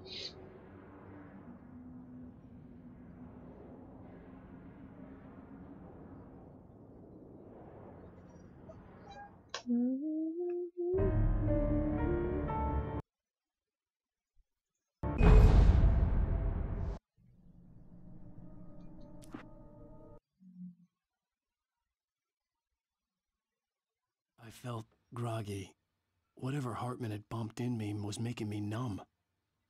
I felt groggy. Whatever Hartman had bumped in me was making me numb.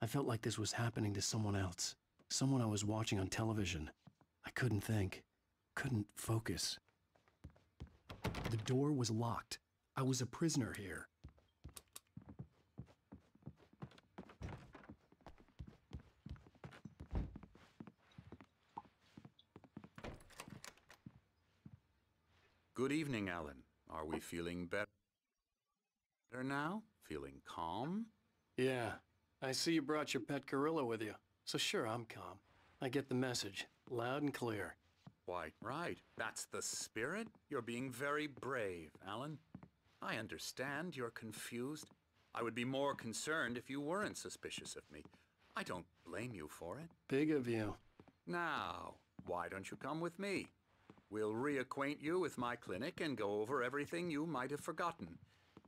I felt like this was happening to someone else. Someone I was watching on television. I couldn't think. Couldn't focus. The door was locked. I was a prisoner here. Good evening, Alan. Are we feeling better now? Feeling calm? Yeah. I see you brought your pet gorilla with you. So sure, I'm calm. I get the message. Loud and clear. Quite right. That's the spirit. You're being very brave, Alan. I understand you're confused. I would be more concerned if you weren't suspicious of me. I don't blame you for it. Big of you. Now, why don't you come with me? We'll reacquaint you with my clinic and go over everything you might have forgotten.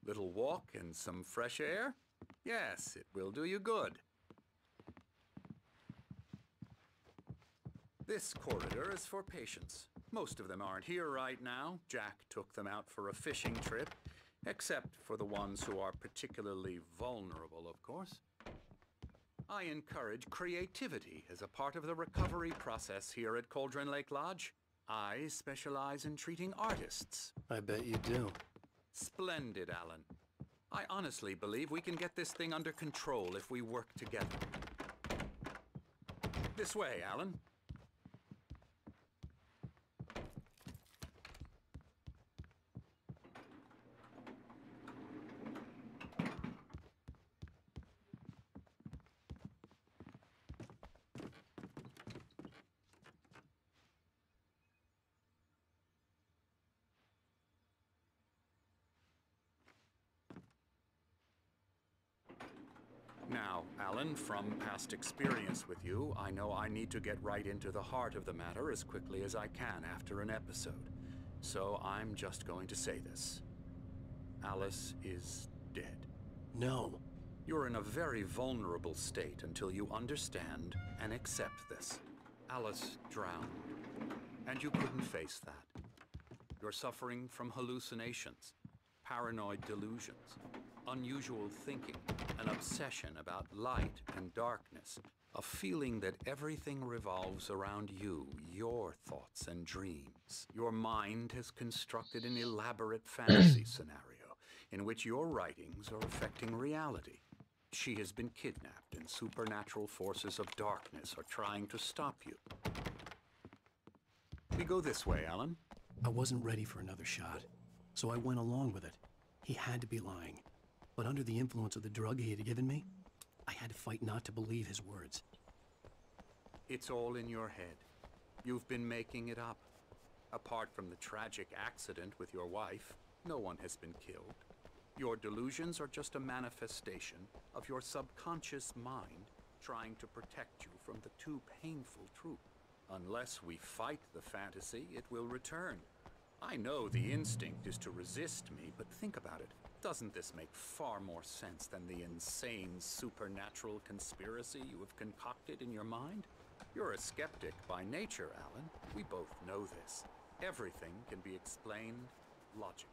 Little walk and some fresh air? Yes, it will do you good. This corridor is for patients. Most of them aren't here right now. Jack took them out for a fishing trip, except for the ones who are particularly vulnerable, of course. I encourage creativity as a part of the recovery process here at Cauldron Lake Lodge. I specialize in treating artists. I bet you do. Splendid, Alan. I honestly believe we can get this thing under control if we work together. This way, Alan. Now, Alan, from past experience with you, I know I need to get right into the heart of the matter as quickly as I can after an episode. So I'm just going to say this. Alice is dead. No. You're in a very vulnerable state until you understand and accept this. Alice drowned, and you couldn't face that. You're suffering from hallucinations, paranoid delusions, unusual thinking, an obsession about light and darkness, a feeling that everything revolves around you, your thoughts and dreams. Your mind has constructed an elaborate fantasy scenario in which your writings are affecting reality. She has been kidnapped, and supernatural forces of darkness are trying to stop you. We go this way, Alan. I wasn't ready for another shot, so I went along with it. He had to be lying. But under the influence of the drug he had given me, I had to fight not to believe his words. It's all in your head. You've been making it up. Apart from the tragic accident with your wife, no one has been killed. Your delusions are just a manifestation of your subconscious mind trying to protect you from the too painful truth. Unless we fight the fantasy, it will return. I know the instinct is to resist me, but think about it. Doesn't this make far more sense than the insane supernatural conspiracy you have concocted in your mind? You're a skeptic by nature, Alan. We both know this. Everything can be explained logically.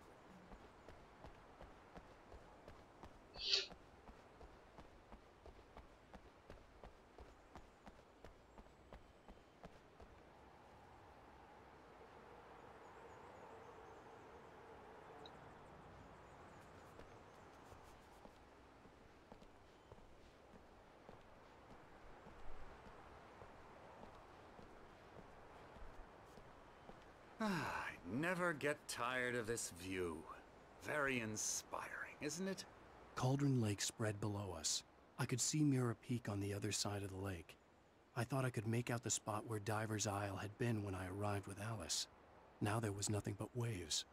I never get tired of this view. Very inspiring, isn't it? Cauldron Lake spread below us. I could see Mirror Peak on the other side of the lake. I thought I could make out the spot where Diver's Isle had been when I arrived with Alice. Now there was nothing but waves.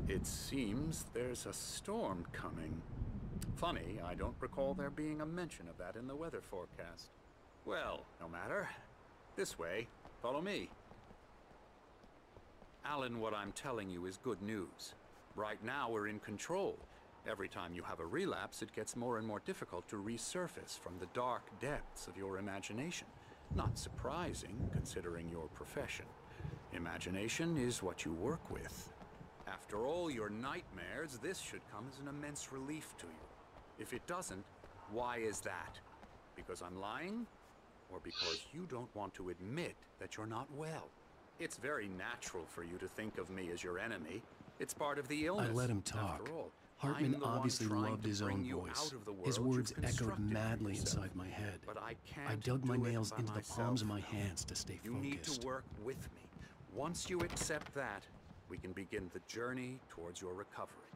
It seems there's a storm coming. Funny, I don't recall there being a mention of that in the weather forecast. Well, no matter. This way. Follow me. Alan, what I'm telling you is good news. Right now, we're in control. Every time you have a relapse, it gets more and more difficult to resurface from the dark depths of your imagination. Not surprising, considering your profession. Imagination is what you work with. After all your nightmares, this should come as an immense relief to you. If it doesn't, why is that? Because I'm lying? Or because you don't want to admit that you're not well? It's very natural for you to think of me as your enemy. It's part of the illness. I let him talk. After all, Hartman I'm the one obviously trying loved to his bring own you voice. out of the His world words you've echoed constructed for madly yourself. inside my head. But I I can't dug my do it nails by into the myself. palms of my hands to stay You focused. need to work with me. Once you accept that, we can begin the journey towards your recovery.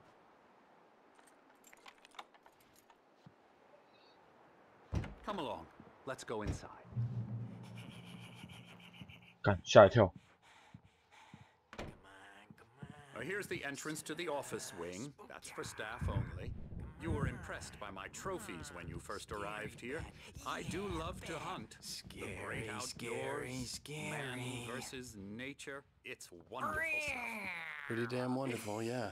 'Come along. Let's go inside. 干，吓一跳。 Here's the entrance to the office wing. That's for staff only. You were impressed by my trophies when you first arrived here. I do love to hunt. The great outdoors, man versus nature. It's wonderful stuff. Pretty damn wonderful, yeah.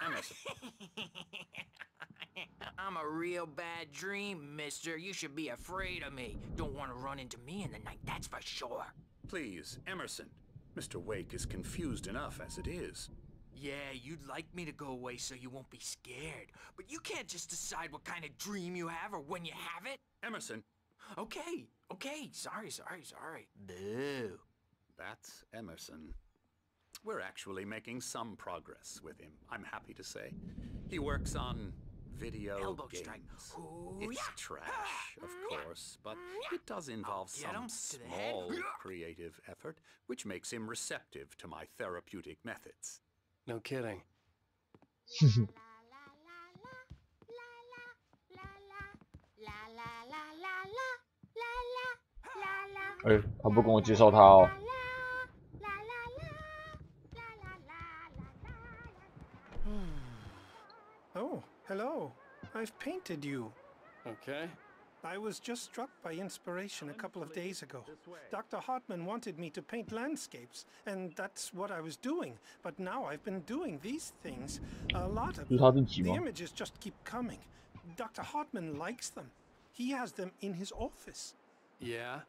Emerson, I'm a real bad dream, mister. You should be afraid of me. Don't want to run into me in the night, that's for sure. please, Emerson. Mr. Wake is confused enough as it is. Yeah, you'd like me to go away so you won't be scared. But you can't just decide what kind of dream you have or when you have it. Emerson, Okay, sorry. Boo. that's Emerson. We're actually making some progress with him, I'm happy to say. He works on video Elbow games. strike. It's trash, of course, but it does involve get him some to the head. small creative effort, which makes him receptive to my therapeutic methods. No kidding. 哎，他不跟我介绍他哦。 Oh, hello. I've painted you. Okay. I was just struck by inspiration a couple of days ago. Dr. Hartman wanted me to paint landscapes, and that's what I was doing. But now I've been doing these things. A lot of 是他自己 The 吗？ images just keep coming. Dr. Hartman likes them. He has them in his office. Yeah?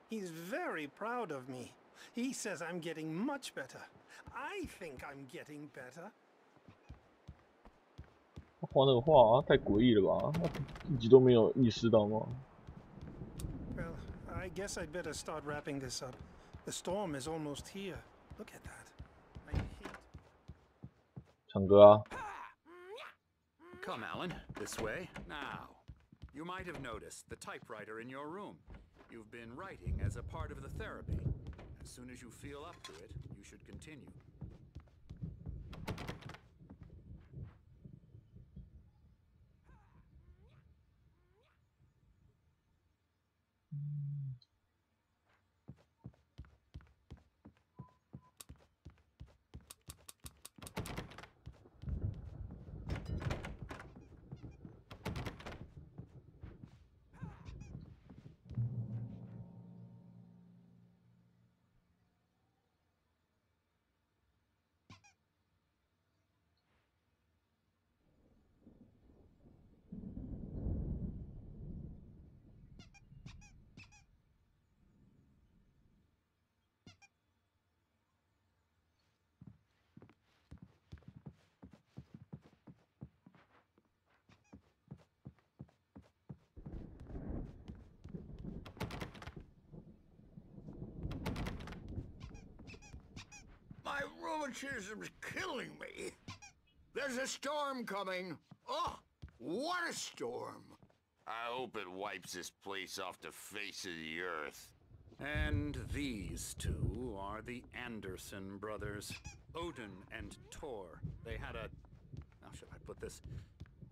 He's very proud of me. He says I'm getting much better. I think I'm getting better. 他画那个画太诡异了吧？他自己都没有意识到吗？ Well, I guess I'd better start wrapping this up. The storm is almost here. Look at that. I hate... 唱歌啊！ Come, Alan, this way. Now, you might have noticed the typewriter in your room. You've been writing as a part of the therapy. As soon as you feel up to it, you should continue. My rheumatism's killing me. There's a storm coming. Oh, what a storm. I hope it wipes this place off the face of the earth. And these two are the Anderson brothers, Odin and Thor. They had how should I put this?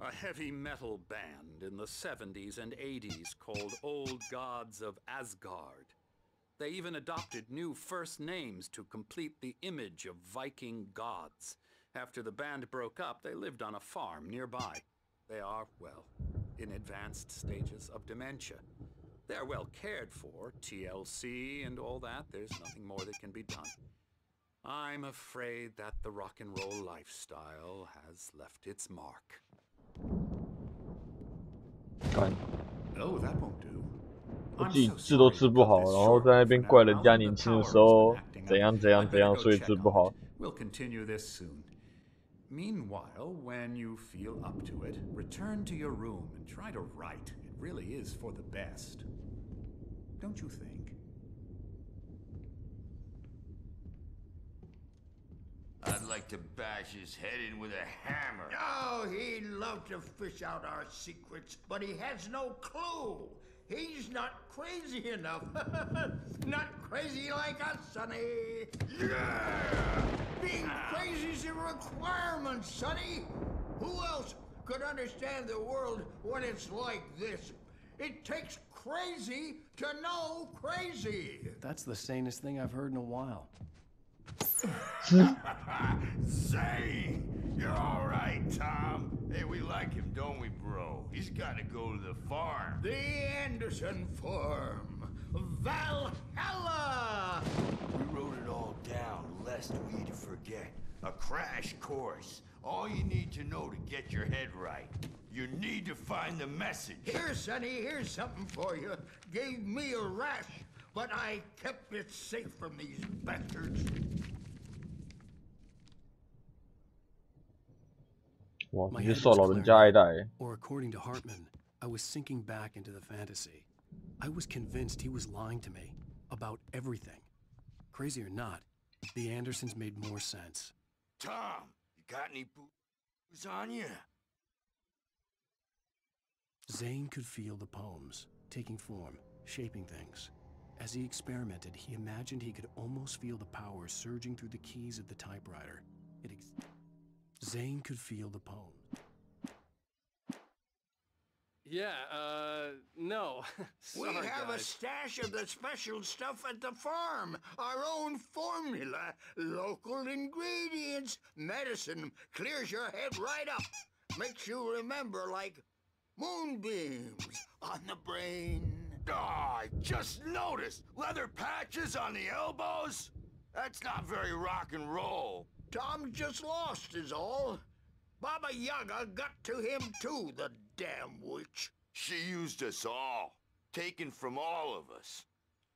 A heavy metal band in the 70s and 80s called Old Gods of Asgard. They even adopted new first names to complete the image of Viking gods. After the band broke up, they lived on a farm nearby. They are, well, in advanced stages of dementia. They're well cared for, TLC and all that. There's nothing more that can be done. I'm afraid that the rock and roll lifestyle has left its mark. 干， Oh, that won't do. 我自己治都治不好，然后在那边怪人家年轻的时候怎样怎样怎样，所以治不好。 We'll continue this soon. Meanwhile, when you feel up to it, return to your room and try to write. It really is for the best. Don't you think? I'd like to bash his head in with a hammer. Oh, he'd love to fish out our secrets, but he has no clue. He's not crazy enough. Not crazy like us, Sonny. Yeah! Being crazy's a requirement, Sonny. Who else could understand the world when it's like this? It takes crazy to know crazy. That's the sanest thing I've heard in a while. Say, you're all right, Tom. Hey, we like him, don't we, bro? He's got to go to the farm. The Anderson Farm. Valhalla! We wrote it all down, lest we forget. A crash course. All you need to know to get your head right. You need to find the message. Here, Sonny, here's something for you. Gave me a rash, but I kept it safe from these bastards. 哇， My 你是 head 受 was 老人家爱戴。 Or according to Hartman, I was sinking back into the fantasy. I was convinced he was lying to me about everything. Crazy or not, the Andersons made more sense. Tom, you got any booze on you? Zane could feel the poems, taking form, shaping things. As he experimented, he imagined he could almost feel the power surging through the keys of the typewriter. Zane could feel the poem. Yeah, no. We Sorry, have a guys. stash of the special stuff at the farm. Our own formula. Local ingredients. Medicine clears your head right up. Makes you remember like moonbeams on the brain. Oh, I just noticed. Leather patches on the elbows? That's not very rock and roll. Tom just lost is all. Baba Yaga got to him too, the damn witch. She used us all. Taken from all of us.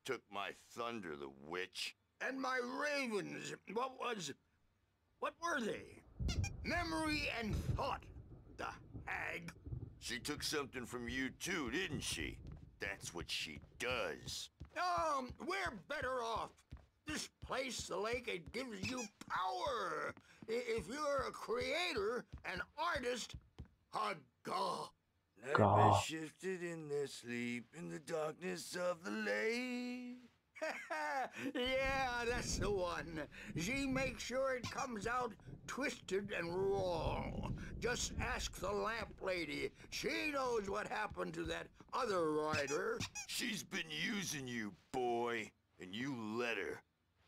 Took my thunder, the witch. And my ravens, what were they? Memory and thought, the hag. She took something from you too, didn't she? That's what she does. We're better off. This place, the lake, it gives you power. If you're a creator, an artist, a god. Never shifted in their sleep in the darkness of the lake. Yeah, that's the one. She makes sure it comes out twisted and wrong. Just ask the lamp lady. She knows what happened to that other writer. She's been using you, boy, and you let her.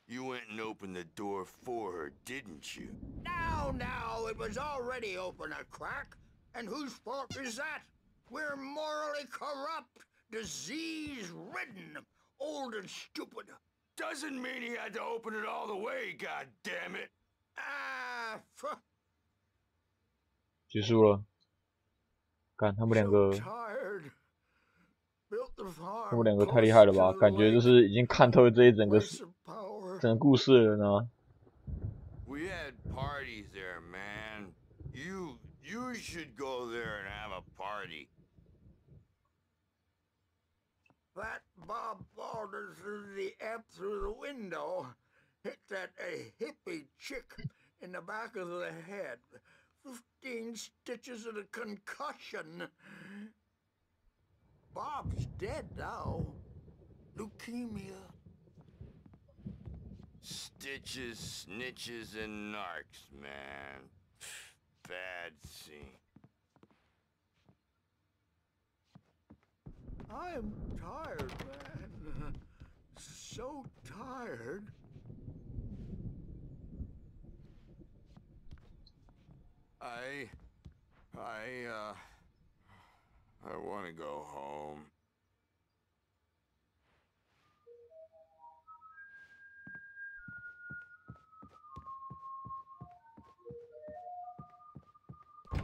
You went and opened the door for her, didn't you? Now, it was already open a crack. And whose fault is that? We're morally corrupt, disease-ridden, old and stupid. Doesn't mean he had to open it all the way, goddammit. 结束了。看他们两个， tired. Built the farm 他们两个太厉害了吧？ close to 感觉 the 就是已经看透这一整个 waste of power. 整个故事了呢。 We had parties there, man. You should go there and have a party. That Bob Balder threw the amp through the window. Hit that hippie chick in the back of the head. 15 stitches and a concussion. Bob's dead now. Leukemia. Stitches, snitches, and narcs, man. Bad scene. I'm tired, man. so tired. I want to go home. I'm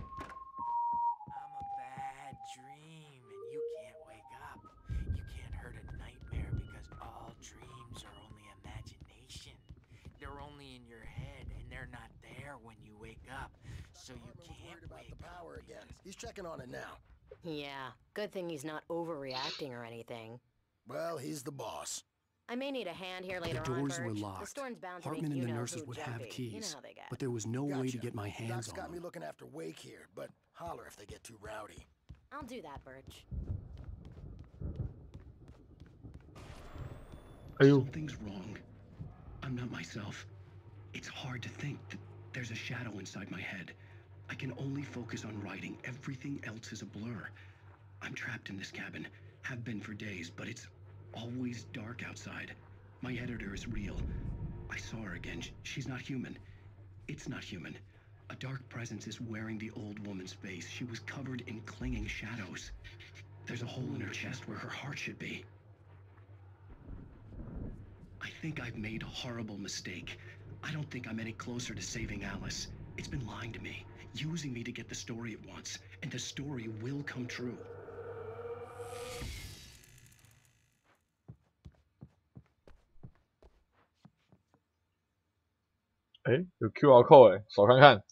a bad dream, and you can't wake up. You can't hurt a nightmare because all dreams are only imagination. They're only in your head, and they're not there when you wake up. So you can't about wake the power up. again. He's checking on it now. Yeah, good thing he's not overreacting or anything. Well, he's the boss. I may need a hand here later The on, doors were Birch. The locked. storm's bound to Hartman make and the you-know-who nurses would have jumpy. keys, You know how they get. but there was no way to Gotcha. get my hands Doc's on got me them. looking after Wake here, but holler if they get too rowdy. I'll do that, Birch. Something's wrong. I'm not myself. It's hard to think that there's a shadow inside my head. I can only focus on writing. Everything else is a blur. I'm trapped in this cabin. Have been for days, but it's always dark outside. My editor is real. I saw her again. She's not human. It's not human. A dark presence is wearing the old woman's face. She was covered in clinging shadows. There's a hole in her chest where her heart should be. I think I've made a horrible mistake. I don't think I'm any closer to saving Alice. It's been lying to me, using me to get the story it wants, and the story will come true.有 QR code 扫看看，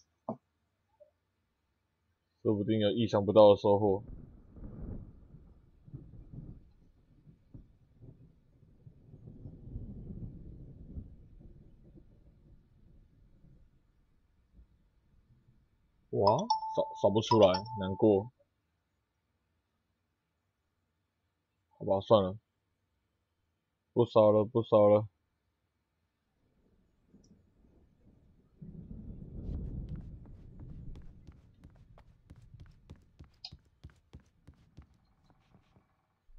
说不定有意想不到的收获。哇，扫不出来，难过。好吧，算了，不扫了，不扫了。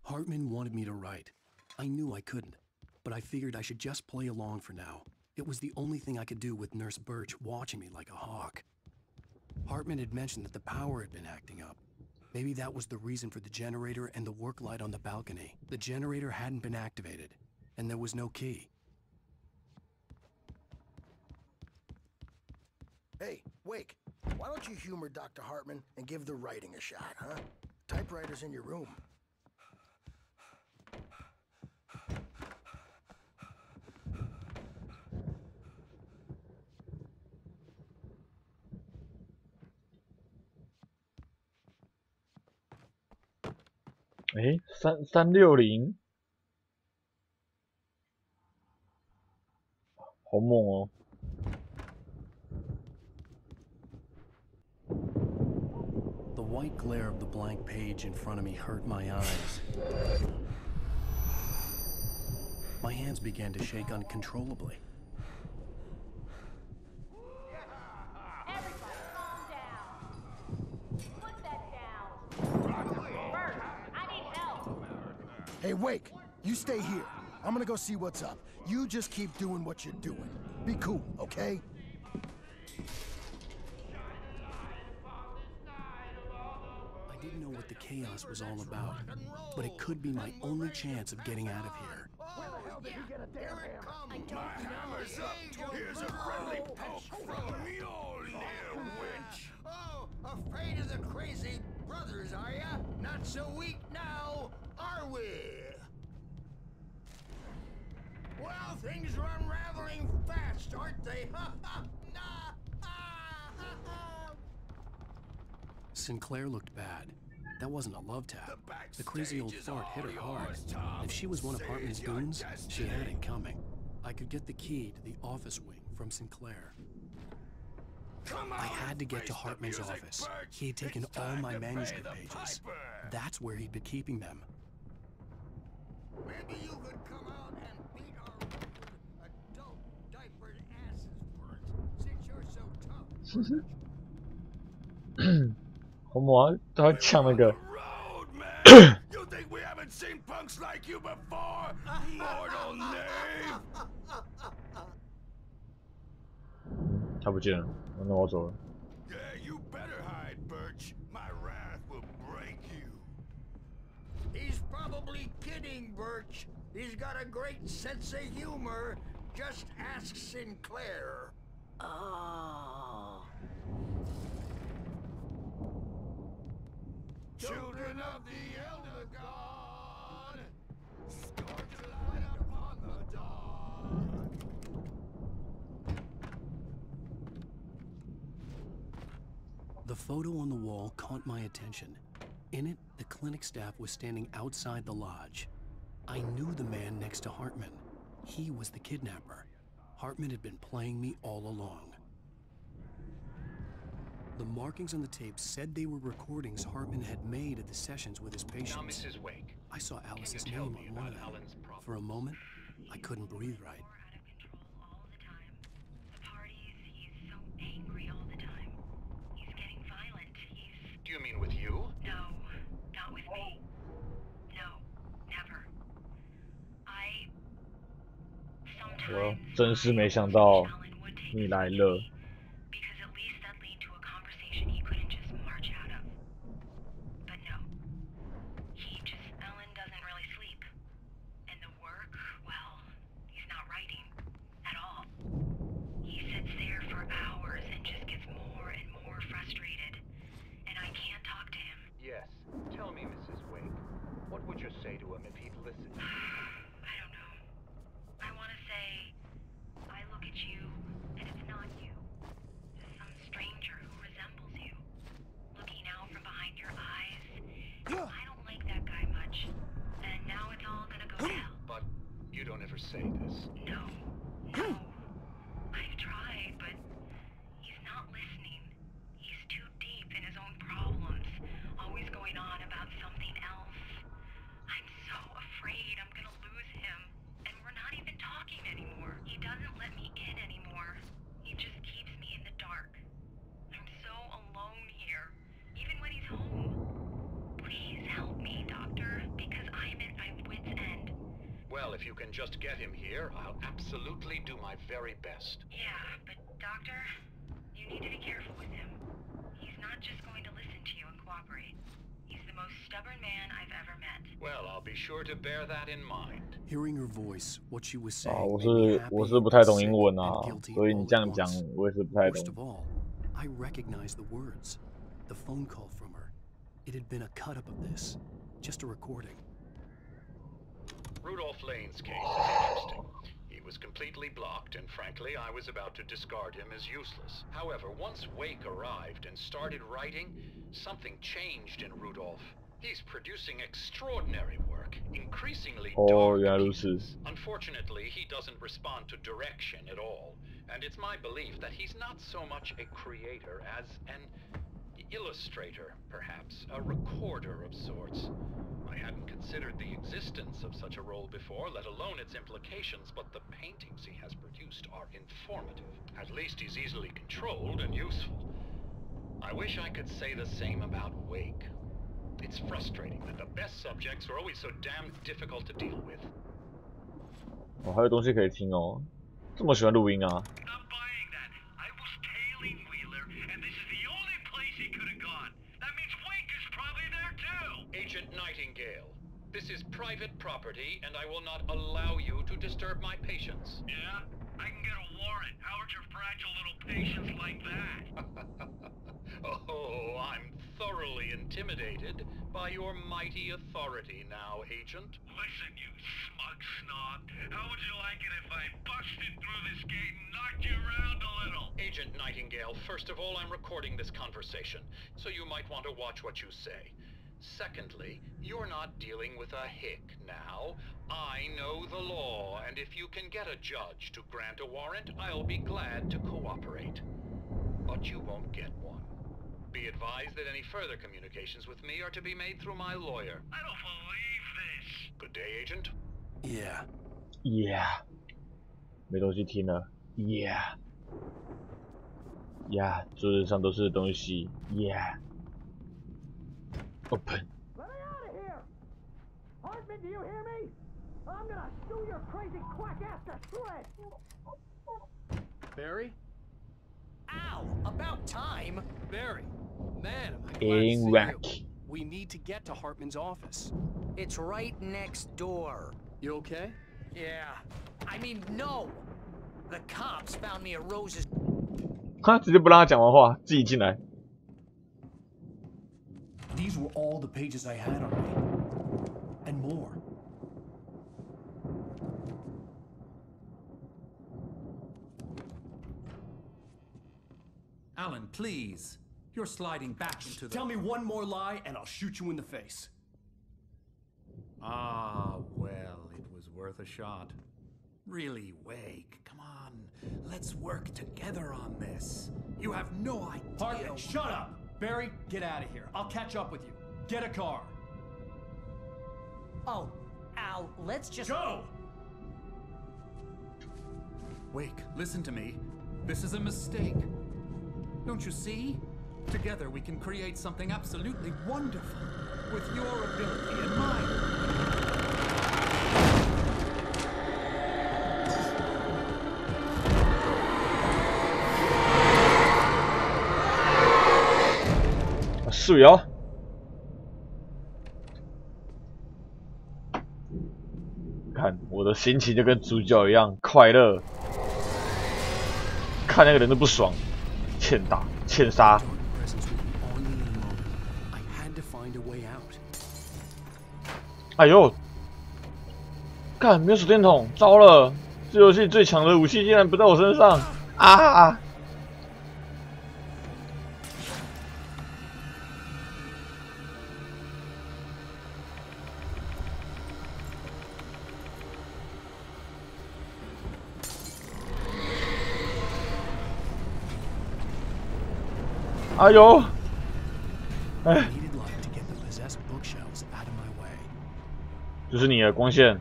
Hartman wanted me to write. I knew I couldn't, but I figured I should just play along for now. It was the only thing I could do with Nurse Birch watching me like a hawk. Hartman had mentioned that the power had been acting up. Maybe that was the reason for the generator and the work light on the balcony. The generator hadn't been activated, and there was no key. Hey, Wake, why don't you humor Dr. Hartman and give the writing a shot, huh? Typewriter's in your room. Eh, 360，好猛哦！ The white glare of the blank page in front of me hurt my eyes. My hands began to shake uncontrollably. Everybody calm down. Put that down. Bert, I need help. Hey, Wake, you stay here. I'm gonna go see what's up. You just keep doing what you're doing. Be cool, okay? I didn't know what the chaos was all about, but it could be my only chance of getting out of here. Where the hell did you get a damn hammer? I don't know. Here's a friendly poke from Mjolnir, wench. Oh, afraid of the crazy brothers, are ya? Not so weak now, are we? Well, things are unraveling fast, aren't they? Sinclair looked bad. That wasn't a love tap. The crazy old fart hit her hard. If she was one of Hartman's goons, she had it coming. I could get the key to the office wing from Sinclair. I had to get to Hartman's office. He had taken all my manuscript pages. That's where he'd been keeping them. Maybe you could come out and beat our adult diapered asses for us, since you're so tough. 好猛啊！他会呛那个。You think we haven't seen punks looks like you before, mortal knave! 他不见了，那我走了。 Yeah, you better hide, Birch. My wrath will break you. He's probably kidding, Birch. He's got a great sense of humor. Just ask Sinclair. Oh. Children of the Elder God, scorch light upon the dawn. The photo on the wall caught my attention. In it, the clinic staff was standing outside the lodge. I knew the man next to Hartman. He was the kidnapper. Hartman had been playing me all along. The markings on the tape said they were recordings Hartman had made at the sessions with his patients. Now, Mrs. Wake, I saw Alice's can you name tell me on one of about them. Alan's problem? For a moment, I couldn't breathe right. Do you mean with you? No, not with me. No, never.我真是没想到你来了。 Because at least that lead to a conversation he couldn't just march out of. But no. Alan doesn't really sleep. And the work, well, he's not writing at all. He sits there for hours and just gets more and more frustrated. And I can't talk to him. Yes. Tell me, Mrs. Wake, what would you say to him if he'd listen? I don't know. I want to say, I look at you, and it's not you. Just some stranger who resembles you. Looking out from behind your eyes. I don't like that guy much. And now it's all gonna go to hell. But you don't ever say this. No. No. I've tried, but he's not listening. He's too deep in his own problems. Always going on about something else. I'm so afraid I'm gonna lose him. And we're not even talking anymore. He doesn't let me in anymore. He just keeps me in the dark. I'm so alone here, even when he's home. Please help me, Doctor, because I'm at my wit's end. Well, if you can just get him here, I'll absolutely do my very best. Yeah, but Doctor, you need to be careful with him. He's not just going to listen to you and cooperate. He's the most stubborn man I've ever met. Well, I'll be sure to bear that in mind. Hearing her voice, what she was 啊， saying 我 made me 是 happy, 我是不太懂 sick, 英文啊 and，guilty 所以你 all 这 at 样讲 once. 我也是不太 Worst 懂 of。all, I recognized the words. The phone call from her. It had been a cut-up of this. Just a recording. Rudolph Lane's case is interesting. He was completely blocked, and frankly, I was about to discard him as useless. However, once Wake arrived and started writing, something changed in Rudolph. He's producing extraordinary work, increasingly 哦， dark 原来如此。 pieces. Unfortunately, he doesn't respond to direction at all, and it's my belief that he's not so much a creator as an illustrator, perhaps, a recorder of sorts. I hadn't considered the existence of such a role before, let alone its implications, but the paintings he has produced are informative. At least he's easily controlled and useful. I wish I could say the same about Wake. It's frustrating that the best subjects are always so damn difficult to deal with. 哦，还有东西可以听哦，这么喜欢录音啊！ Not buying that. I was tailing Wheeler, and this is the only place he could have gone. That means Wake is probably there too. Agent Nightingale, this is private property, and I will not allow you to disturb my patients. Yeah? I can get a warrant. How would your fragile little patients like that? Oh, I'm thoroughly intimidated by your mighty authority now, Agent. Listen, you smug snob. How would you like it if I busted through this gate and knocked you around a little? Agent Nightingale, first of all, I'm recording this conversation, so you might want to watch what you say. Secondly, you're not dealing with a hick now. I know the law, and if you can get a judge to grant a warrant, I'll be glad to cooperate. But you won't get one. Be advised that any further communications with me are to be made through my lawyer. I don't believe this. Good day, Agent. Yeah. Yeah， 没东西听了。Yeah， Yeah， 桌子上都是东西。Yeah， Open。 Let me out of here! Hartman! Hartman, do you hear me? I'm gonna shoot your crazy quack ass to shreds! Barry? Ow! About time! Barry, man, am I glad to see you. We need to get to Hartman's office. It's right next door. You okay? Yeah. I mean, no! The cops found me at Rose's. 他直接不让他讲完话，自己进来。 These were all the pages I had on me. And more. Alan, please. You're sliding back into the... Tell me one more lie and I'll shoot you in the face. Ah, well, it was worth a shot. Really, Wake, come on. Let's work together on this. You have no idea... Hartman, shut up! Barry, get out of here. I'll catch up with you. Get a car. Oh, Al, let's just... Go! Wake, listen to me. This is a mistake. Don't you see? Together we can create something absolutely wonderful. With your ability and mine.水哦！看我的心情就跟主角一样快乐，看那个人都不爽，欠打欠杀。哎呦！干，没有手电筒，糟了！这游戏最强的武器竟然不在我身上啊！ 哎呦！哎，就是你的光线。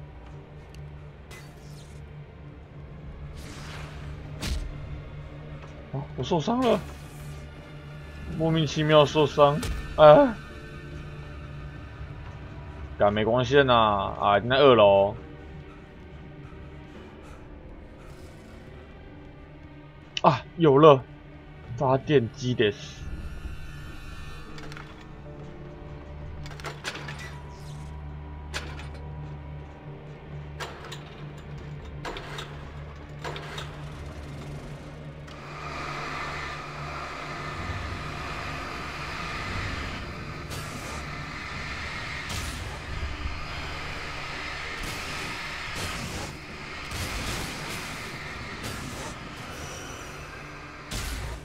哦，我受伤了，莫名其妙受伤，哎，干没光线呐！啊，在2楼。啊，有了，发电机的。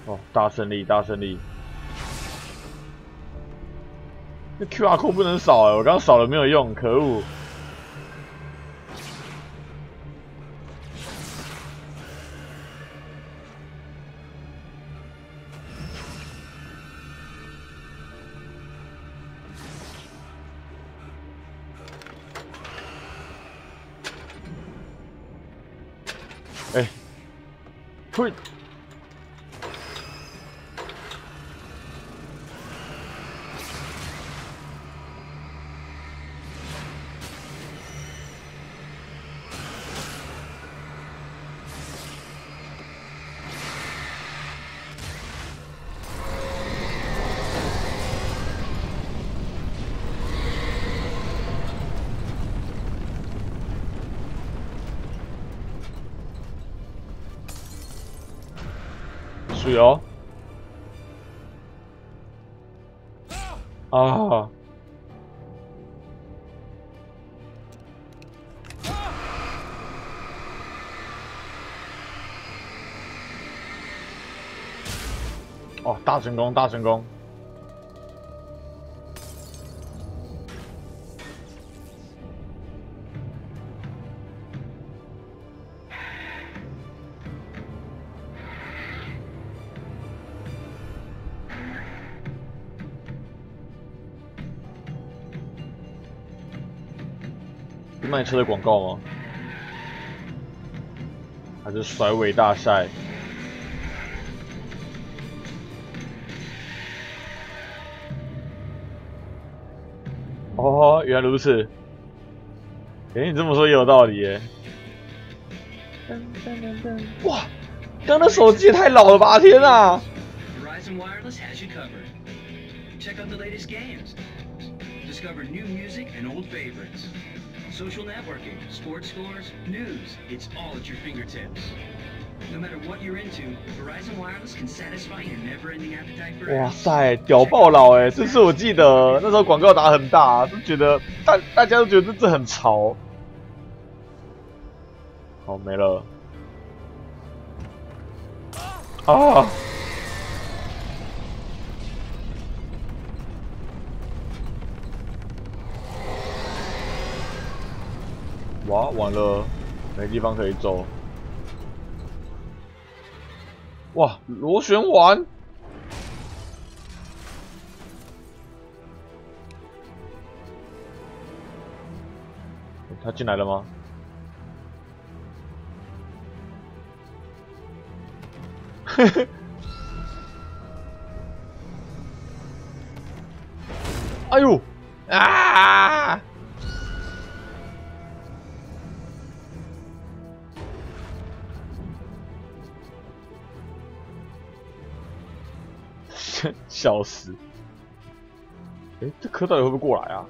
哦，大胜利，大胜利！那 QR code 不能扫哎，我刚刚扫了没有用，可恶！哎，退！ 水哦！啊！哦，大成功，大成功！是卖车的广告吗？还是甩尾大赛？哦，原来如此。你这么说也有道理耶。哇，刚那手机也太老了吧！天啊！ Verizon Wireless has you covered. Check out the latest games. Discover new music and old favorites. Social networking, sports scores, news. It's all at your fingertips. No matter what you're into, Verizon Wireless can satisfy your never-ending appetite for. 哇塞，屌爆老哎！这次我记得那时候广告打很大，都觉得大家都觉得这很潮。好，没了。啊！哇，完了，没地方可以走。哇，螺旋丸！他进来了吗？嘿嘿。哎呦！啊！笑死！哎，这颗到底会不会过来啊？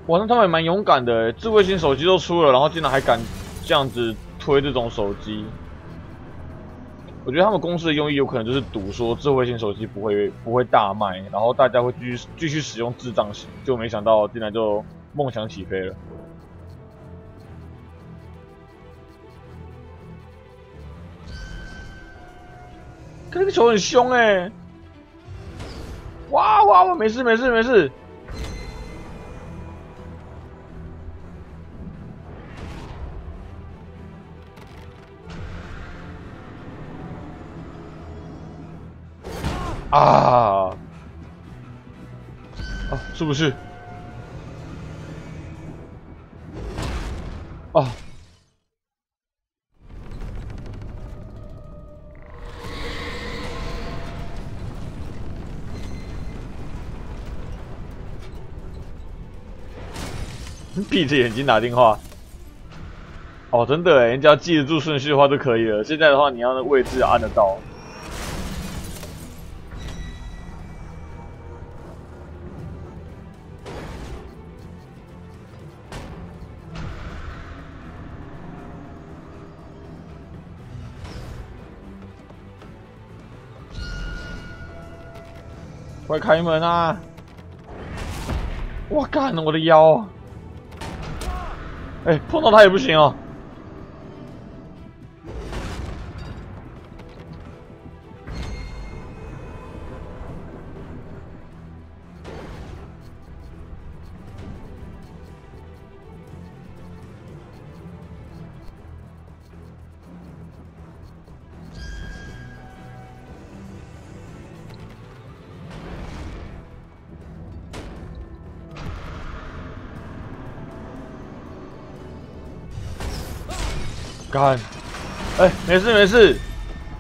哇，那他们也蛮勇敢的，智慧型手机都出了，然后竟然还敢这样子推这种手机。我觉得他们公司的用意有可能就是赌说智慧型手机不会大卖，然后大家会继续使用智障型，就没想到竟然就梦想起飞了。看那个球很凶哎！哇哇哇！没事没事没事。啊！啊，是不是？啊！闭着眼睛打电话。哦，真的哎，你只要记得住顺序的话就可以了。现在的话，你要那位置按得到。快开门啊！哇干，我的腰！哎，碰到他也不行哦。干！哎，没事没事，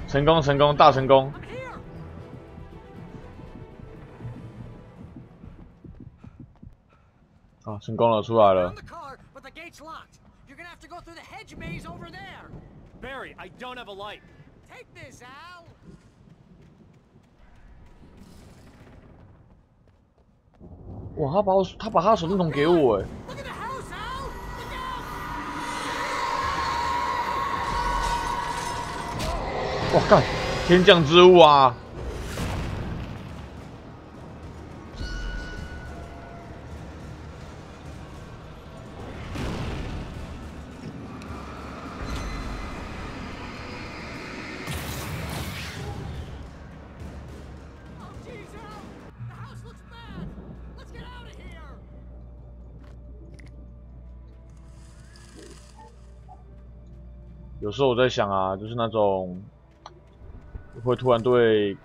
成功成功大成功！啊，成功了，出来了。Barry, I don't have a light. Take this, Al. 哇，他把他的手电筒给我哎。哇干！天降之物啊！有时候我在想啊，就是那种。会突然对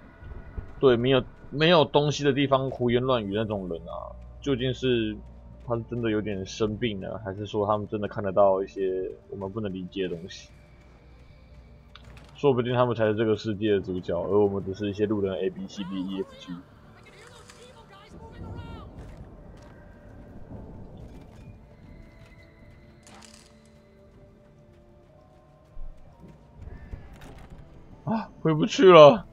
没有东西的地方胡言乱语那种人啊，究竟是他是真的有点生病了，还是说他们真的看得到一些我们不能理解的东西？说不定他们才是这个世界的主角，而我们只是一些路人 A B C D E F G。啊，回不去了！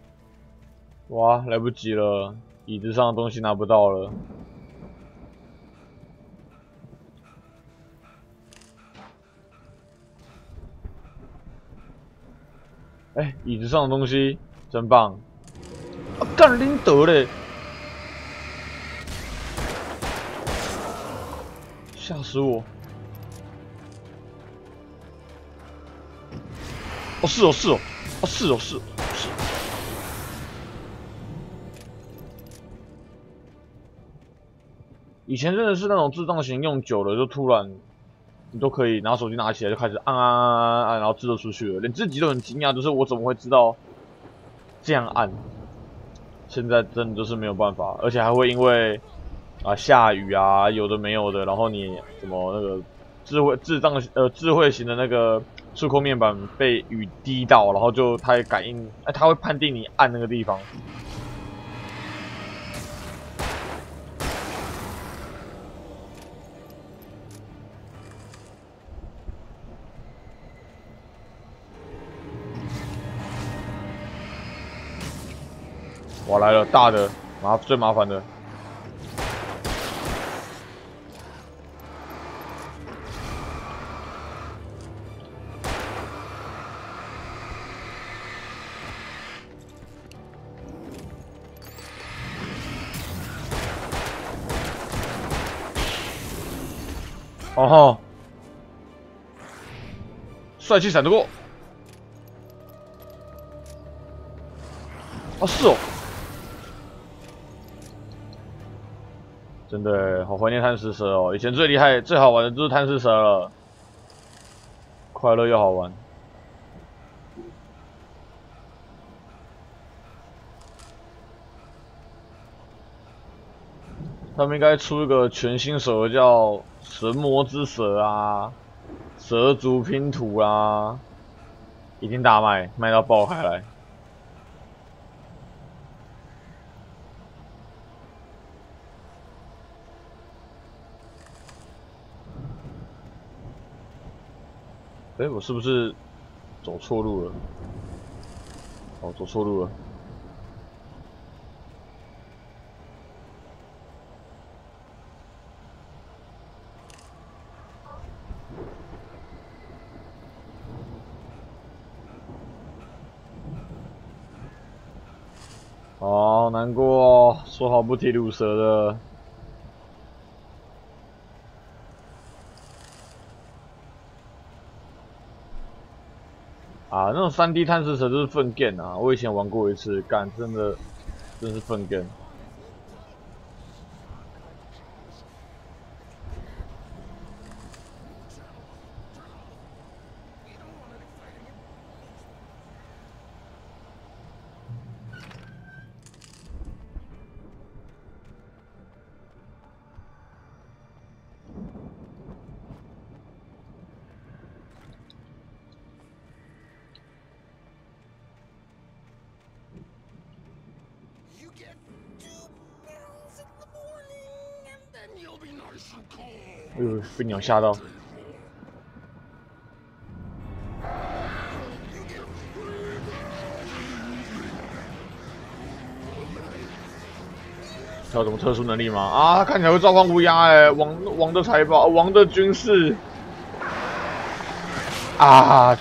哇，来不及了，椅子上的东西拿不到了。哎，椅子上的东西真棒！啊，干林德嘞！吓死我！哦，是哦，是哦，哦，是哦，是哦，是。以前真的是那种智障型用久了，就突然你都可以拿手机拿起来就开始按，然后字就出去了，连自己都很惊讶，就是我怎么会知道这样按？现在真的就是没有办法，而且还会因为下雨啊，有的没有的，然后你什么那个智慧型的那个触控面板被雨滴到，然后就它会感应，它会判定你按那个地方。我来了，大的，最麻烦的。哦吼，帅气闪得过。哦，是哦。真的好怀念贪食蛇哦！以前最厉害、最好玩的就是贪食蛇了，快乐又好玩。他们应该出一个全新手游叫神魔之蛇啊，蛇族拼图啊，一定大卖，卖到爆开来。哎，我是不是走错路了？哦，走错路了。哦，难过哦，说好不提乳蛇的。啊，那种3D 贪食蛇就是粪便啊！我以前玩过一次，干真是粪便。哎呦，被鸟吓到！他有什么特殊能力吗？啊，他看起来会召唤乌鸦哎，王的财宝，王的军事啊！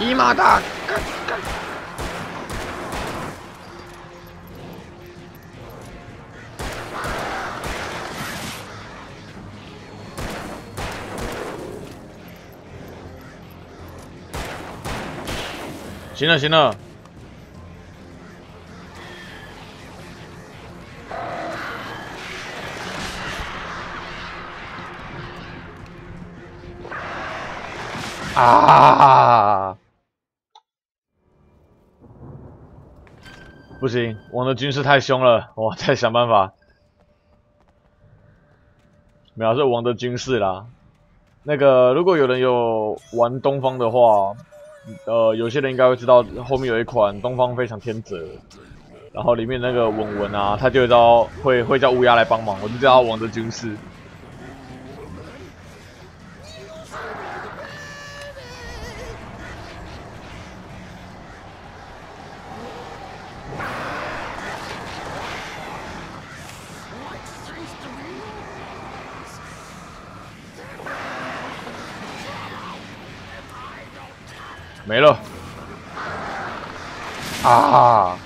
伊玛达，干！行了行了。啊！不行，王的军事太凶了，我再想办法。没有，是王的军事啦。那个如果有人有玩东方的话，有些人应该会知道后面有一款东方非常天泽，然后里面那个文文啊，他就会叫乌鸦来帮忙，我就叫他王的军师。没了啊！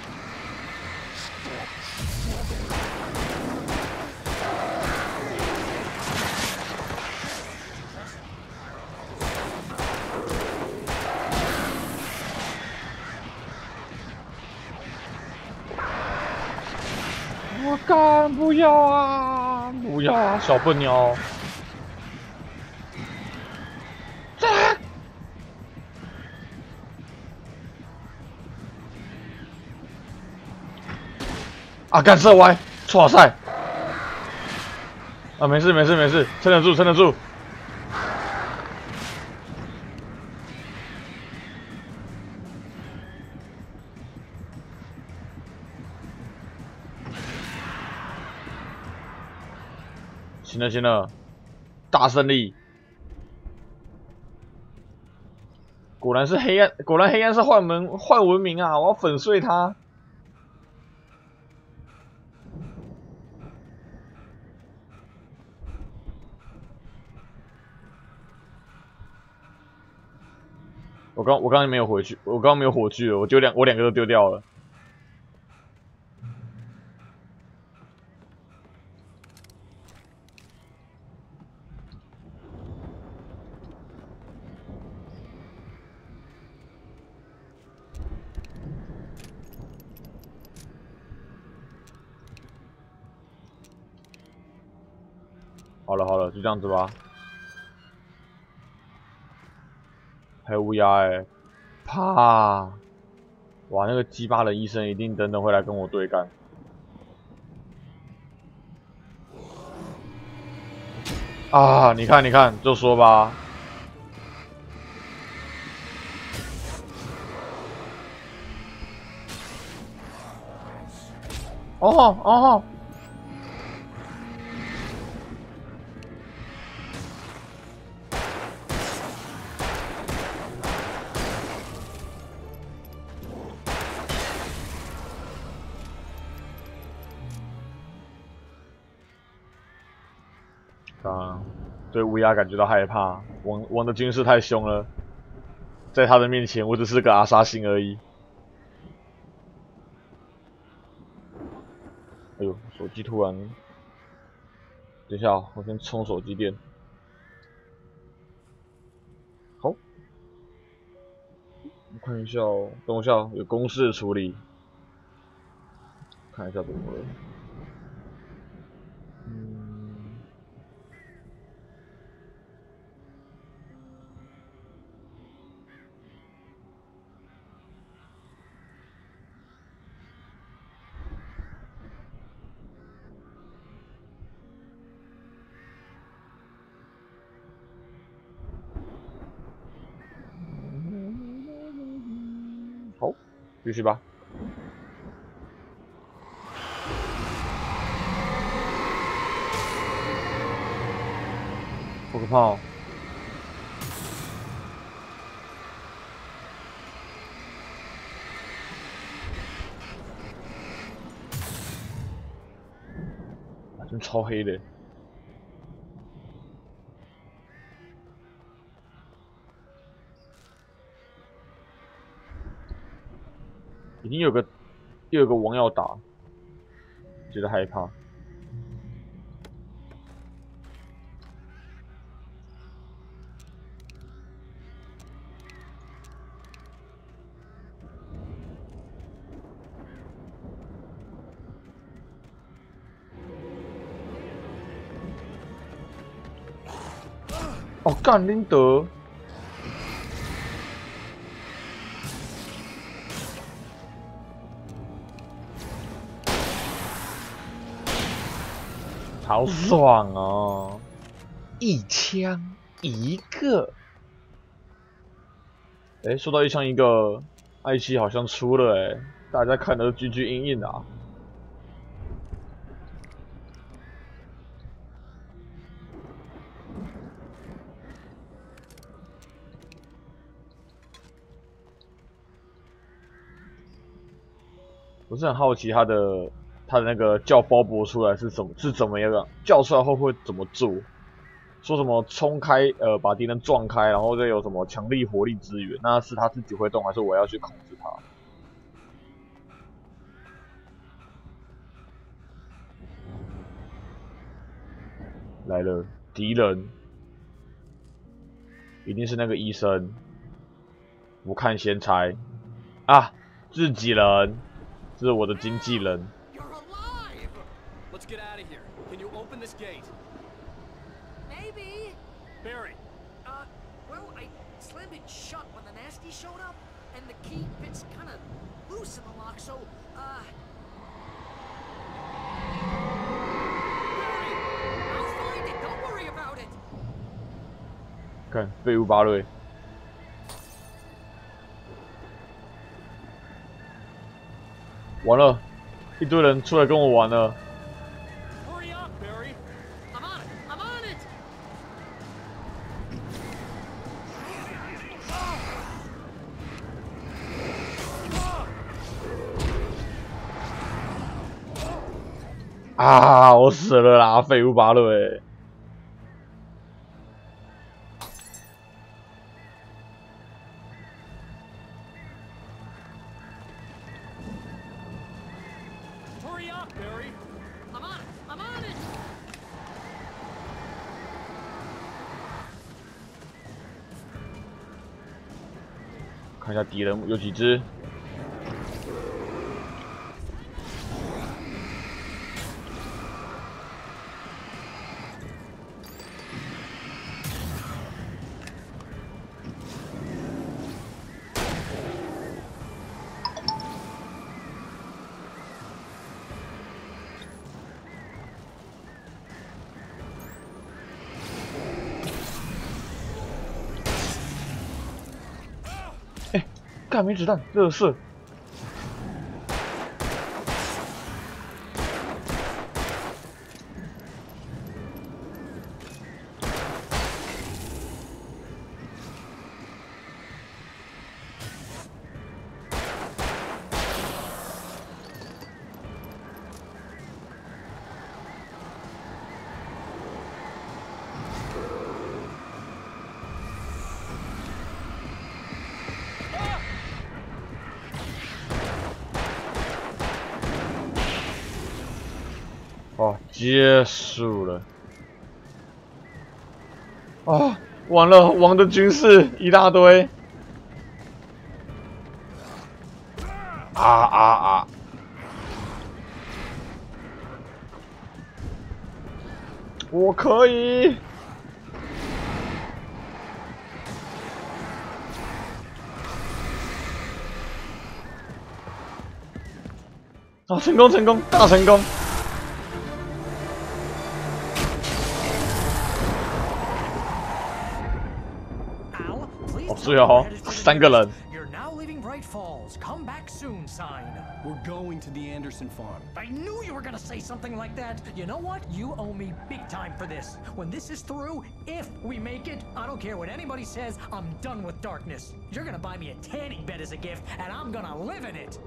我干！不要啊！不要啊！小笨鸟！啊！干射歪，哇塞！啊，没事没事没事，撑得住撑得住。行了行了，大胜利！果然是黑暗，果然黑暗是坏文明啊！我要粉碎它。我刚刚没有回去，我刚刚没有火炬了，我两个都丢掉了。好了好了，就这样子吧。还有乌鸦欸，啪！哇，那个鸡巴的医生一定等等会来跟我对干。啊，你看你看，就说吧。哦哦。对乌鸦感觉到害怕，王的军事太凶了，在他的面前，我只是个阿萨辛而已。哎呦，手机突然，等一下，我先充手机电。好，我看一下哦，等我一下，有公事处理，看一下怎么了。好，继续吧。好可怕哦！真超黑的。已经又有个王要打，觉得害怕。哦，干林德！好爽哦！一枪一个。哎，说到一枪一个，爱奇艺好像出了哎，大家看的都句印印啊。我是很好奇他的那个叫鲍勃出来是怎么样，叫出来后会怎么做？说什么冲开把敌人撞开，然后再有什么强力火力支援？那是他自己会动，还是我要去控制他？来了，敌人一定是那个医生，不看先猜啊，自己人。这是我的经纪人。Let's get out of here. Can you open this gate? Maybe. Barry. Well, I slammed it shut when the nasty showed up, and the key fits kind of loose in the lock, so, Barry, I'll find it. Don't worry about it. 看，废物巴瑞。完了，一堆人出来跟我玩了。Hurry up, Barry. I'm on it. I'm on it. 啊！我死了啦，废物巴瑞。看一下敌人有几只。干没子弹，热射。哦，结束了。啊，完了，王的军士一大堆。啊！我可以。啊，成功，大成功！哦，对哦，3个人。You're now leaving Bright Falls. Come back soon, sign. We're going to the Anderson farm. I knew you were gonna say something like that. You know what? You owe me big time for this. When this is through, if we make it, I don't care what anybody says, I'm done with darkness. You're gonna buy me a tanning bed as a gift, and I'm gonna live in it.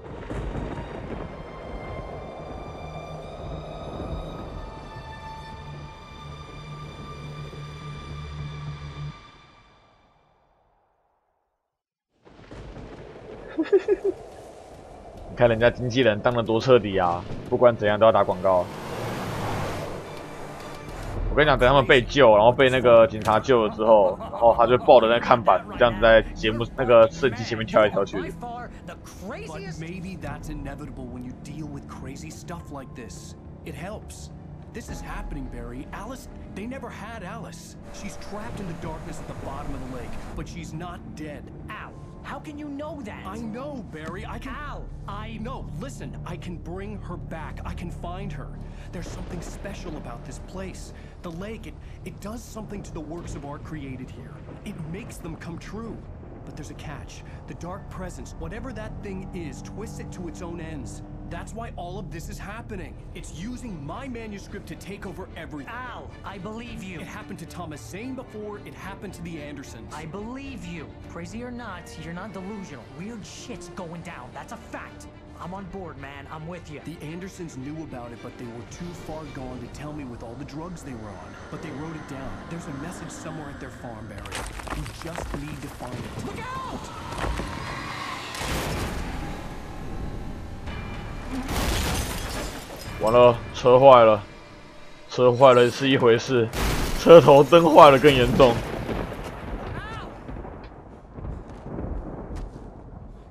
你看人家经纪人当得多彻底啊！不管怎样都要打广告。我跟你讲，等他们被救，然后被那个警察救了之后，然后他就抱着那个看板，这样子在节目那个摄影机前面跳来跳去。But maybe that's inevitable when you deal with crazy stuff like this. It helps. This is happening, Barry. Alice, they never had Alice. She's trapped in the darkness at the bottom of the lake, but she's not dead. Ow. How can you know that? I know, Barry. I can... Al, No, listen. I can bring her back. I can find her. There's something special about this place. The lake, it does something to the works of art created here. It makes them come true. But there's a catch. The dark presence, whatever that thing is, twists it to its own ends. That's why all of this is happening. It's using my manuscript to take over everything. Al, I believe you. It happened to Thomas Zane before, it happened to the Andersons. I believe you. Crazy or not, you're not delusional. Weird shit's going down. That's a fact. I'm on board, man. I'm with you. The Andersons knew about it, but they were too far gone to tell me with all the drugs they were on. But they wrote it down. There's a message somewhere at their farm, Barry. We just need to find it. Look out! 完了，车坏了，车坏了是一回事，车头灯坏了更严重。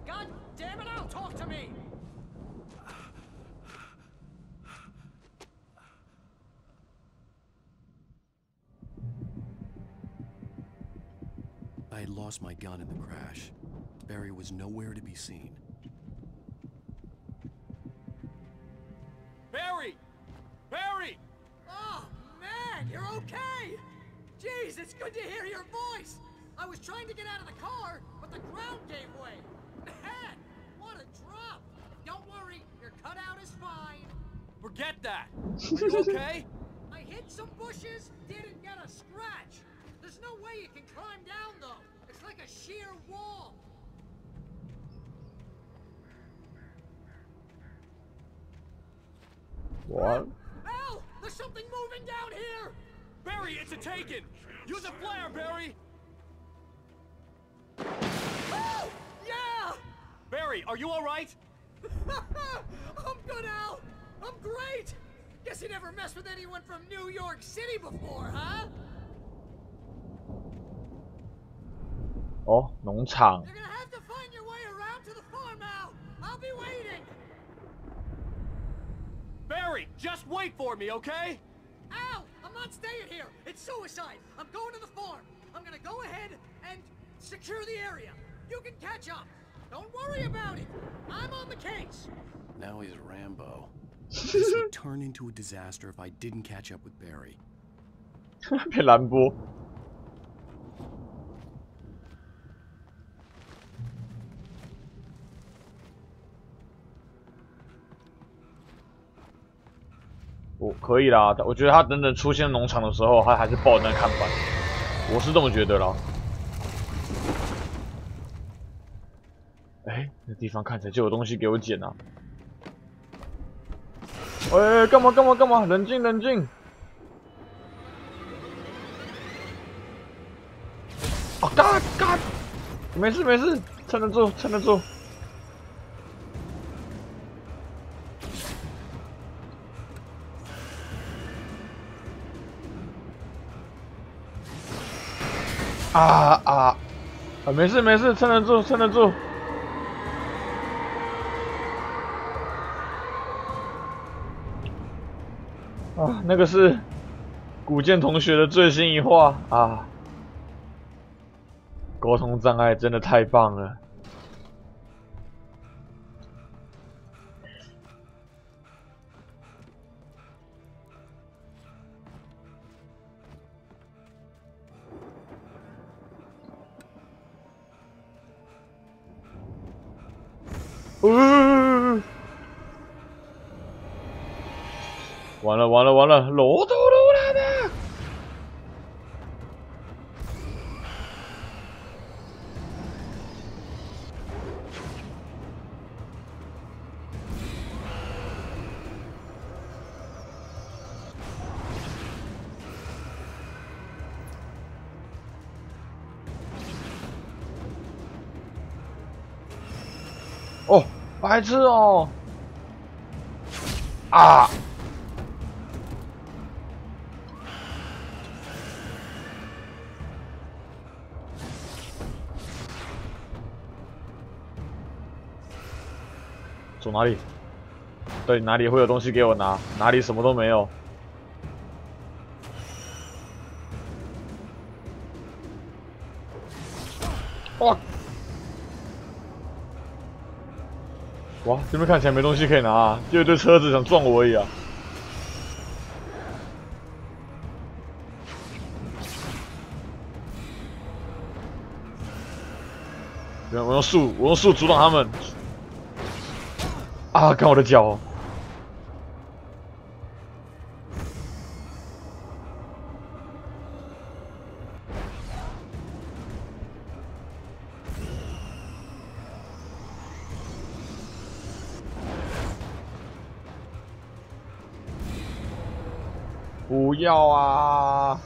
God damn it, Al, talk to me. I had lost my gun in the crash. Barry was nowhere to be seen. Barry! Barry! Oh, man, you're okay! Jeez, it's good to hear your voice! I was trying to get out of the car, but the ground gave way. Man, what a drop! Don't worry, your cutout is fine. Forget that! Are you okay? I hit some bushes, didn't get a scratch. There's no way you can climb down, though. It's like a sheer wall. What? Al, there's something moving down here! Barry, it's a Taken! Use a flare, Barry! Oh, yeah! Barry, are you alright? I'm good, Al! I'm great! Guess you never messed with anyone from New York City before, huh? 哦，农场。 You're gonna have to find your way around to the farm, Al! I'll be waiting! Barry, just wait for me, okay? Al, I'm not staying here! It's suicide! I'm going to the farm! I'm gonna go ahead and secure the area! You can catch up! Don't worry about it! I'm on the case! Now he's Rambo. This would turn into a disaster if I didn't catch up with Barry. 被拦波。我可以啦，我觉得他等等出现农场的时候，他还是抱着那看板，我是这么觉得啦。哎，那地方看起来就有东西给我捡啊！哎，干嘛？冷静！啊，干！没事，撑得住。没事，撑得住。啊，那个是古剑同学的最新一话啊，沟通障碍真的太棒了。完了，楼都漏了的。哦，白痴哦！啊！走哪里？对，哪里会有东西给我拿？哪里什么都没有。哇！哇，这边看起来没东西可以拿啊，就一堆车子想撞我而已啊。我用树阻挡他们。啊！看我的脚。不要啊！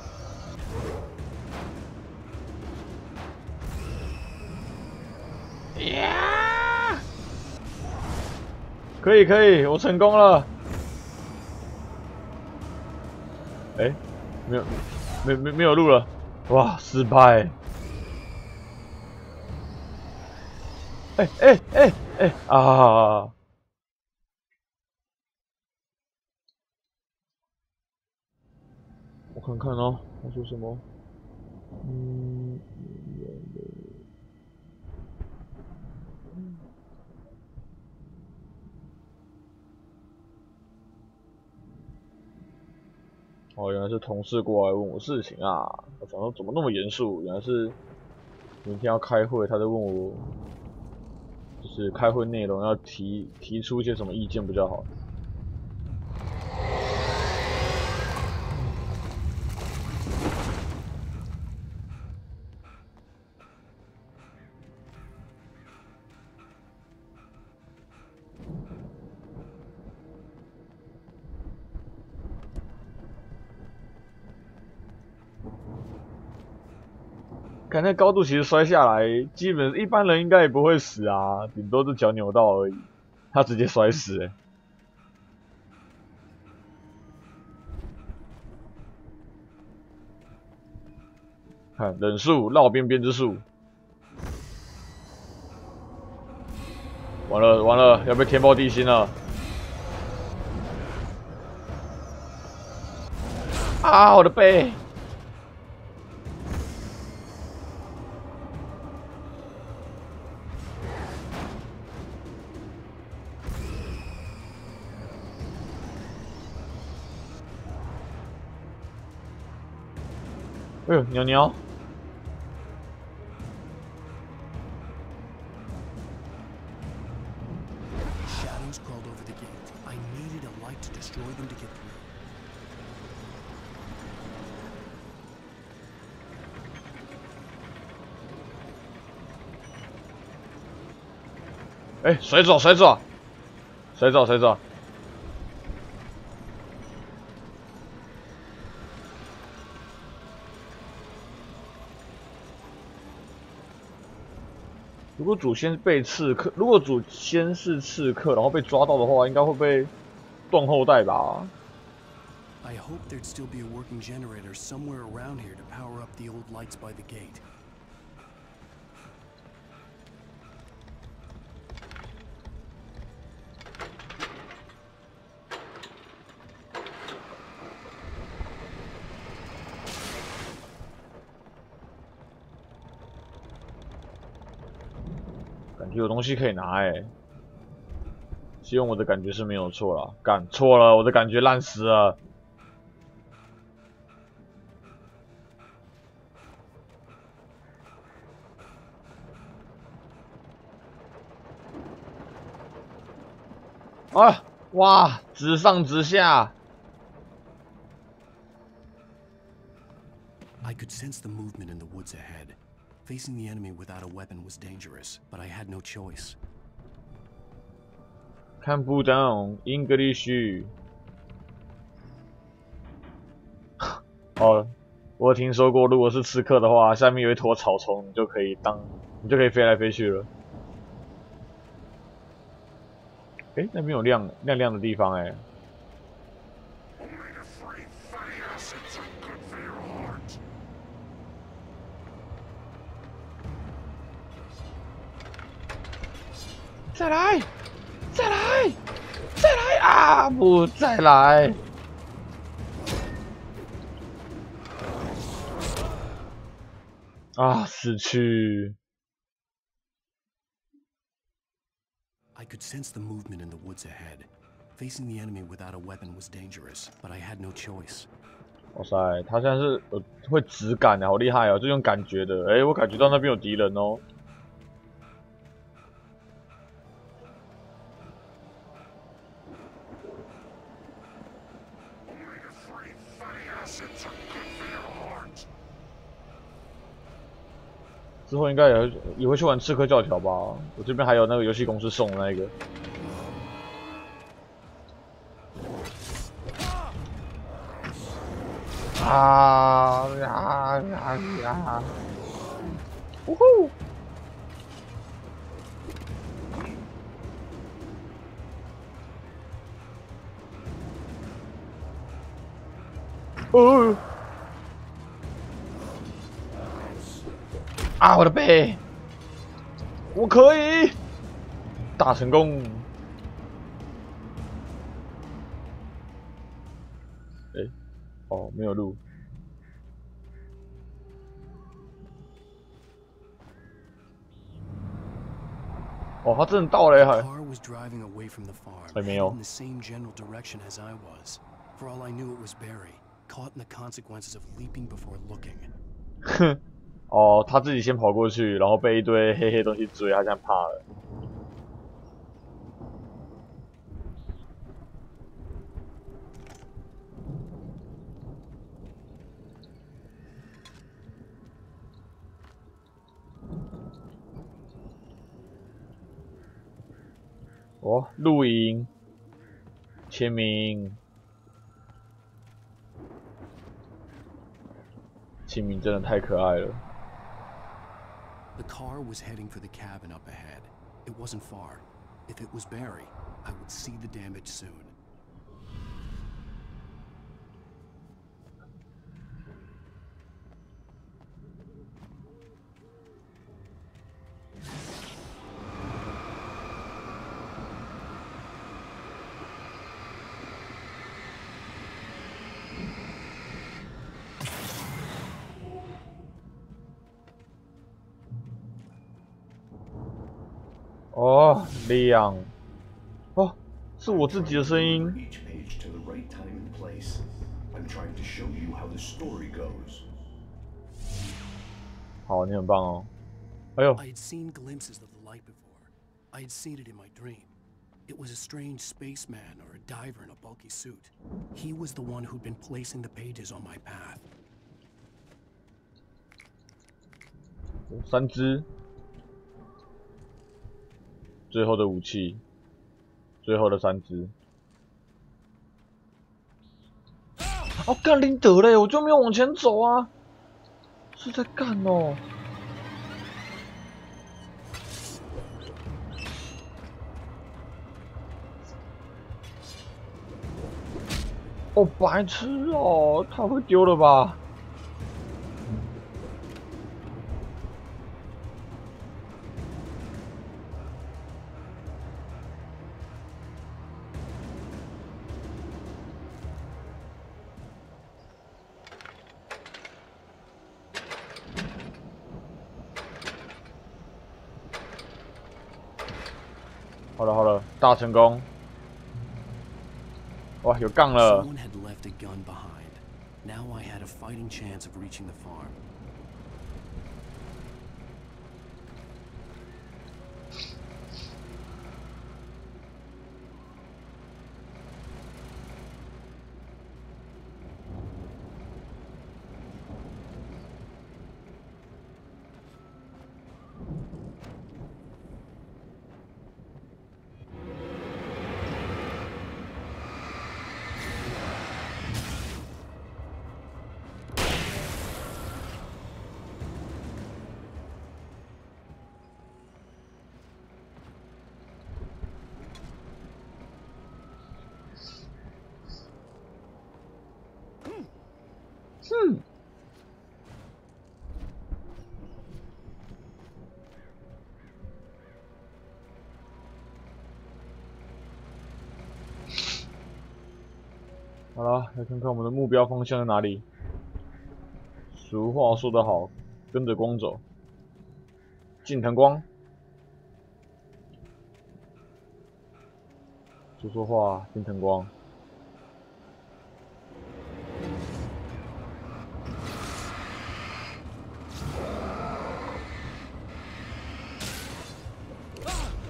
呀！可以，我成功了。哎，没有路了，哇，失败！哎啊！我看看哦，他说什么？哦，原来是同事过来问我事情啊！我想说怎么那么严肃？原来是明天要开会，他在问我，就是开会内容要提出一些什么意见比较好。看那高度，其实摔下来，基本一般人应该也不会死啊，顶多是脚扭到而已。他直接摔死欸。看忍术绕边边之术，完了，要被填爆地心了！啊，我的背！哎呦，鸟！ Shadows crawled over the gate. I needed a light to destroy them to get through. 哎，水走！如果主先被刺客，如果主先是刺客，然后被抓到的话，应该会被断后代吧？ I hoped there'd still be a working generator somewhere around here to power up the old lights by the gate. 感觉有东西可以拿哎，希望我的感觉是没有错啦。干错了，我的感觉烂死了。啊！哇，直上直下。 I could sense the movement in the woods ahead. Facing the enemy without a weapon was dangerous, but I had no choice. 看不懂 English。哦，我有听说过，如果是刺客的话，下面有一坨草丛，你就可以飞来飞去了。哎，那边有亮的地方哎。 再来啊！不，再来！啊，死去！ I could sense the movement in the woods ahead. Facing the enemy without a weapon was dangerous, but I had no choice. 哇塞，他现在是会直感的，好厉害哦！这种感觉的，哎，我感觉到那边有敌人哦。之后应该也会去玩刺客教条吧？我这边还有那个游戏公司送的那个。啊呀呀呀！呜呼！哦！啊，我的背！我可以！大成功！哎，哦，没有路。哦，他真的到了还。还没有。 For all I knew, it was Barry, caught in the consequences of leaping before looking. 哼，哦，他自己先跑过去，然后被一堆黑黑东西追，他现在怕了。哦，露营，签名。 清明真的太可爱了。The car was heading for the cabin up ahead. It wasn't far. If it was Barry, I would see the damage soon.哦，亮！哦，是我自己的声音。好，你很棒哦。哎呦！ I had seen glimpses of the light before. I had seen it in my dream. It was a strange spaceman or a diver in a bulky suit. He was the one who'd been placing the pages on my path. 3只。 最后的武器，最后的3只。哦，干林德嘞，我就没有往前走啊，是在干哦。哦，白痴哦，太会丢了吧！ 好了好了，大成功！哇，有杠了。 Someone had left a gun behind. Now I had a fighting chance of reaching the farm. 好了，来看看我们的目标方向在哪里。俗话说得好，跟着光走。近藤光。说说话，金城光。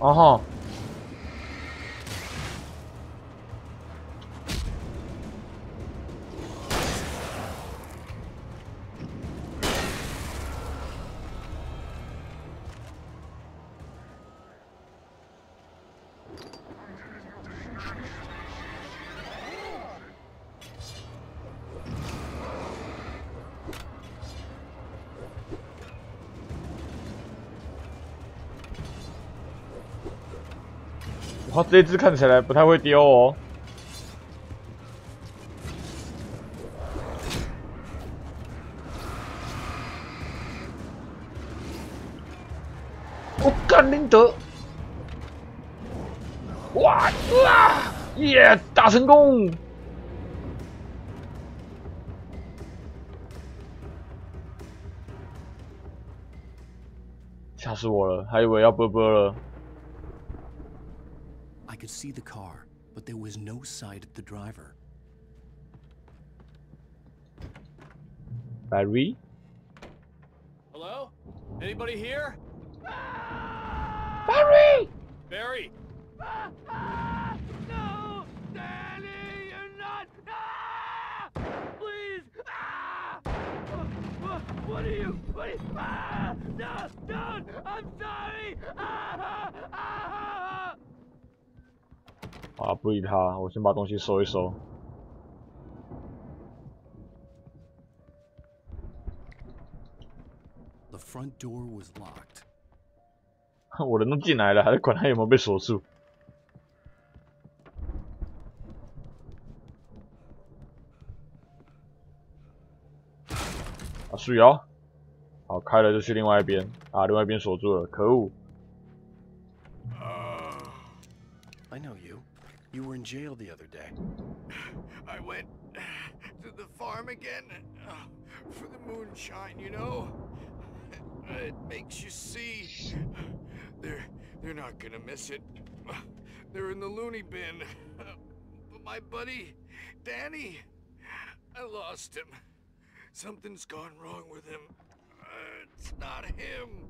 啊哈！哇，这只看起来不太会丢哦。我干林德！哇哇耶！大成功！吓死我了，还以为要啵啵了。 I could see the car, but there was no sight of the driver. Barry? Hello? Anybody here? Barry! Barry! No! Danny, you're not! Ah! Please! Ah! What are you? Ah! No! Don't! I'm sorry! Ah! Ah! 啊，不理他，我先把东西收一收。The front door was locked. 我人都进来了，还是管他有没有被锁住？啊，水哦，好，开了就去另外一边啊，另外一边锁住了，可恶！ I know you. You were in jail the other day. I went to the farm again for the moonshine, you know? It makes you see. They're not gonna miss it. They're in the loony bin. But my buddy, Danny, I lost him. Something's gone wrong with him. It's not him.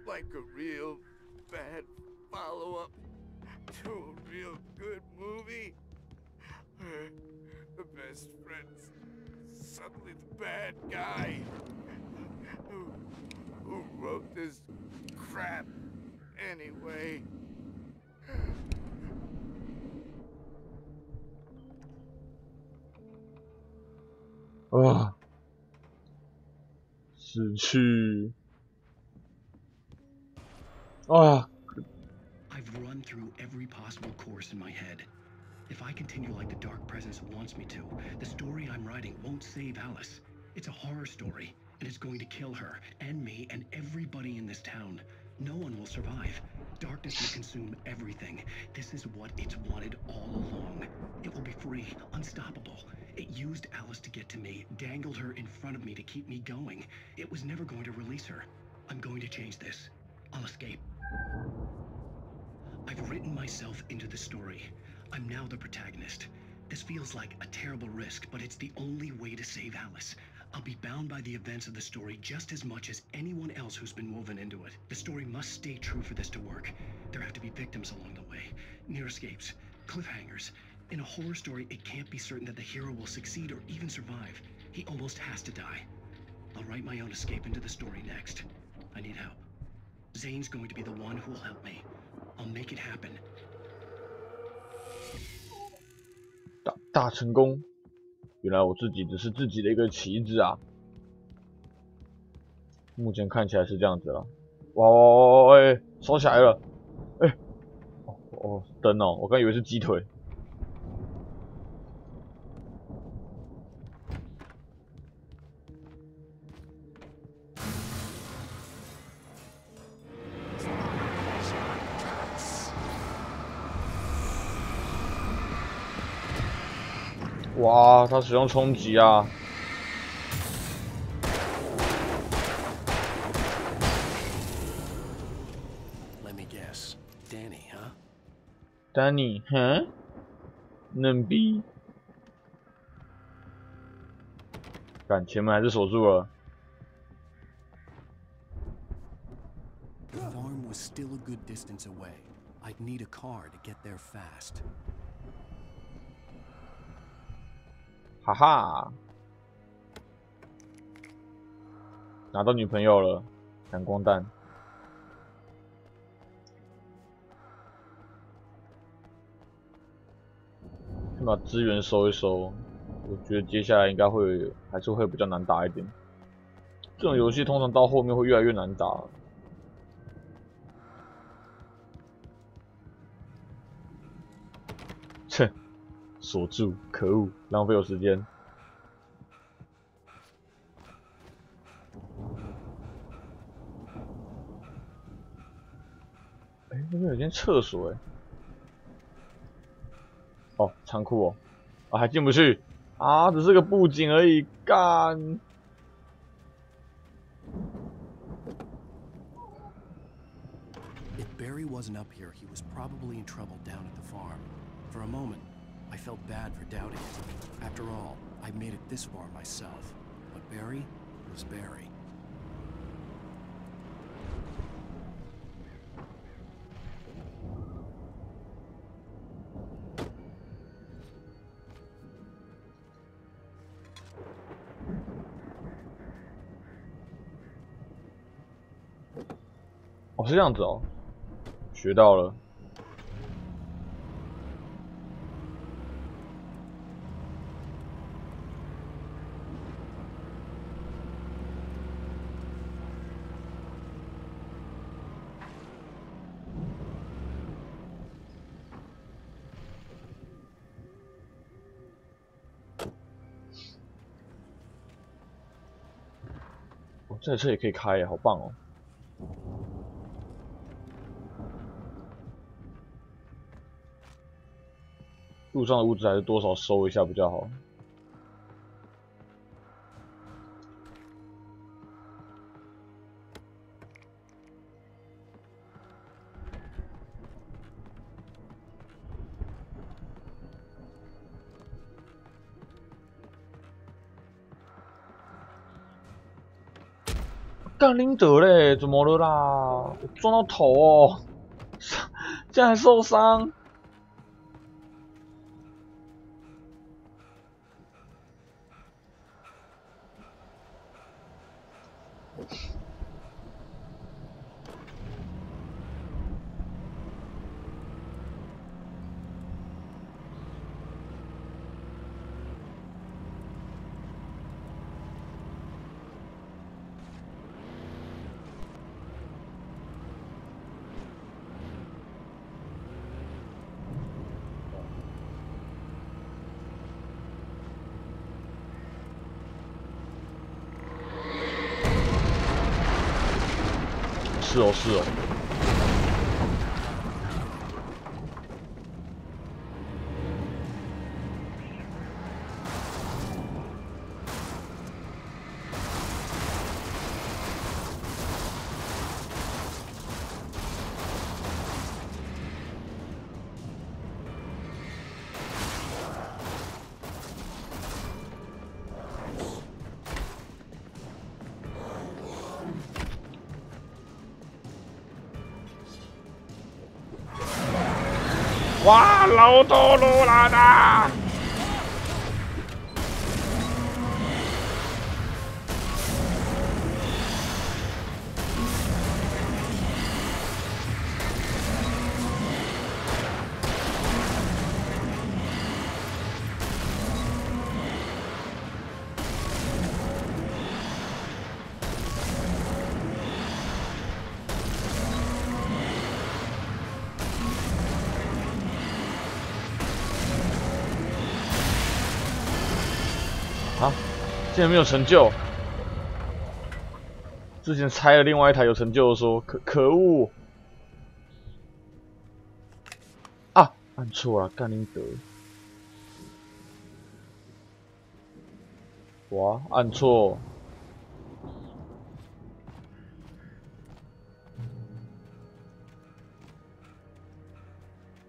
Like a real bad follow-up to a real good movie. The best friend's suddenly the bad guy. Who wrote this crap anyway? 啊，死去。啊。 I've run through every possible course in my head. If I continue like the Dark Presence wants me to, the story I'm writing won't save Alice. It's a horror story, and it's going to kill her, and me, and everybody in this town. No one will survive. Darkness will consume everything. This is what it's wanted all along. It will be free, unstoppable. It used Alice to get to me, dangled her in front of me to keep me going. It was never going to release her. I'm going to change this. I'll escape. I've written myself into the story. I'm now the protagonist. This feels like a terrible risk, but it's the only way to save Alice. I'll be bound by the events of the story just as much as anyone else who's been woven into it. The story must stay true for this to work. There have to be victims along the way, near escapes, cliffhangers. In a horror story, it can't be certain that the hero will succeed or even survive. He almost has to die. I'll write my own escape into the story next. I need help. Zane's going to be the one who will help me. I'll make it happen. 大成功！原来我自己只是自己的一个棋子啊！目前看起来是这样子了。哇，哎，烧起来了！哎，哦，灯哦，我刚以为是鸡腿。哇，他使用冲击啊！ Let me guess. Danny, huh? Danny， 哼，嫩逼，干，前门还是锁住了。 The farm was still a good distance away. I'd need a car to get there fast. 哈哈，拿到女朋友了，闪光弹。先把资源收一收，我觉得接下来应该还是会比较难打一点。这种游戏通常到后面会越来越难打。 切，锁住，可恶，浪费我时间。哎，那边有间厕所哎。哦，仓库哦，啊还进不去啊，只是个布景而已，干。 If Barry wasn't up here, he was probably in trouble down at the farm. For a moment, I felt bad for doubting it. After all, I made it this far myself. But Barry was Barry. 哦，是这样子哦，学到了。哦，这台车也可以开耶，好棒哦！ 路上的物资还是多少收一下比较好。干林德嘞，怎么了啦？我撞到头哦，竟然还受伤。 是哦，是哦。哇，老多路啦的！啊，竟然没有成就！之前拆了另外一台有成就的说，可恶！啊，按错了，干林德！哇，按错！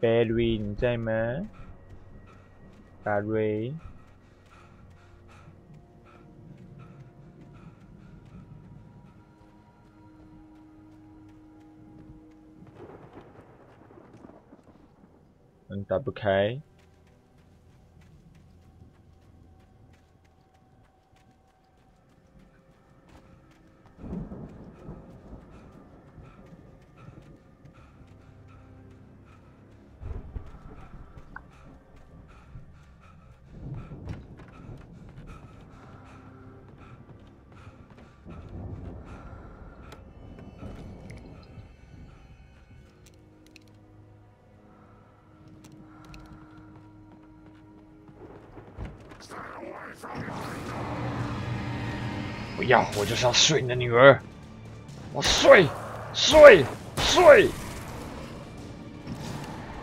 Barry 你在吗 ？Barry。打不开。不要，我就是要睡你的女儿。我睡。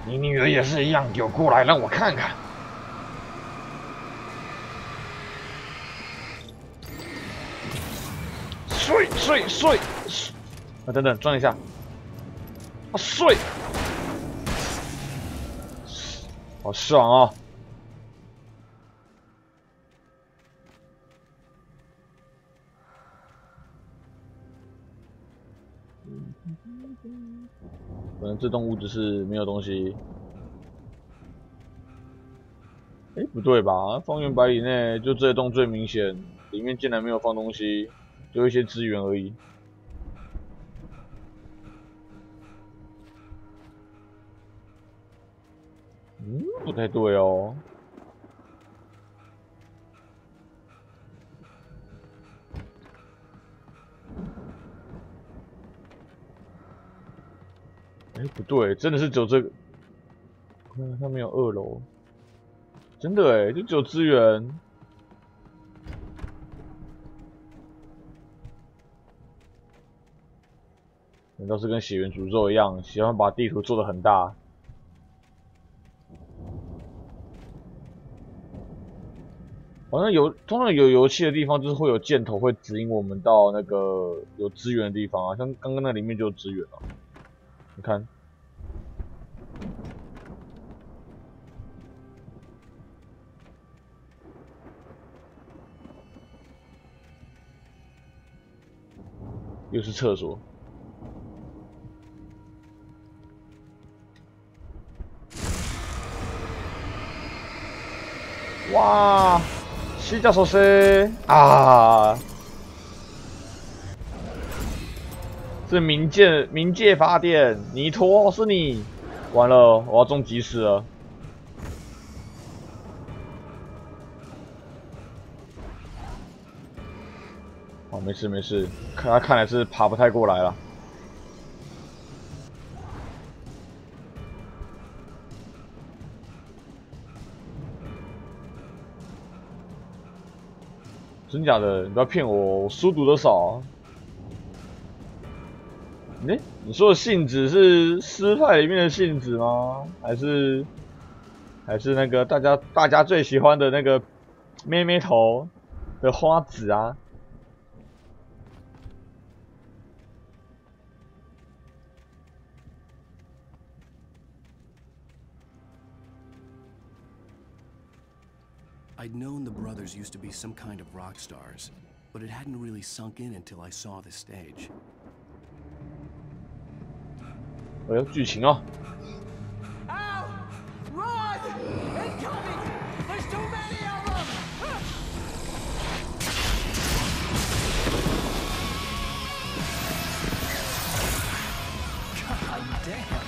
你女儿也是一样，给我过来，让我看看。睡。啊，等等，转一下。啊，睡。好爽哦。可能这栋屋子是没有东西。哎，不对吧？方圆百里内就这栋最明显，里面竟然没有放东西，就一些资源而已。不太对哦。哎，不对，真的是只有这个。它没有2楼，真的哎，就只有资源。难道是跟血缘诅咒一样，喜欢把地图做得很大？好像通常有油漆的地方，就是会有箭头会指引我们到那个有资源的地方啊，像刚刚那里面就有资源了。你看，又是厕所。哇，洗脚手势啊！是冥界发电，尼托是你，完了，我要中急死了。哦，没事，看来是爬不太过来了。真假的？你不要骗我，我书读得少。你说的信子是诗派里面的信子吗？还是那个大家最喜欢的那个妹妹头的花子啊？ I'd known the brothers used to be some kind of rock stars, but it hadn't really sunk in until I saw the stage. 哎呦，剧情啊！ Run! Incoming! There's too many of them! God damn!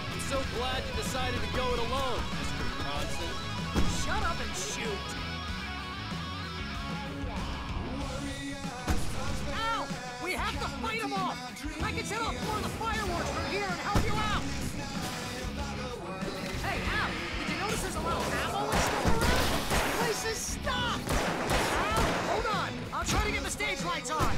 I'm so glad you decided to go it alone, Mr. Bronson. Shut up and shoot! Ow! We have to fight them off! I can set off more of the fireworks from here and help you out! Hey, Al! Did you notice there's a lot of ammo and stuff around? The place is stopped! Al, hold on! I'll try to get the stage lights on!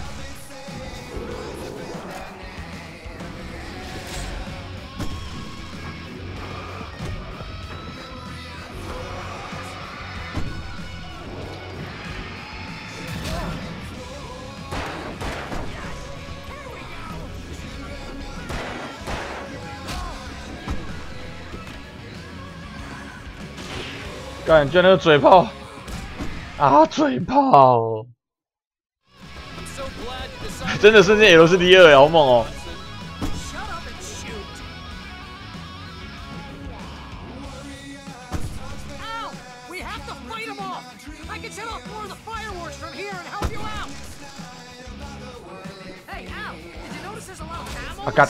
干，就那个嘴炮啊，嘴炮，真的是那 LCD2好猛哦！ I got.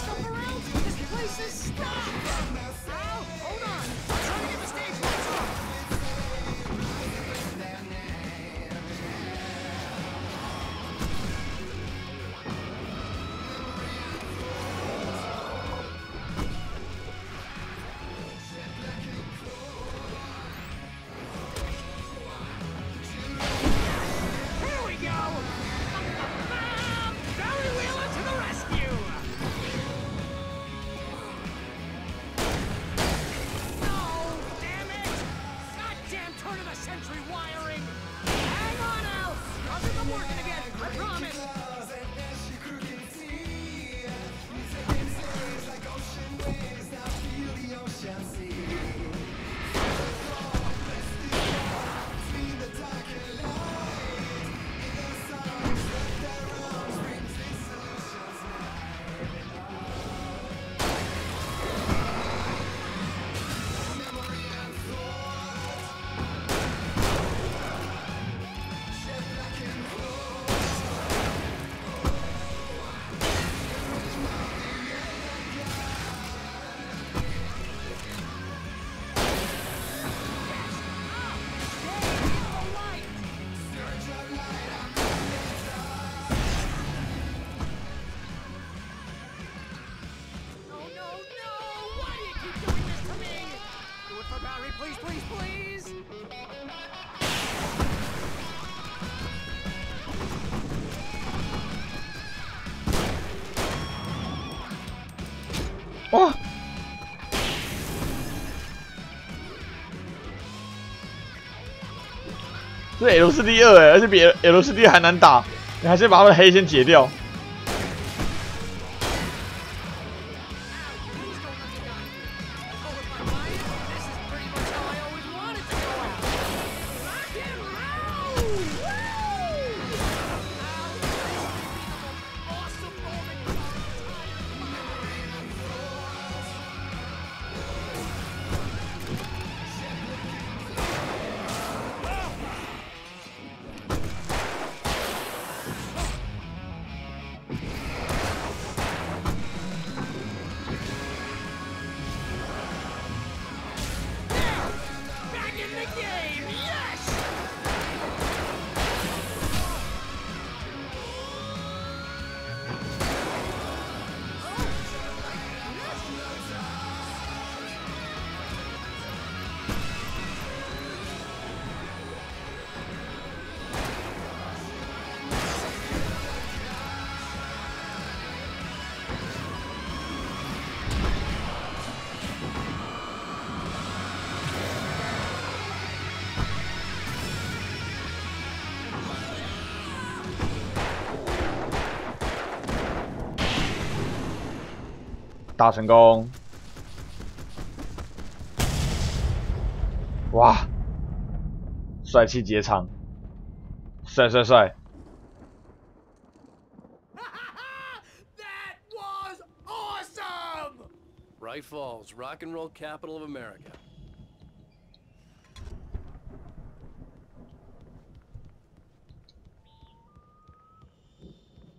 哇！这 L4D2而且比 L4D 还难打，你还是把他们的黑先解掉。打成功！哇，帅气结场，帅帅帅！ That was awesome! Wright Falls, rock and roll capital of America.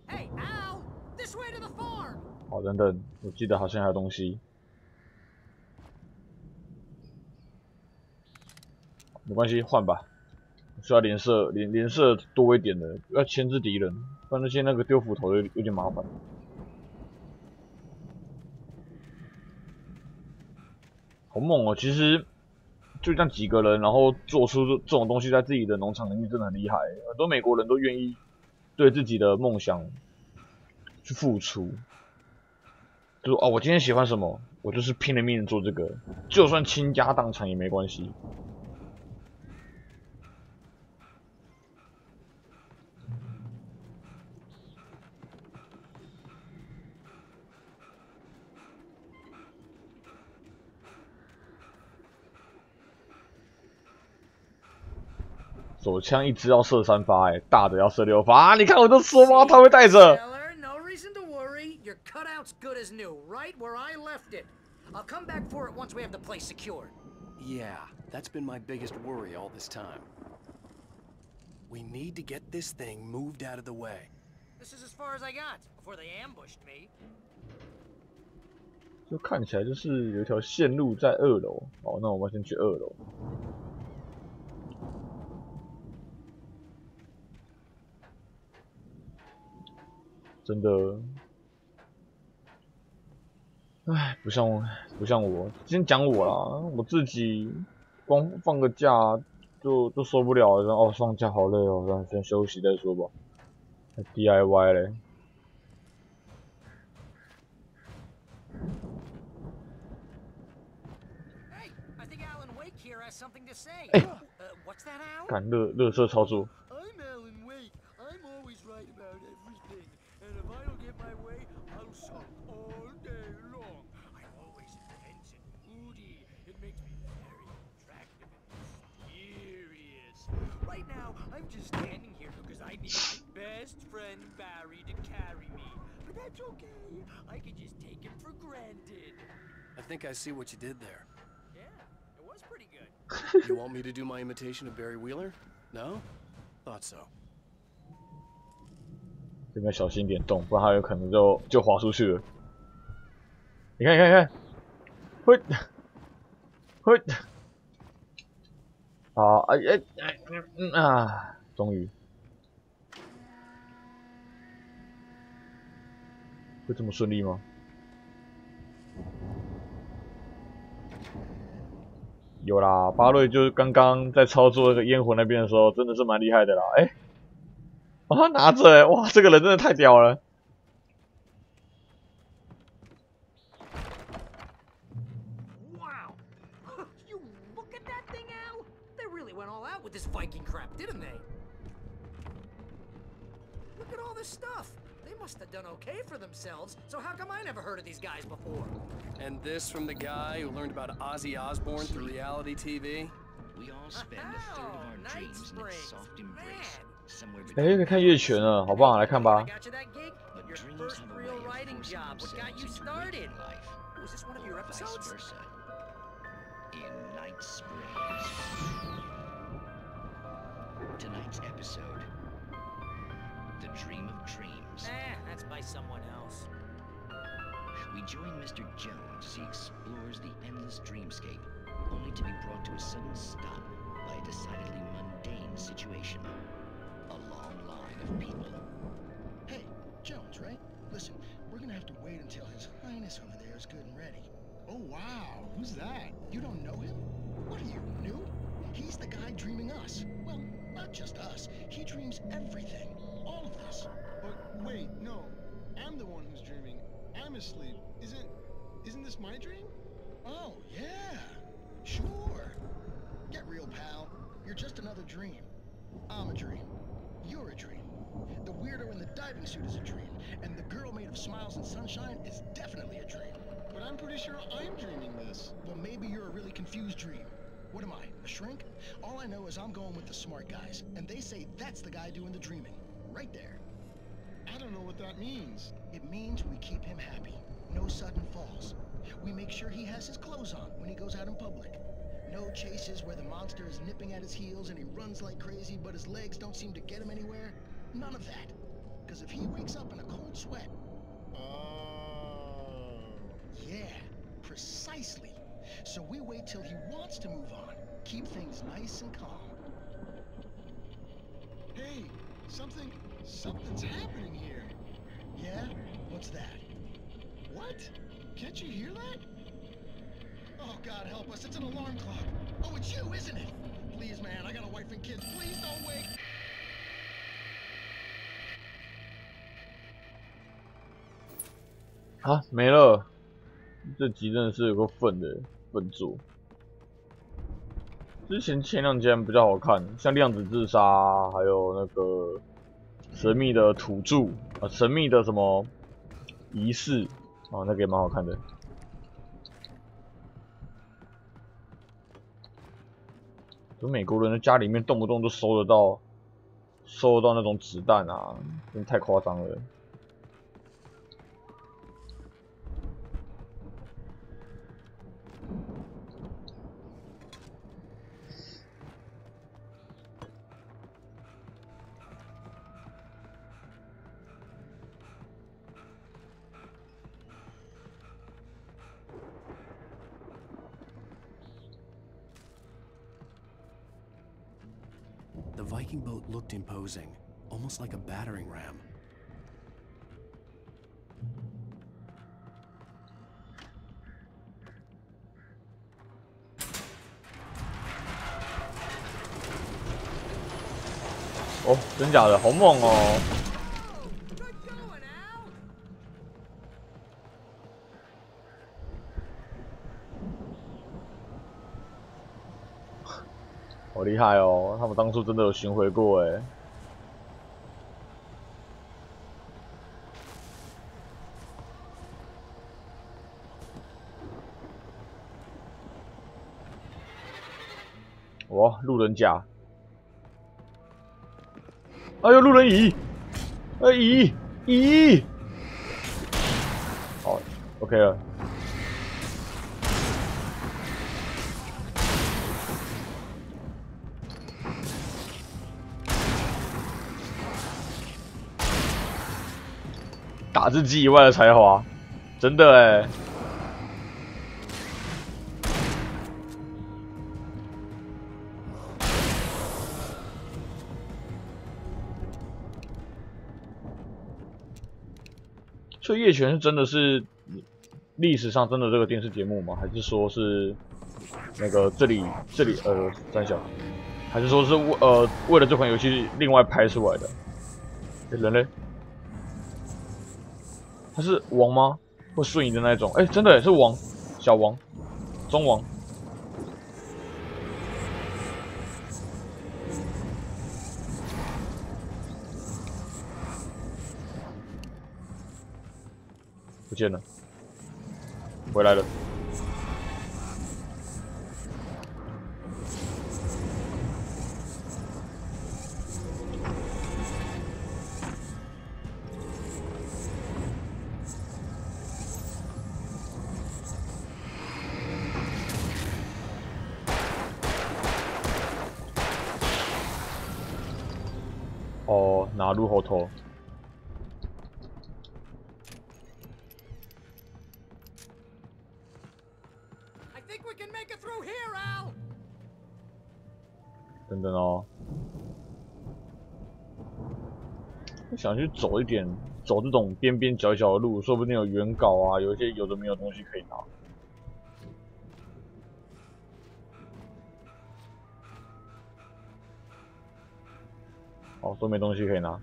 Hey, Al! This way to the farm! 好，等等，我记得好像还有东西。没关系，换吧。需要连射多一点的，要牵制敌人，不然那些那个丢斧头有点麻烦。好猛哦！其实就这样几个人，然后做出这种东西在自己的农场领域，真的很厉害。很多美国人都愿意对自己的梦想去付出。 就是哦，我今天喜欢什么，我就是拼了命做这个，就算倾家荡产也没关系。手枪一支要射3发，大的要射6发。你看我就说嘛，他会带着。 No reason to worry. Your cutout's good as new, right where I left it. I'll come back for it once we have the place secured. Yeah, that's been my biggest worry all this time. We need to get this thing moved out of the way. This is as far as I got before they ambushed me. 就看起来就是有一条线路在2楼。好，那我们先去2楼。真的，唉，不像我。先讲我啦，我自己光放个假就受不了了。然后放假好累哦，然后先休息再说吧。DIY 嘞。 哎，干垃圾操作。 I'm Alan Wake. I'm always right about everything. And if I don't get my way, I'll sulk all day long. I'm always intense and moody. It makes me very attractive and mysterious. Right now, I'm just standing here because I need my best friend Barry to carry me. But that's okay. I can just take him for granted. I think I see what you did there. Yeah, it was pretty good. You want me to do my imitation of Barry Wheeler? No? Thought so. 这边小心点动，不然他有可能就滑出去了。你看，你看，你看，会，会，好，终于，会这么顺利吗？ 有啦，巴瑞就是刚刚在操作那个烟魂那边的时候，真的是蛮厉害的啦。哎，他拿着哇，这个人真的太屌了。Wow! You look at that thing, Al. They really went all out with this Viking crap, didn't they? Look at all this stuff. They must have done okay for themselves. So how come I never heard of these guys before? And this from the guy who learned about Ozzy Osbourne through reality TV? We all spend a third of our dreams in its soft embrace. Somewhere 可以看月全了，好棒，来看吧。 Your first real writing job. What got you started? Was this one of your episodes? In Night Springs. Tonight's episode, The Dream of Dreams. That's by someone else. We join Mr. Jones as he explores the endless dreamscape, only to be brought to a sudden stop by a decidedly mundane situation. A long line of people. Hey, Jones, right? Listen, we're gonna have to wait until His Highness over there is good and ready. Oh, wow. Who's that? You don't know him? What are you, new? He's the guy dreaming us. Well, not just us. He dreams everything. All of this. But wait, no. I'm the one who's dreaming. I'm asleep. Isn't this my dream? Oh, yeah. Sure. Get real, pal. You're just another dream. I'm a dream. You're a dream. The weirdo in the diving suit is a dream. And the girl made of smiles and sunshine is definitely a dream. But I'm pretty sure I'm dreaming this. Well, maybe you're a really confused dream. What am I, a shrink? All I know is I'm going with the smart guys. And they say that's the guy doing the dreaming. Right there. I don't know what that means. It means we keep him happy. No sudden falls. We make sure he has his clothes on when he goes out in public. No chases where the monster is nipping at his heels and he runs like crazy, but his legs don't seem to get him anywhere. None of that. Because if he wakes up in a cold sweat... Oh... Yeah, precisely. So we wait till he wants to move on. Keep things nice and calm. Hey, something's happening here. Yeah? What's that? What? Can't you hear that? Oh, God help us, it's an alarm clock. Oh, it's you, isn't it? Please, man, I got a wife and kids. Please don't wake. 啊，没了。这集真的是有个笨作。之前前两集比较好看，像量子自杀，还有那个神秘的土著啊，神秘的什么仪式啊，那个也蛮好看的。就美国人的家里面动不动都收得到那种子弹啊，真的太夸张了。The Viking boat looked imposing, almost like a battering ram. Oh, 真假的，好猛哦！好厉害哦！他们当初真的有巡回过哎。哇，路人甲！哎呦，路人乙！哎乙！好 ，OK 了。打自己以外的才华，真的哎。所以夜拳是真的是历史上真的这个电视节目吗？还是说是那个这里三小，还是说是为了这款游戏另外拍出来的？人类？他是王吗？会瞬移的那种？哎，真的是王，小王，中王。不见了，回来了。哦，拿入后头。等等哦，我想去走一点，走这种边边角角的路，说不定有原稿啊，有一些有的没有东西可以拿。哦，都没东西可以拿。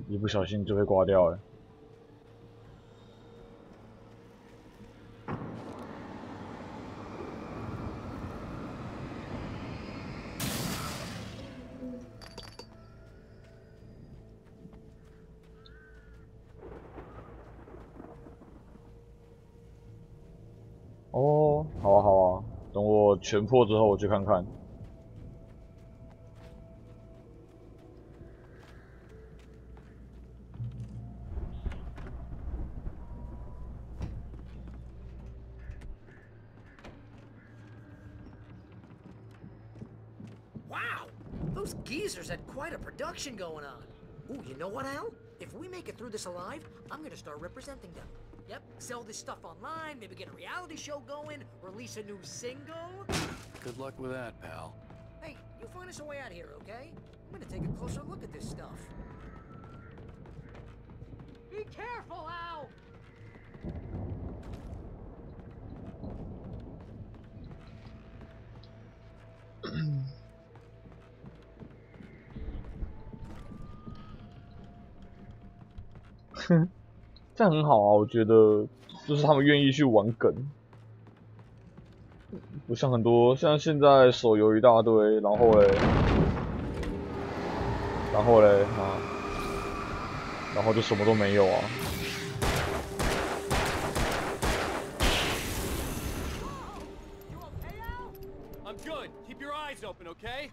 一不小心就会挂掉了。哦，好啊好啊，等我全破之后我去看看。Those geezers had quite a production going on. Ooh, you know what, Al? If we make it through this alive, I'm gonna start representing them. Yep, sell this stuff online, maybe get a reality show going, release a new single. Good luck with that, pal. Hey, you find us a way out of here, okay? I'm gonna take a closer look at this stuff. Be careful, Al! 这样很好啊，我觉得就是他们愿意去玩梗，不像很多像现在手游一大堆，然后嘞啊，然后就什么都没有啊。 I'm good. Keep your eyes open, okay?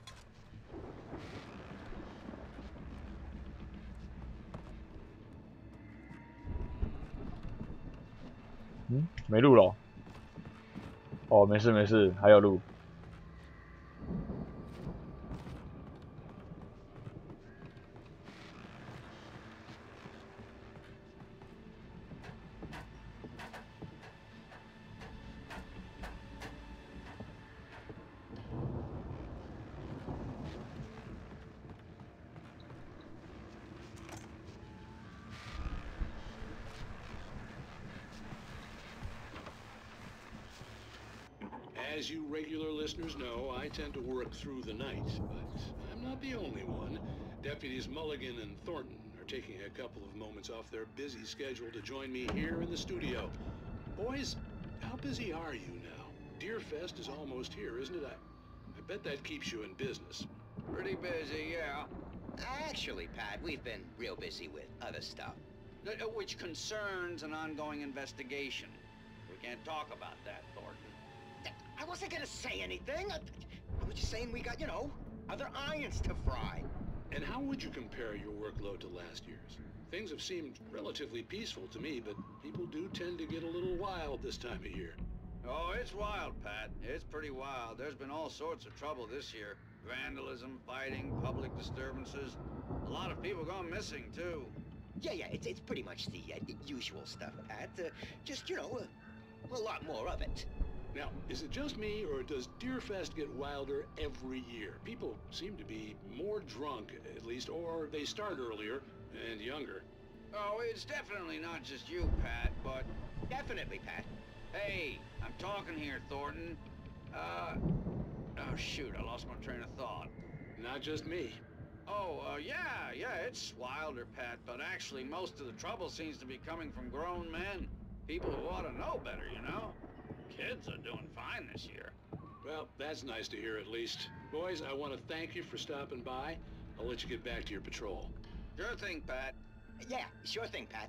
嗯，没路了。哦，没事没事，还有路。As you regular listeners know, I tend to work through the night, but I'm not the only one. Deputies Mulligan and Thornton are taking a couple of moments off their busy schedule to join me here in the studio. Boys, how busy are you now? Deerfest is almost here, isn't it? I bet that keeps you in business. Pretty busy, yeah. Actually, Pat, we've been real busy with other stuff, which concerns an ongoing investigation. We can't talk about that, Thornton. I wasn't gonna say anything. I was just saying we got, you know, other irons to fry. And how would you compare your workload to last year's? Things have seemed relatively peaceful to me, but people do tend to get a little wild this time of year. Oh, it's wild, Pat. It's pretty wild. There's been all sorts of trouble this year. Vandalism, fighting, public disturbances. A lot of people gone missing, too. Yeah, it's pretty much the usual stuff, Pat. Just, you know, a lot more of it. Now, is it just me, or does Deerfest get wilder every year? People seem to be more drunk, at least, or they start earlier and younger. Oh, it's definitely not just you, Pat, but... Definitely, Pat. Hey, I'm talking here, Thornton. Oh, shoot, I lost my train of thought. Not just me. Oh, yeah, it's wilder, Pat, but actually most of the trouble seems to be coming from grown men. People who ought to know better, you know? Kids are doing fine this year. Well, that's nice to hear at least. Boys, I want to thank you for stopping by. I'll let you get back to your patrol. Sure thing, Pat. Yeah, sure thing, Pat.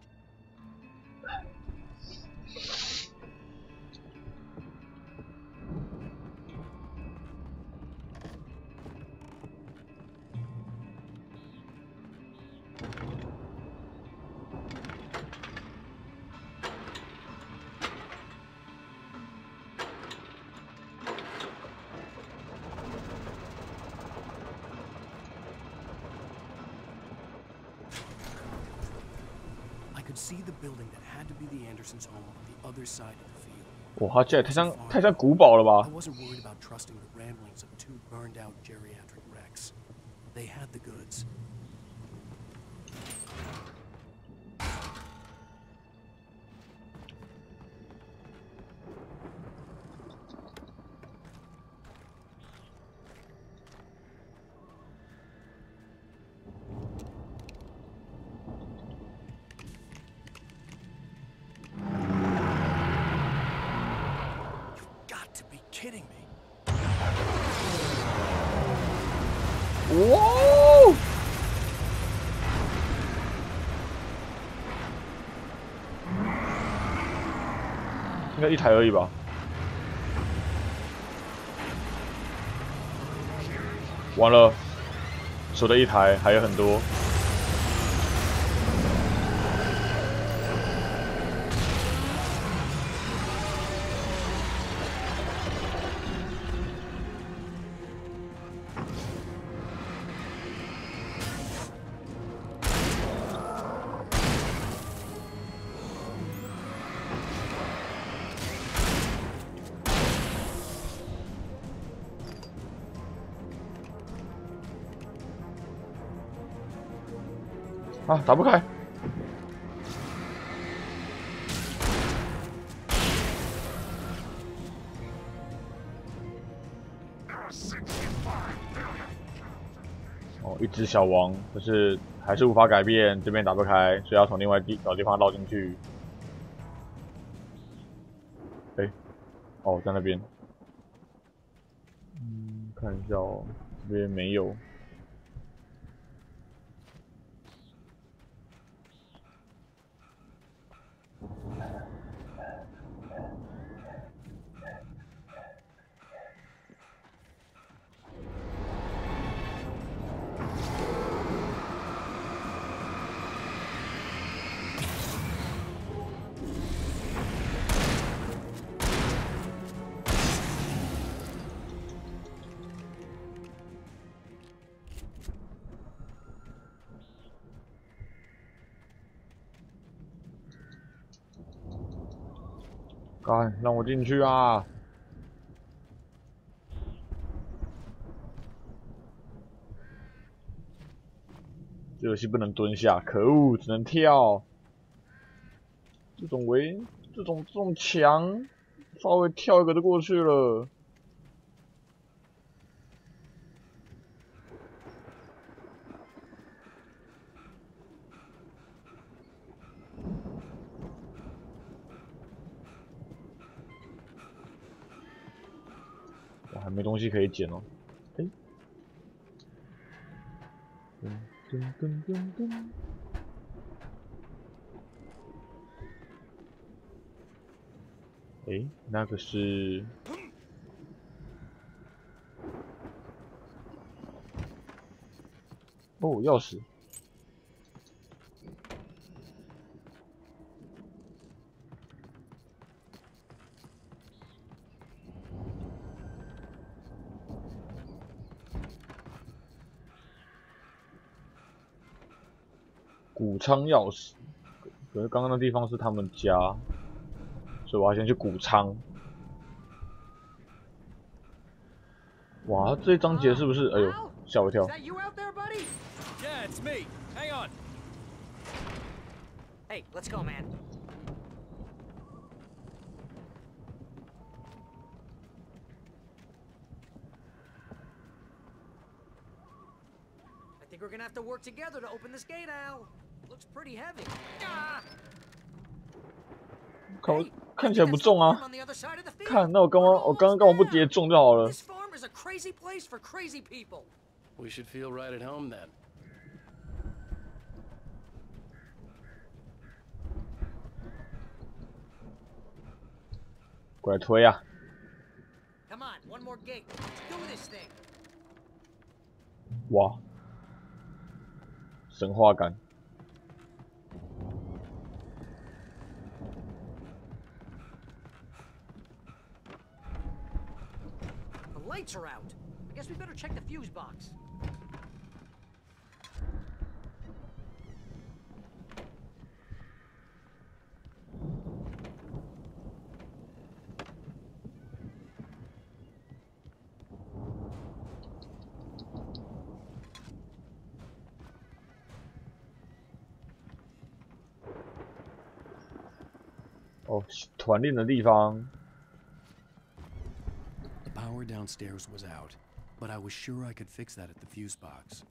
I could see the building that had to be the Andersons' home on the other side of the field. 哇，它这太像古堡了吧 I wasn't worried about trusting the ramblings of two burned-out geriatric wrecks. They had the goods. Kidding me? Whoa! 应该一台而已吧。完了，除了一台还有很多。啊，打不开。哦，一只小王，可是还是无法改变，这边打不开，所以要从另外找地方绕进去。哎，哦，在那边。看一下哦，这边没有。干，让我进去啊！这游戏不能蹲下，可恶，只能跳。这种墙，稍微跳一个就过去了。我还没东西可以捡哦。哎，噔。哎，那个是哦，钥匙。谷仓钥匙，可是刚刚的地方是他们家，所以我要先去谷仓。哇，这一章节是不是？哎呦，吓我一跳！ Yeah, it's me. Hang on. Hey, let's go, man. I think we're gonna have to work together to open this gate, Al. Looks pretty heavy. Ah! 看起来不重啊。看，那我刚刚干嘛不直接中就好了？ This farm is a crazy place for crazy people. We should feel right at home then. 过来推啊！ Come on, one more gate. Let's do this thing. 哇，神话感。 The lights are out. I guess we better check the fuse box. Oh, 团练的地方。 The power downstairs was out, but I was sure I could fix that at the fuse box.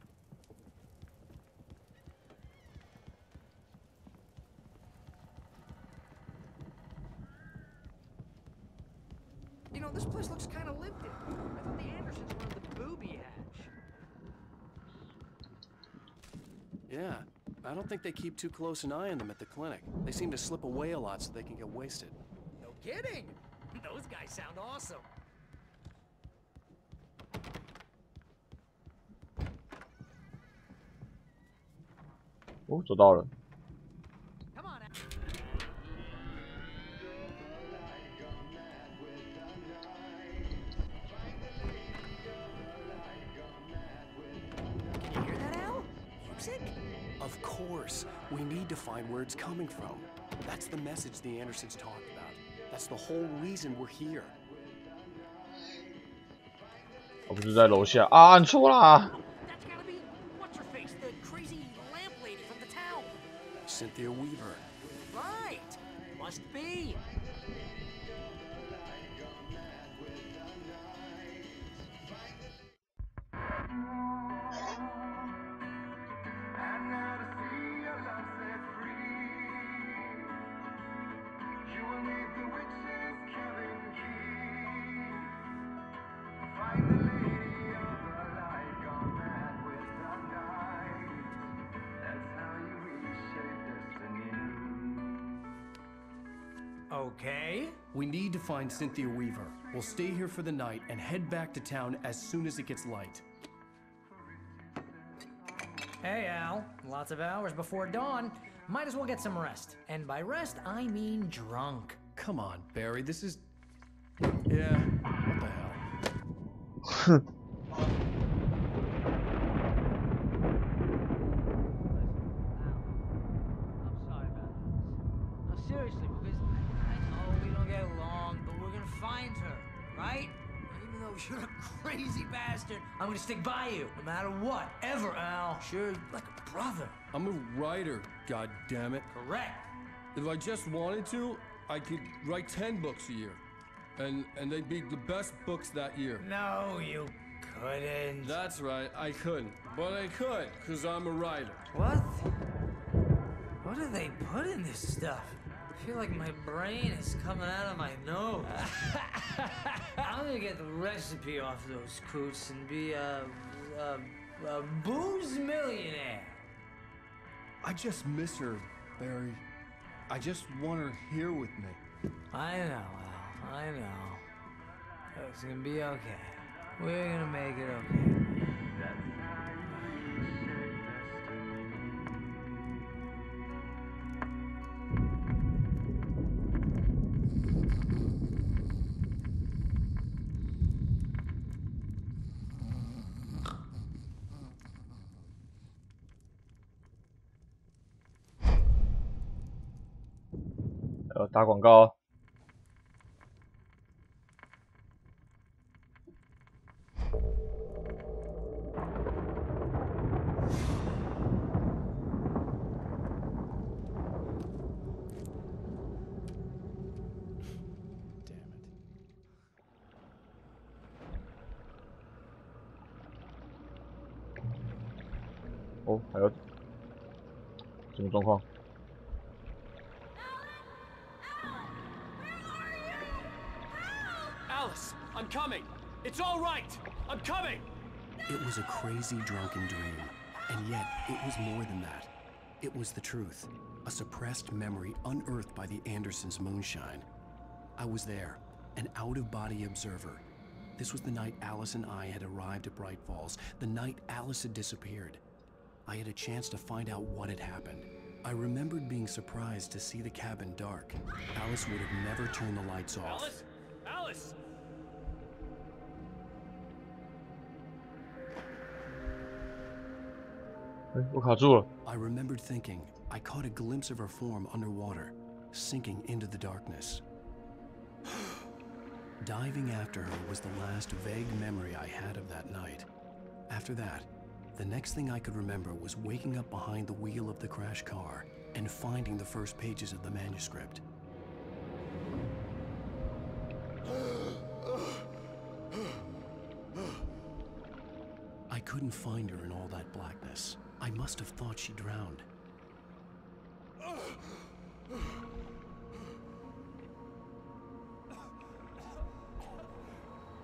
You know, this place looks kind of lived in. I thought the Andersons were in the booby hatch. Yeah, I don't think they keep too close an eye on them at the clinic. They seem to slip away a lot so they can get wasted. No kidding. Those guys sound awesome. Oh, 走到了。 Come on. Can you hear that, Al? Music? Of course. We need to find where it's coming from. That's the message the Andersons talked about. That's the whole reason we're here. 我不是在楼下啊，按错啦！ That's gotta be what's her face, the crazy lamp lady from the town. Cynthia Weaver. Right. Must be. Okay. We need to find Cynthia Weaver. We'll stay here for the night and head back to town as soon as it gets light. Hey, Al. Lots of hours before dawn. Might as well get some rest. And by rest, I mean drunk. Come on, Barry. This is... Yeah, what the hell? Seriously, because I know we don't get along, but we're gonna find her, right? And even though you're a crazy bastard, I'm gonna stick by you, no matter what, ever, Al. Sure, like a brother. I'm a writer, goddammit. Correct. If I just wanted to, I could write 10 books a year. And they'd be the best books that year. No, you couldn't. That's right, I couldn't. But I could, because I'm a writer. What? What do they put in this stuff? I feel like my brain is coming out of my nose. I'm gonna get the recipe off those coots and be a booze millionaire. I just miss her, Barry. I just want her here with me. I know, Al. I know. It's gonna be okay. We're gonna make it okay.打广告。哦，还有什么状况？ Alice, I'm coming. It's all right. I'm coming. It was a crazy drunken dream, and yet it was more than that. It was the truth, a suppressed memory unearthed by the Andersons' moonshine. I was there, an out-of-body observer. This was the night Alice and I had arrived at Bright Falls, the night Alice had disappeared. I had a chance to find out what had happened. I remembered being surprised to see the cabin dark. Alice would have never turned the lights off. Alice? Alice! I remembered thinking I caught a glimpse of her form underwater, sinking into the darkness. Diving after her was the last vague memory I had of that night. After that, the next thing I could remember was waking up behind the wheel of the crashed car and finding the first pages of the manuscript. I couldn't find her in all that blackness. I must have thought she drowned.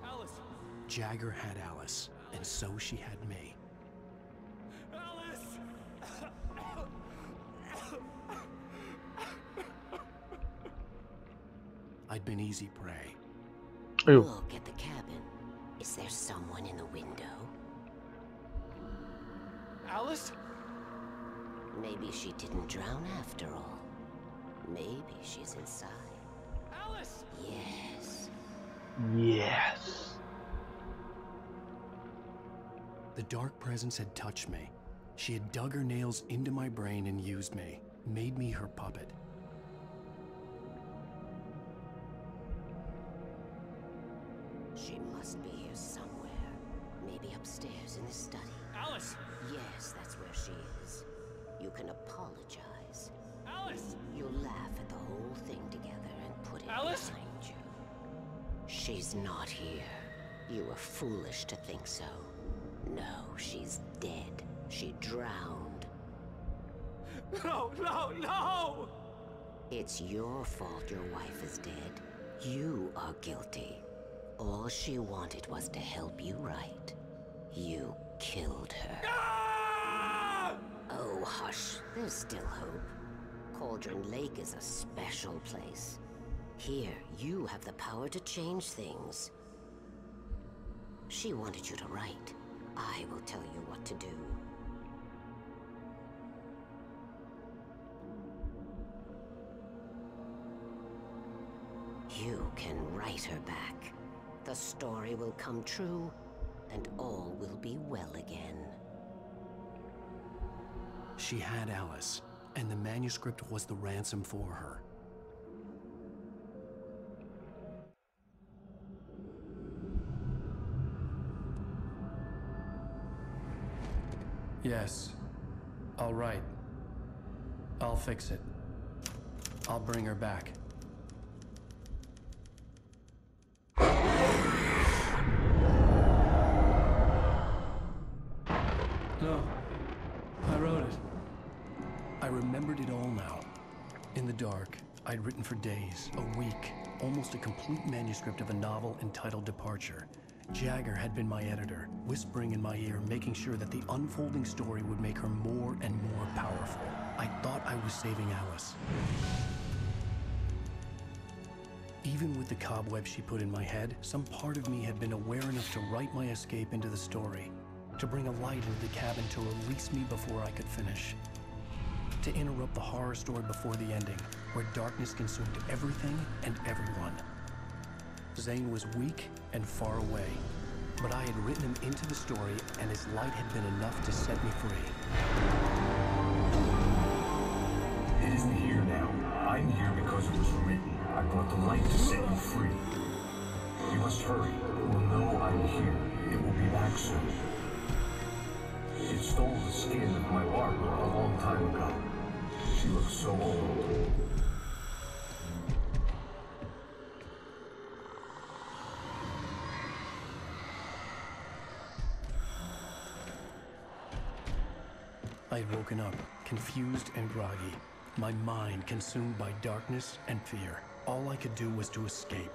Alice! Jagger had Alice, and so she had me. Alice! I'd been easy prey. Look at the cabin. Is there someone in the window? Alice? Maybe she didn't drown after all. Maybe she's inside. Alice! Yes. Yes. The dark presence had touched me. She had dug her nails into my brain and used me, made me her puppet. She must be here somewhere. Maybe upstairs in the study. Alice! Yes, that's where she is. You can apologize. Alice! You'll laugh at the whole thing together and put it Alice? behind you. She's not here. You were foolish to think so. No, she's dead. She drowned. No, no, no! It's your fault your wife is dead. You are guilty. All she wanted was to help you right. You killed her. Ah! Oh, hush. There's still hope. Cauldron Lake is a special place. Here, you have the power to change things. She wanted you to write. I will tell you what to do. You can write her back. The story will come true, and all will be well again. She had Alice, and the manuscript was the ransom for her. Yes. All right. I'll fix it. I'll bring her back. No. I wrote it. I remembered it all now. In the dark, I'd written for days, a week, almost a complete manuscript of a novel entitled Departure. Jagger had been my editor, whispering in my ear, making sure that the unfolding story would make her more and more powerful. I thought I was saving Alice. Even with the cobwebs she put in my head, some part of me had been aware enough to write my escape into the story, to bring a light into the cabin to release me before I could finish, to interrupt the horror story before the ending, where darkness consumed everything and everyone. Zane was weak and far away, but I had written him into the story, and his light had been enough to set me free. It isn't here now. I'm here because it was written. I brought the light to set you free. You must hurry. It will know I'm here. It will be back soon. It stole the skin of my Barbara a long time ago. She looks so old. I had woken up, confused and groggy, my mind consumed by darkness and fear. All I could do was to escape.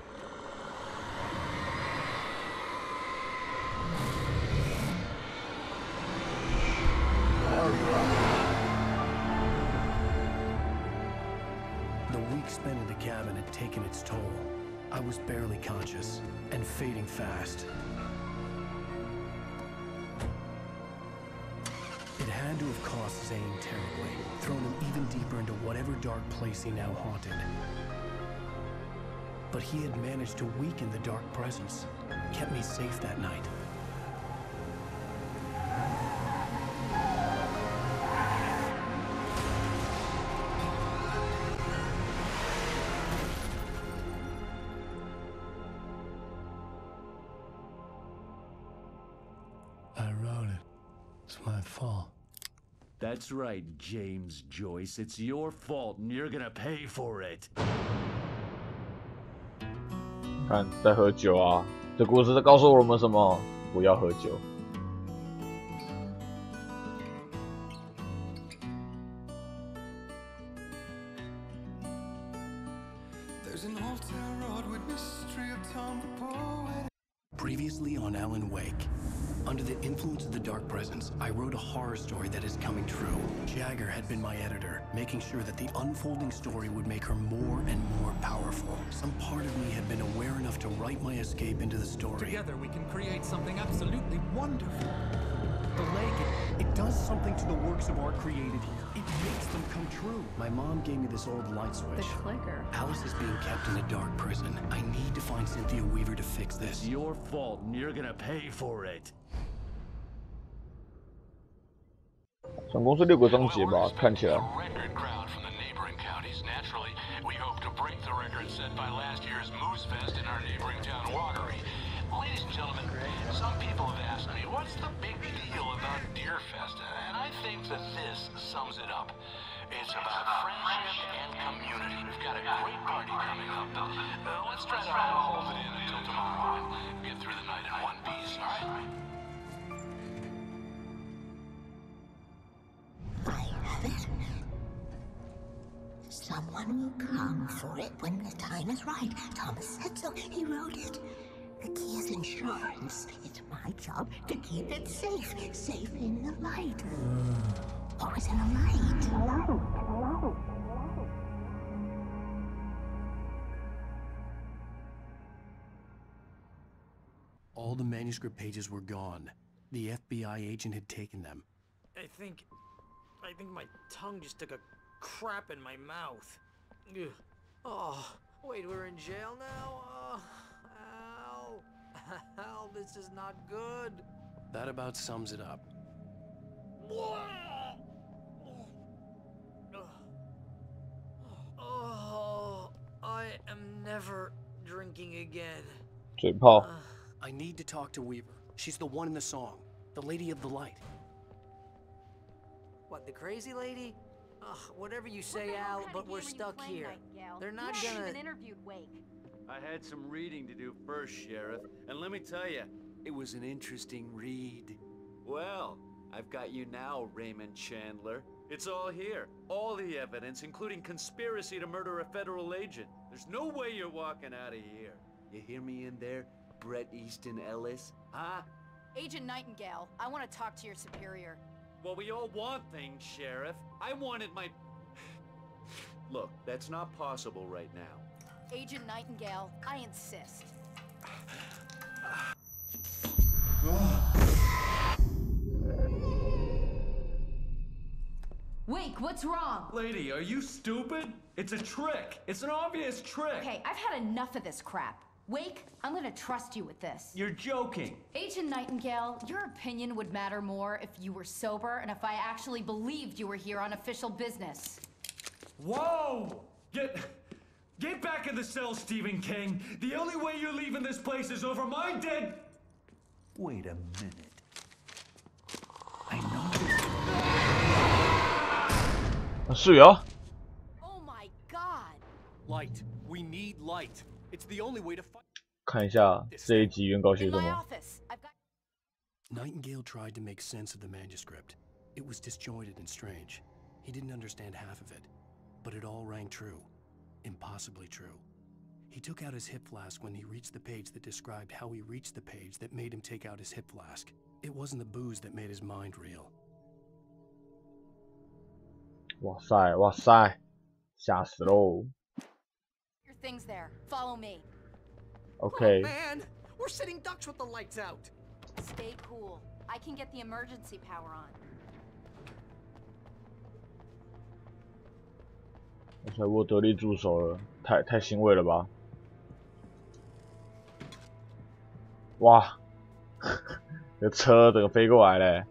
The week spent in the cabin had taken its toll. I was barely conscious and fading fast. It had to have cost Zane terribly, thrown him even deeper into whatever dark place he now haunted. But he had managed to weaken the dark presence, kept me safe that night. I wrote it. It's my fault. That's right, James Joyce. It's your fault, and you're gonna pay for it. 看，在喝酒啊！这故事在告诉我们什么？不要喝酒。Previously on Alan Wake. Under the influence of the dark presence, I wrote a horror story that is coming true. Jagger had been my editor, making sure that the unfolding story would make her more and more powerful. Some part of me had been aware enough to write my escape into the story. Together we can create something absolutely wonderful. The lake, it does something to the works of art created here. It makes them come true. My mom gave me this old light switch. The clicker. Alice is being kept in a dark prison. I need to find Cynthia Weaver to fix this. It's your fault, and you're gonna pay for it. 总共是6个章节吧，看起来。Record crowd from the neighboring counties. Naturally, we hope to break the record set by last year's Moose Fest in our neighboring town, Watery. Ladies and gentlemen, some people have asked me, what's the big deal about Deer Fest? And I think that this sums it up. It's about friendship and community. We've got a great party coming up. Let's try to hold it in until tomorrow and get through the night in one piece, all right? Someone will come for it when the time is right. Thomas said so. He wrote it. The key is insurance. It's my job to keep it safe. Safe in the light. Always in the light. All the manuscript pages were gone. The FBI agent had taken them. I think my tongue just took a crap in my mouth. Ugh. Oh, wait, we're in jail now? Al. Al, this is not good. That about sums it up. Oh, I am never drinking again. 嘴炮。 I need to talk to Weaver. She's the one in the song. The Lady of the Light. What, the crazy lady? Ugh, whatever you say, Al, but we're stuck here. They're not gonna... even interviewed Wake. I had some reading to do first, Sheriff, and let me tell you, it was an interesting read. Well, I've got you now, Raymond Chandler. It's all here. All the evidence, including conspiracy to murder a federal agent. There's no way you're walking out of here. You hear me in there, Bret Easton Ellis? Huh? Agent Nightingale, I want to talk to your superior. Well, we all want things, Sheriff. I wanted my... Look, that's not possible right now. Agent Nightingale, I insist. Wake, what's wrong? Lady, are you stupid? It's a trick. It's an obvious trick. Okay, I've had enough of this crap. Wake, I'm gonna trust you with this. You're joking. Agent Nightingale, your opinion would matter more if you were sober and if I actually believed you were here on official business. Whoa! Get back in the cell, Stephen King. The only way you're leaving this place is over my dead... Wait a minute. I know...是哦。 Oh my god! Light. We need light. It's the only way to fight. 看一下这一集原稿写什么。 Nightingale tried to make sense of the manuscript. It was disjointed and strange. He didn't understand half of it, but it all rang true. Impossibly true. He took out his hip flask when he reached the page that described how he reached the page that made him take out his hip flask. It wasn't the booze that made his mind reel. 哇塞，哇塞，吓死喽。 Your things there. Follow me. Okay. Oh, man, we're sitting ducks with the lights out. Stay cool. I can get the emergency power on. 我才我得力助手了，太欣慰了吧！哇，这车整个飞过来嘞！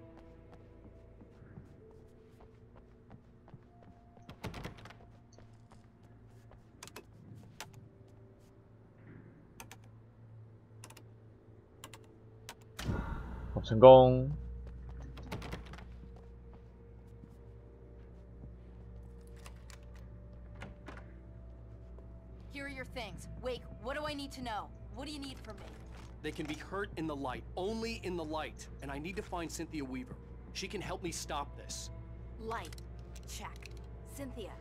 好成功！ Here are your things. Wake, what do I need to know? What do you need from me? They can be hurt in the light, only in the light. And I need to find Cynthia Weaver. She can help me stop this. Light. Check. Cynthia.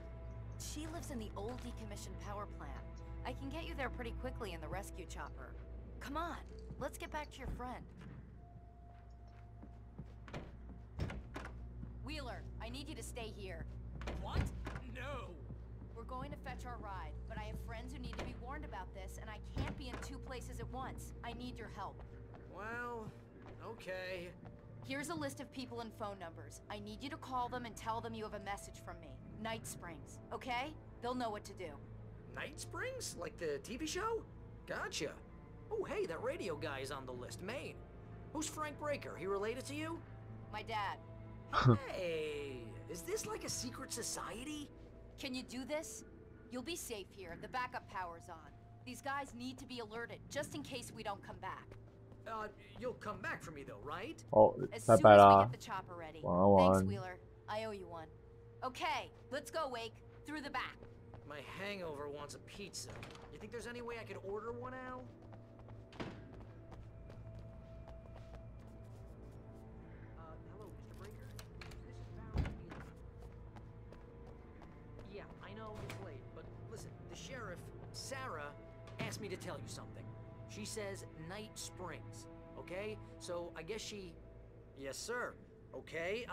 She lives in the old decommissioned power plant. I can get you there pretty quickly in the rescue chopper. Come on, let's get back to your friend. Wheeler, I need you to stay here. What? No. We're going to fetch our ride, but I have friends who need to be warned about this, and I can't be in two places at once. I need your help. Well, okay. Here's a list of people and phone numbers. I need you to call them and tell them you have a message from me. Night Springs, okay? They'll know what to do. Night Springs? Like the TV show? Gotcha. Oh, hey, that radio guy is on the list. Maine. Who's Frank Breaker? He related to you? My dad. Hey, is this like a secret society? Can you do this? You'll be safe here. The backup power's on. These guys need to be alerted, just in case we don't come back. You'll come back for me though, right? 哦， As 拜 soon 拜 as we 啦 get the chopper ready. 晚安晚 Thanks, 安。 Wheeler. I owe you one. Okay, let's go, Wake. Through the back. My hangover wants a pizza. You think there's any way I could order one, Al? Hello, Mr. Breaker. This is Barry Wheeler. Yeah, I know it's late, but listen, the sheriff, Sarah, asked me to tell you something. She says Night Springs, okay? So I guess she... Yes, sir. Okay,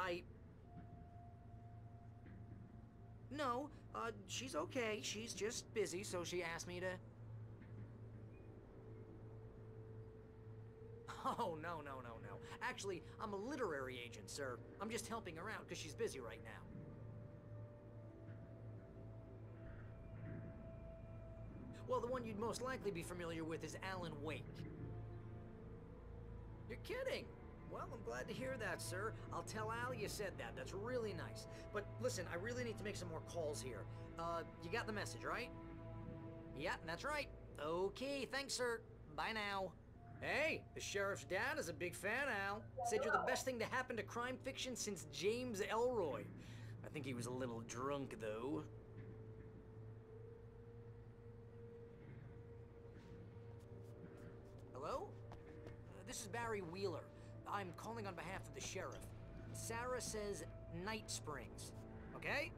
No, she's okay. She's just busy, so she asked me to... Oh, no. Actually, I'm a literary agent, sir. I'm just helping her out because she's busy right now. Well, the one you'd most likely be familiar with is Alan Wake. You're kidding! Well, I'm glad to hear that, sir. I'll tell Al you said that. That's really nice. But listen, I really need to make some more calls here. You got the message, right? Yeah, that's right. Okay, thanks, sir. Bye now. Hey, the sheriff's dad is a big fan, Al. Said you're the best thing to happen to crime fiction since James Ellroy. I think he was a little drunk, though. Hello? This is Barry Wheeler. I'm calling on behalf of the sheriff. Sarah says Night Springs. Okay?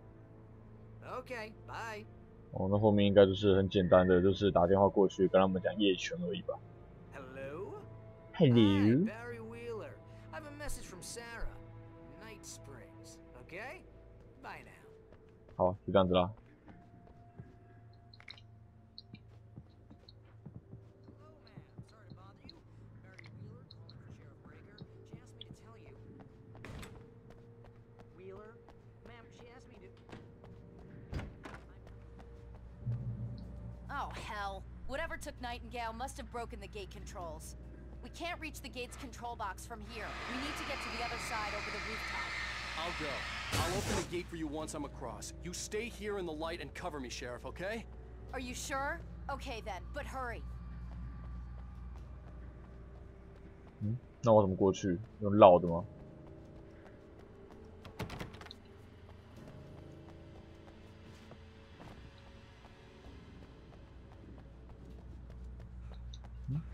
Okay, bye. 哦，那后面应该就是很简单的，就是打电话过去跟他们讲夜权而已吧。Hello? Hello. Hi, Barry Wheeler. I have a message from Sarah. Night Springs. Okay? Bye now. 好，就这样子啦。Oh, hell. Whatever took Nightingale must have broken the gate controls. We can't reach the gate's control box from here. We need to get to the other side over the rooftop. I'll go. I'll open the gate for you once I'm across. You stay here in the light and cover me, Sheriff, okay? Are you sure? Okay then, but hurry. 那我怎么过去？用绕的吗？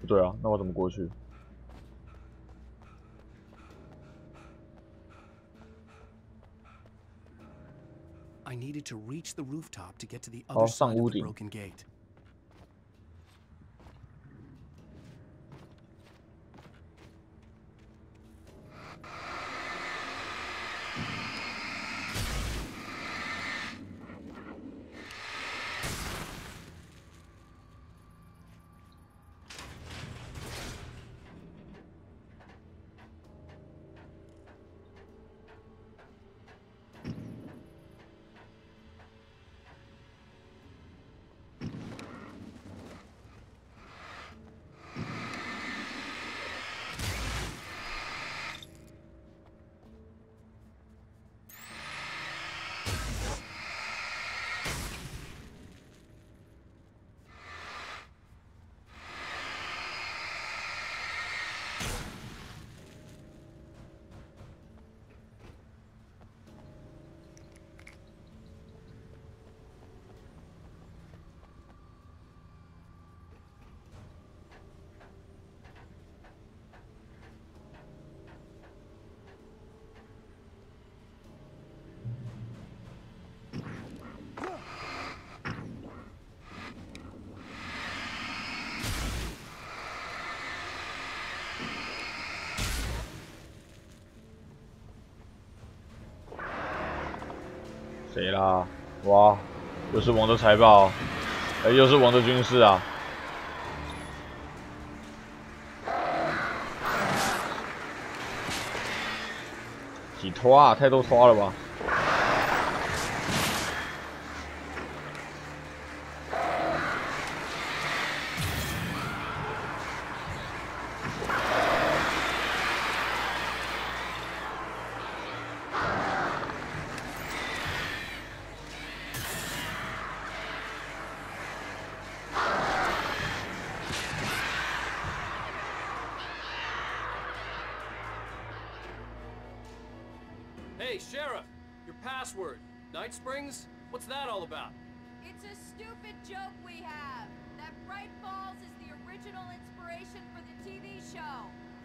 不对啊，那我怎么过去？ I needed to reach the rooftop to get to the other side of the broken gate.谁啦？哇，又是王的财宝，又是王的军事啊！几拖啊？太多拖了吧！Hey, Sheriff! Your password. Night Springs? What's that all about? It's a stupid joke we have. That Bright Falls is the original inspiration for the TV show.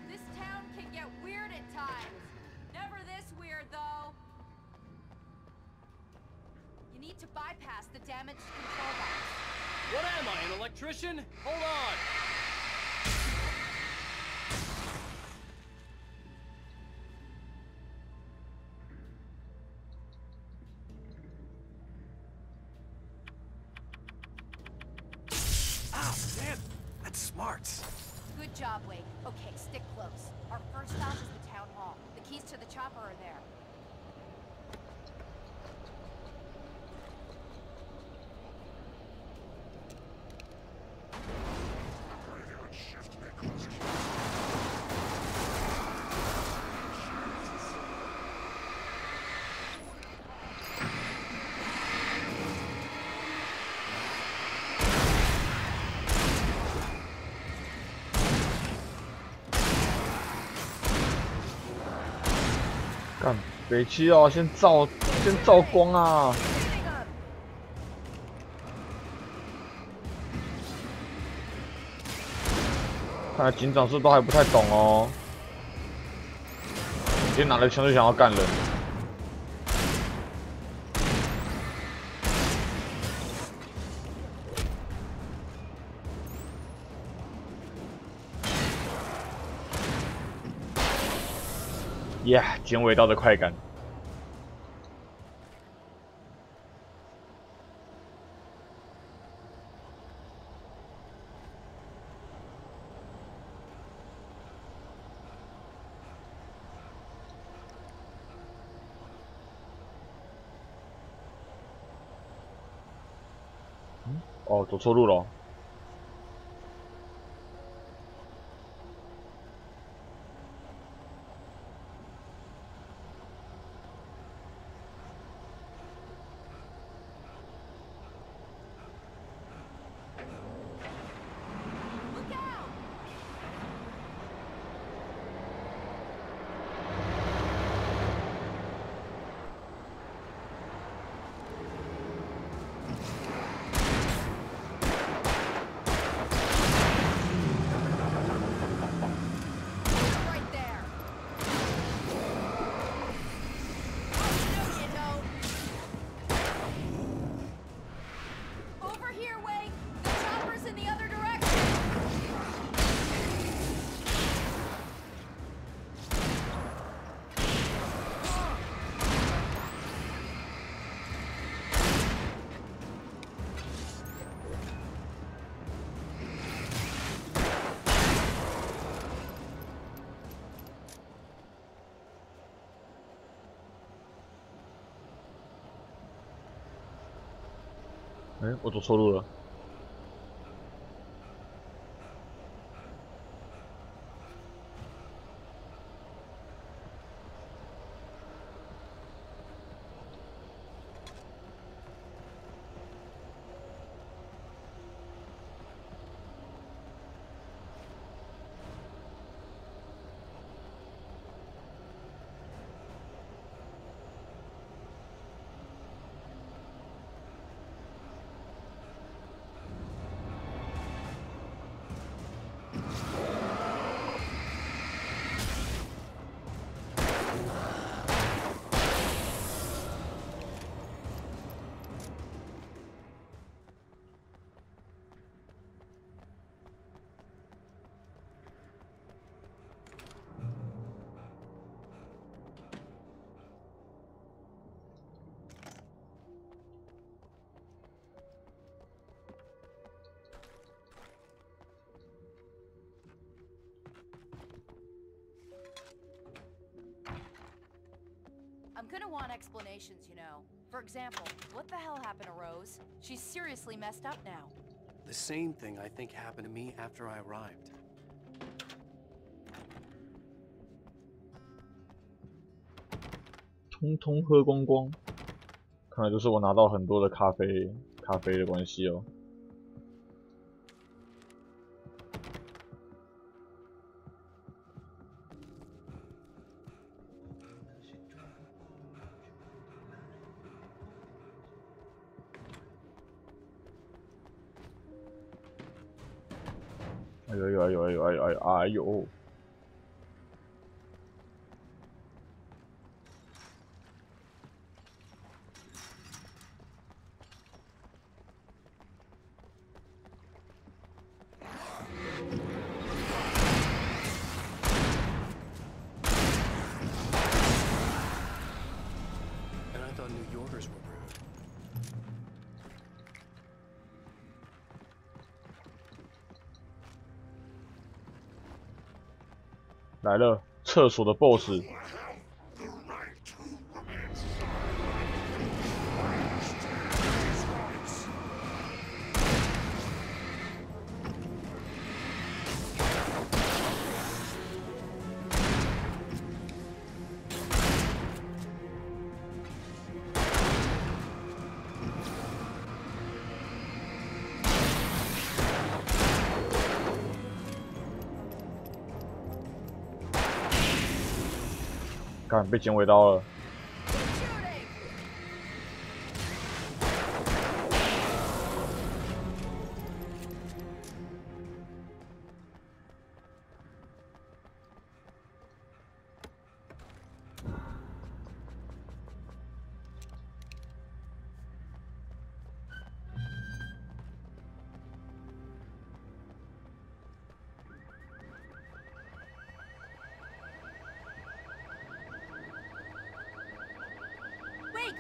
This town can get weird at times. Never this weird, though. You need to bypass the damaged control box. What am I, an electrician? Hold on! Ah, damn! That's smart. Good job, Wade. Okay, stick close. Our first stop is the town hall. The keys to the chopper are there.干，北七哦，先照光啊！看来警长是都还不太懂哦，直接拿了枪就想要干人。捡尾刀的快感。哦，走错路了。哎，我走错路了。I'm gonna want explanations, you know. For example, what the hell happened to Rose? She's seriously messed up now. The same thing I think happened to me after I arrived. 通通喝光光，看来就是我拿到很多的咖啡的关系哦。哎呦哎呦哎呦哎呦哎呦哎呦！来了，厕所的 BOSS。干，被剪尾刀了。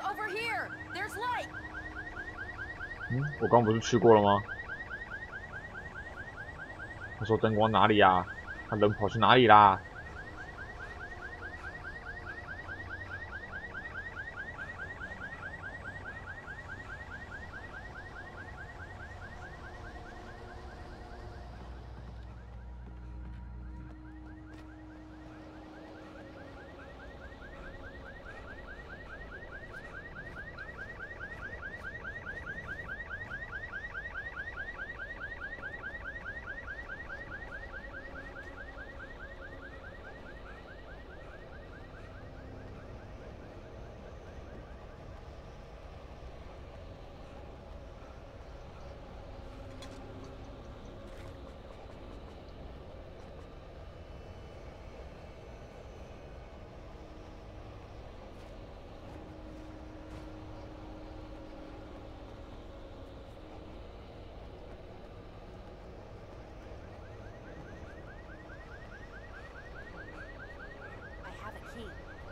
Over here, there's light. 我刚不是去过了吗？他说灯光哪里呀？他人跑去哪里啦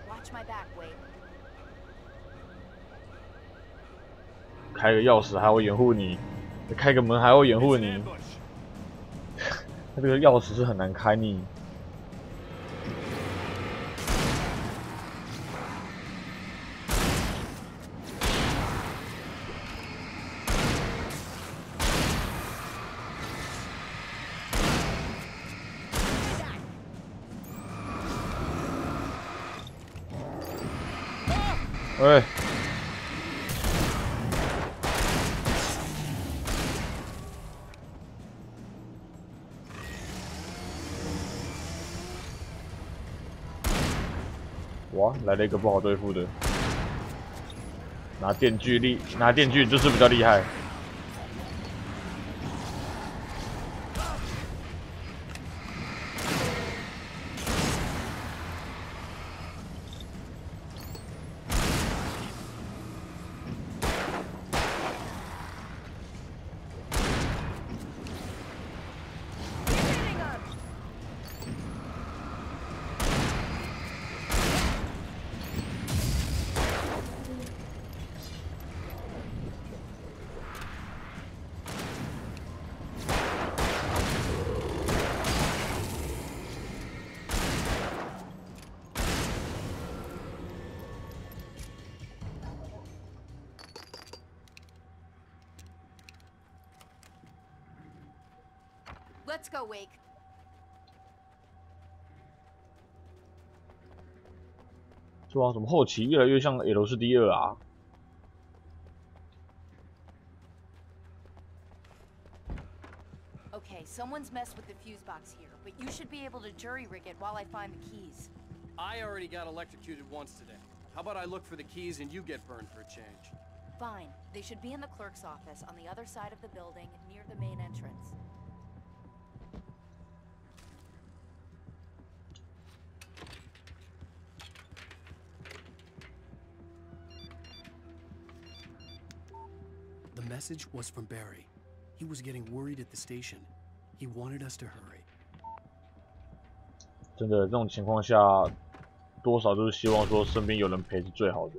？Watch my back, Wade. 开个钥匙还要掩护你，开个门还要掩护你，他这个钥匙是很难开你。喂。哇，来了一个不好对付的，拿电锯就是比较厉害。Let's go, Wake. 是啊，怎么后期越来越像 L4D2啊？ Okay, someone's messed with the fuse box here, but you should be able to jury rig it while I find the keys. I already got electrocuted once today. How about I look for the keys and you get burned for a change? Fine. They should be in the clerk's office on the other side of the building, near the main entrance. message was from Barry. He was getting worried at the station. He wanted us to hurry. 真的，这种情况下，多少就是希望说身边有人陪是最好的。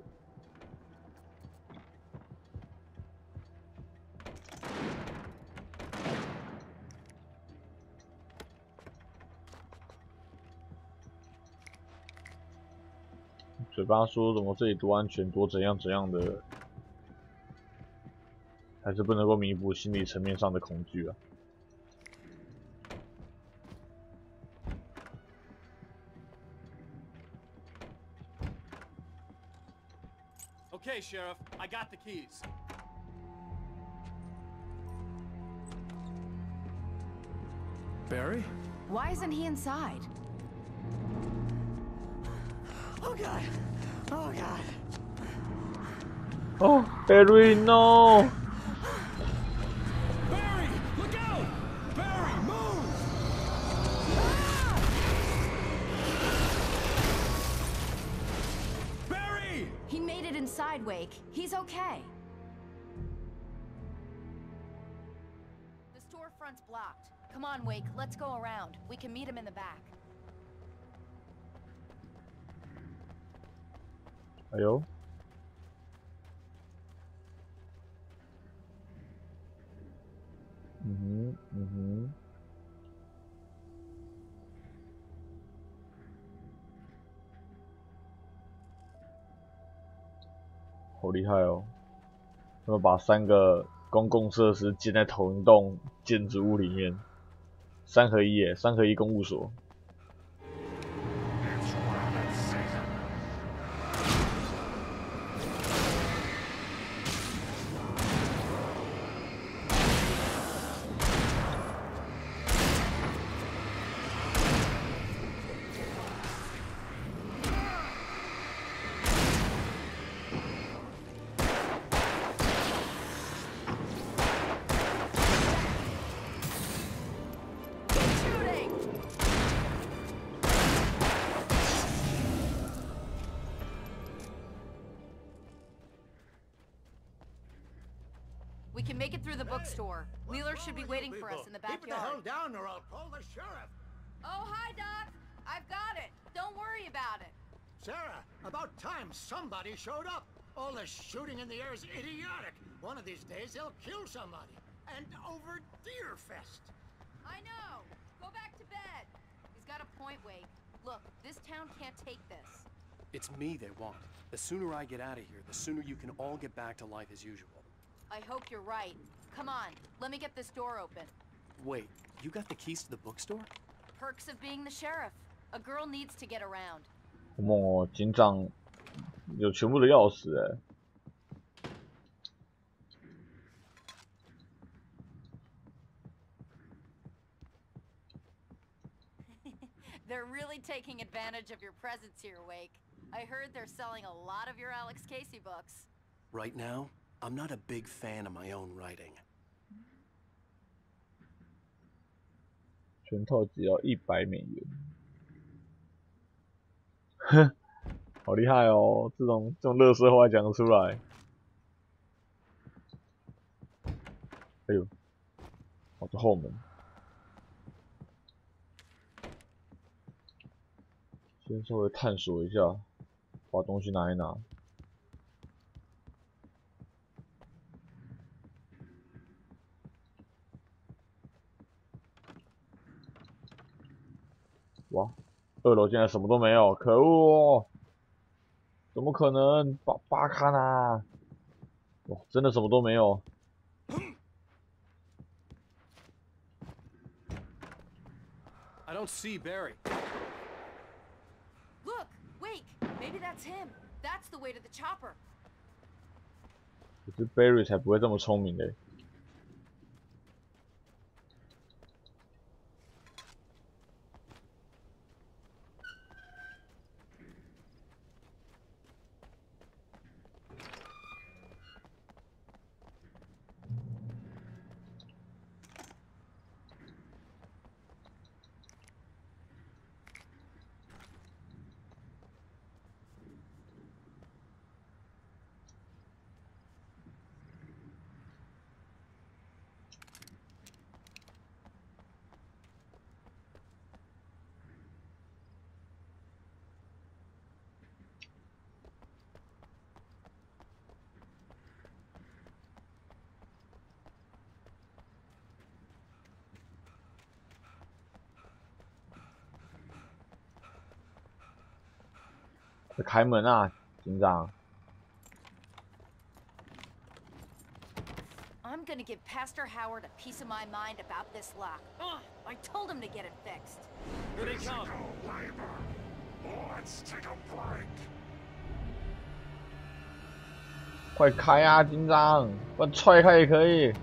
嘴巴说什么这里多安全，多怎样怎样的，还是不能够弥补心理层面上的恐惧啊。Okay, Sheriff, I got the keys. Barry? Why isn't he inside? Oh God! Oh God! Oh, Barry, no! Barry, look out! Barry, move! Barry! He made it inside, Wake. He's okay. The storefront's blocked. Come on, Wake, let's go around. We can meet him in the back. 哎呦，好厉害哦！他们把3个公共设施建在同一栋建筑物里面，3合1耶，3合1公务所。We can make it through the bookstore. Wheeler should be waiting for us in the backyard. Keep the hell down or I'll call the sheriff. Oh, hi, Doc. I've got it. Don't worry about it. Sarah, about time somebody showed up. All this shooting in the air is idiotic. One of these days they'll kill somebody. And over Deerfest. I know. Go back to bed. He's got a point, Wake. Look, this town can't take this. It's me they want. The sooner I get out of here, the sooner you can all get back to life as usual. I hope you're right. Come on, let me get this door open. Wait, you got the keys to the bookstore? Perks of being the sheriff. A girl needs to get around. 好猛哦，警长有全部的钥匙哎。They're really taking advantage of your presence here, Wake. I heard they're selling a lot of your Alex Casey books. Right now, I'm not a big fan of my own writing. 全套只要100美元。哼，好厉害哦！这种垃圾话讲得出来。哎呦，哦，这后门。先稍微探索一下，把东西拿一拿。哇，2楼竟然什么都没有，可恶！怎么可能？巴卡纳！哇，真的什么都没有。I don't see Barry. Look, Wake, maybe that's him. That's the way to the chopper. 可是 Barry 才不会这么聪明嘞。开门啊，警长。 I'm gonna give Pastor Howard a piece of my mind about this lock. Ugh, I told him to get it fixed. Here they come. Let's take a break. 快开啊，警长！不然踹开也可以。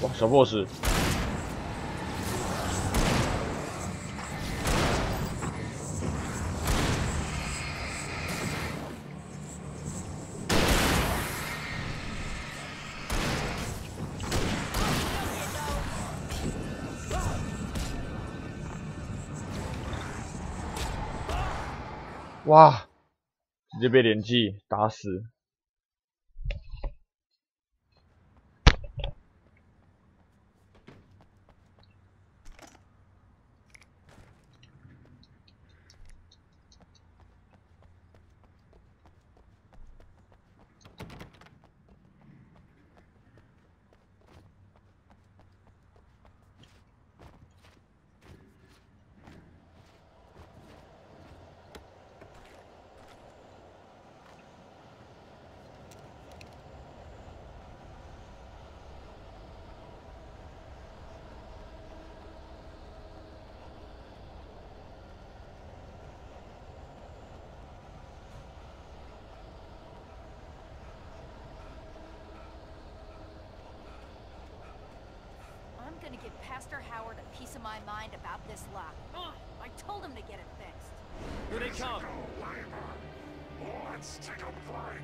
哇，小 boss！ 哇！直接被连击打死。I'm gonna give Pastor Howard a piece of my mind about this lock. Ugh, I told him to get it fixed. Here they come. Let's take a break.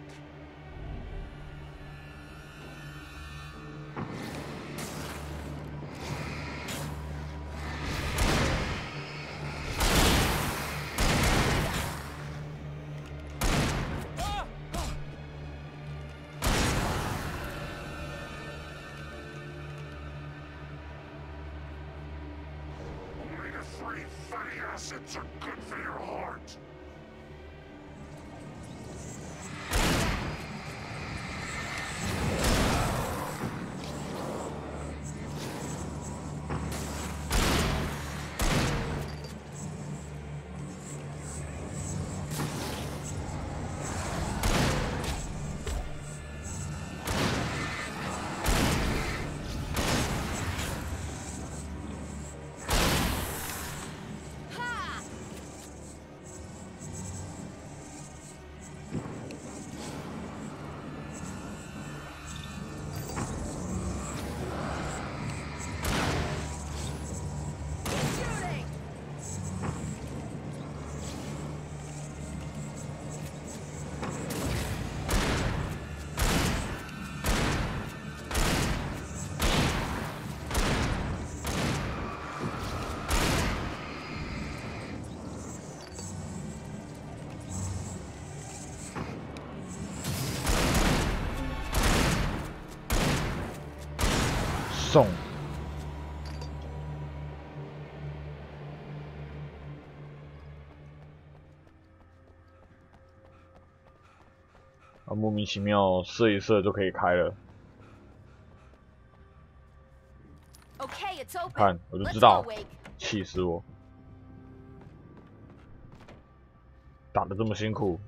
Omega-3 fatty acids are good for your heart.送。啊，莫名其妙射一射就可以开了。 Okay, it's open. 看，我就知 Let's 道 go, Wake. 气死我！打得这么辛苦。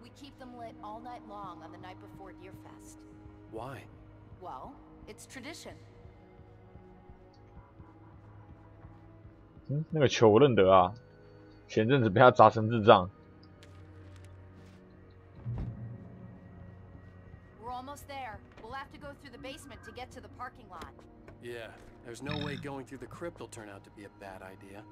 We keep them lit all night long on the night before Deerfest. Why? Well, it's tradition. 那个球我认得啊，前阵子被他砸成智障。 We're almost there. We'll have to go through the basement to get to the parking lot. Yeah, there's no way going through the crypt will turn out to be a bad idea.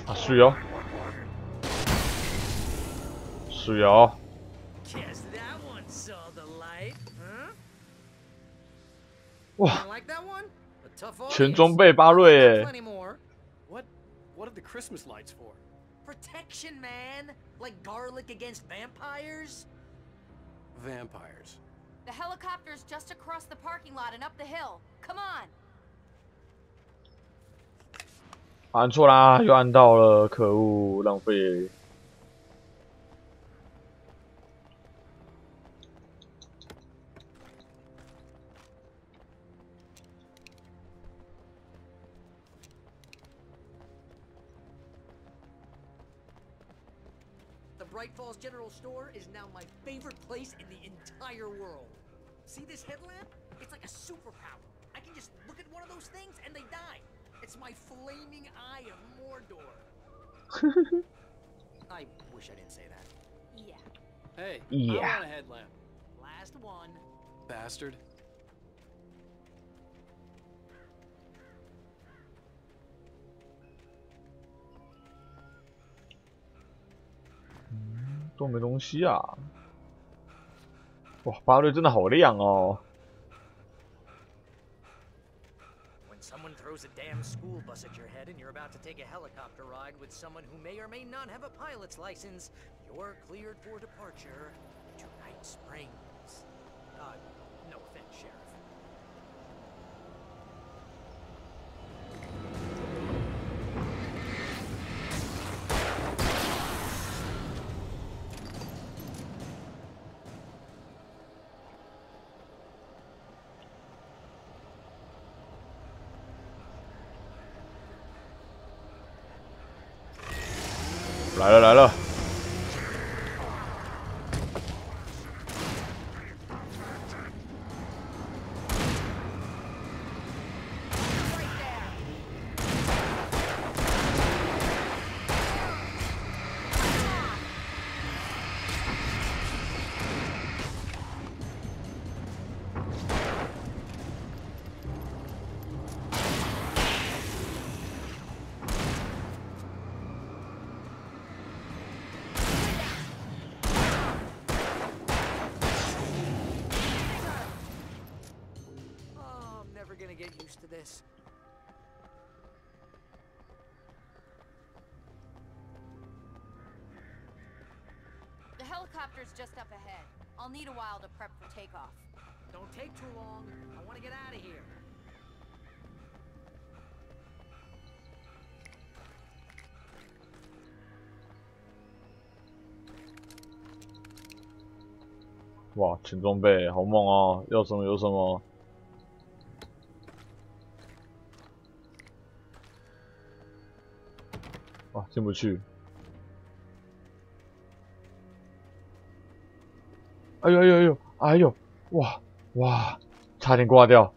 啊，水哦，水哦。 Guess that one saw the light, huh? 哇 Like that one? A tough 全 audience. 装备巴瑞耶！ Plenty more. What are the Christmas lights for? Protection, man. Like garlic against vampires. Vampires. The helicopter's just across the parking lot and up the hill. Come on. 按错啦，又按到了，可恶，浪费。 The Bright Falls General Store is now my favorite place in the entire world. See this headlamp? It's like a superpower. I can just look at one of those things and they die. It's my flaming eye of Mordor. I wish I didn't say that. Yeah. Hey, Yeah. I want a headlamp. Last one. Bastard. "都没东西啊！哇，巴瑞真的好亮哦！ When someone throws a damn school bus at your head and you're about to take a helicopter ride with someone who may or may not have a pilot's license, you're cleared for departure to Night Springs. No offense, Sheriff. 来了来了！ Never gonna get used to this. The helicopter's just up ahead. I'll need a while to prep for takeoff. Don't take too long. I want to get out of here. 哇，全装备好猛哦！要什么有什么。 哇，进不去！哎呦哎呦哎呦哎呦！哇哇，差点挂掉！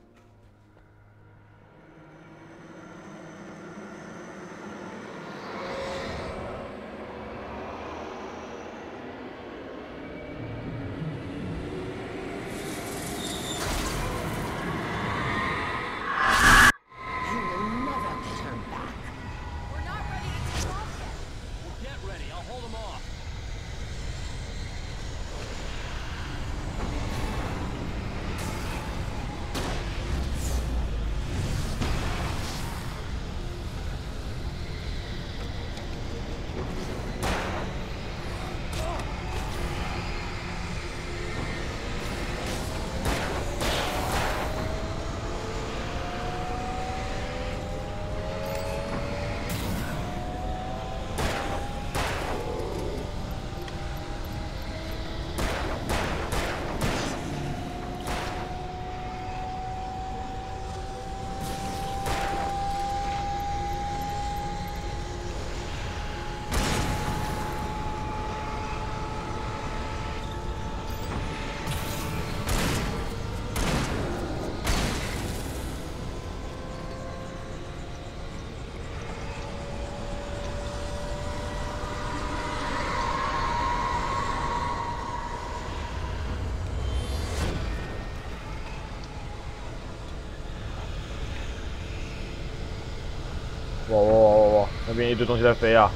哇哇哇哇哇，那边一堆东西在飞啊！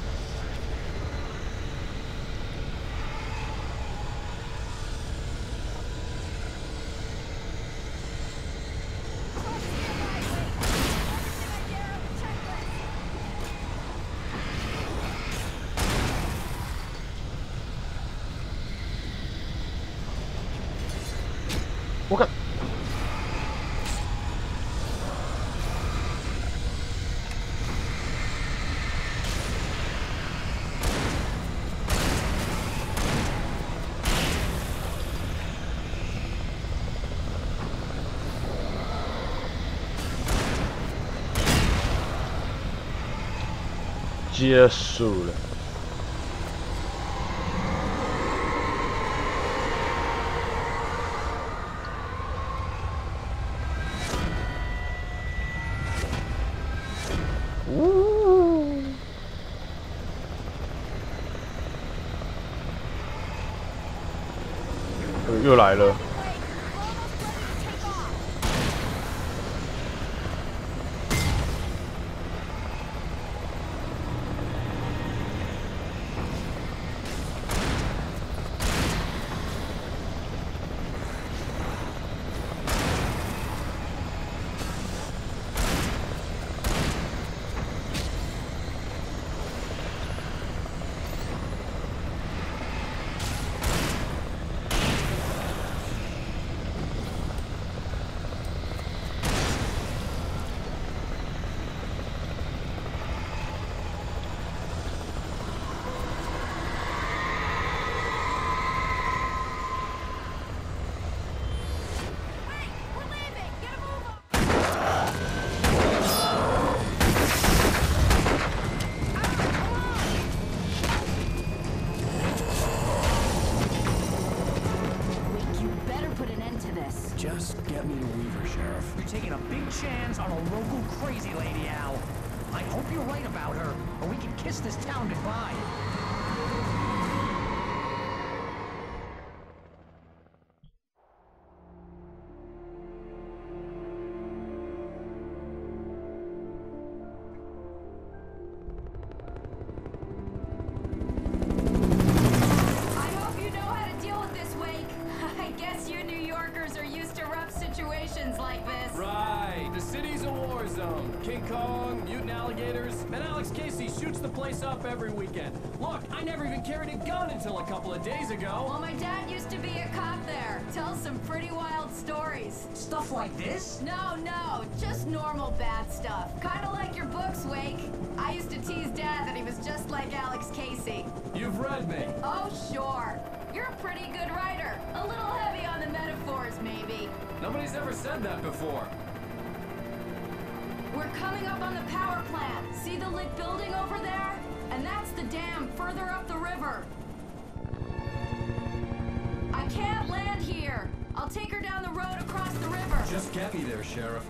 我看。 结束了。又来了。 Just get me to Weaver, Sheriff. You're taking a big chance on a local crazy lady, Al. I hope you're right about her, or we can kiss this town goodbye. Like this. Right, the city's a war zone. King Kong, mutant alligators, and Alex Casey shoots the place up every weekend. Look, I never even carried a gun until a couple of days ago. Well, my dad used to be a cop there. Tells some pretty wild stories. Stuff like this? No, just normal bad stuff. Kind of like your books, Wake. I used to tease Dad that he was just like Alex Casey. You've read me. Oh, sure. You're a pretty good writer. A little heavy on the metaphors, maybe. Nobody's ever said that before. We're coming up on the power plant. See the lit building over there? And that's the dam further up the river. I can't land here. I'll take her down the road across the river. Just get me there, Sheriff.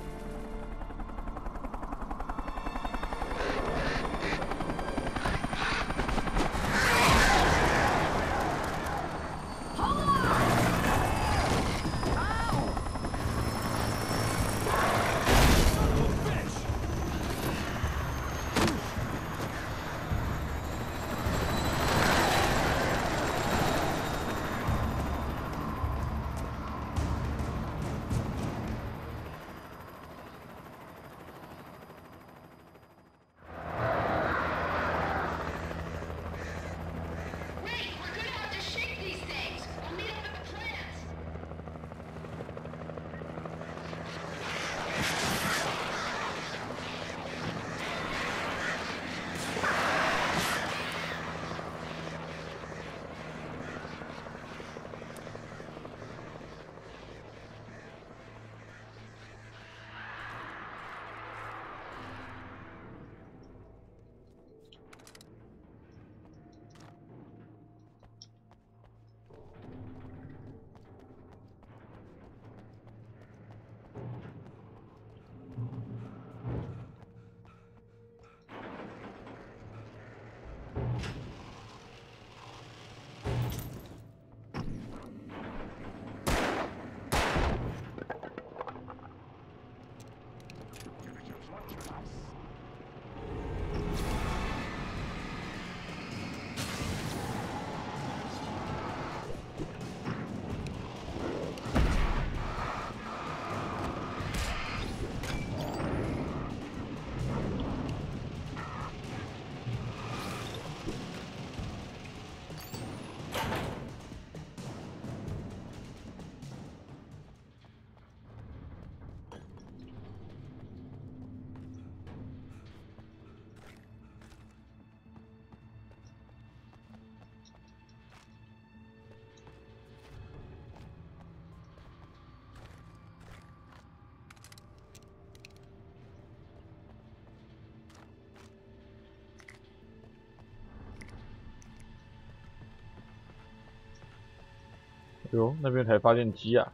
哟，那边有台发电机啊！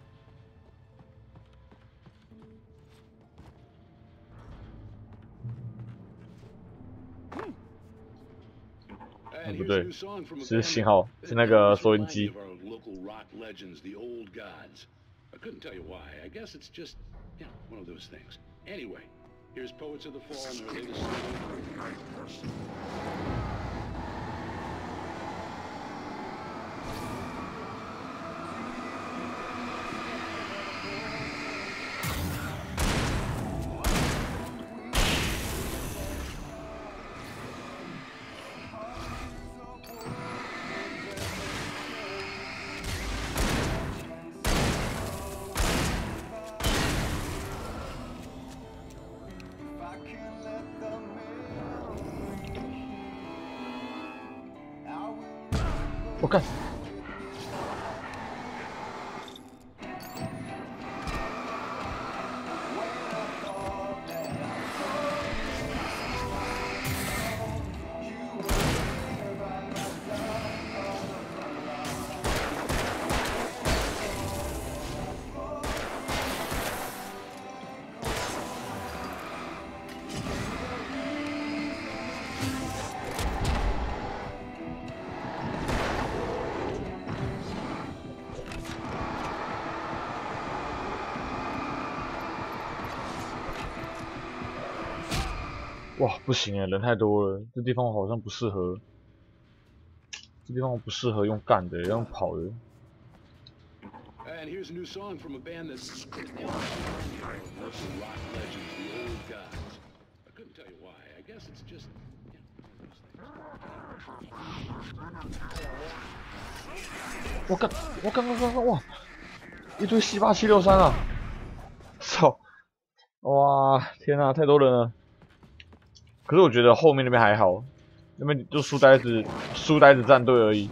哦，不对，是信号，是那个收音机。 I couldn't tell you why. I guess it's just, you know, one of those things. Anyway, here's Poets of the Fall and their latest single. Okay. 哇，不行哎，人太多了，这地方好像不适合。这地方不适合用干的，要用跑的。And here's a new song from a band that's local rock legends, the old gods. I couldn't tell you why. I guess it's just, you know, 我干！哇，一堆C8763啊！操！哇，天啊，太多人了。可是我觉得后面那边还好，那边就书呆子战队而已。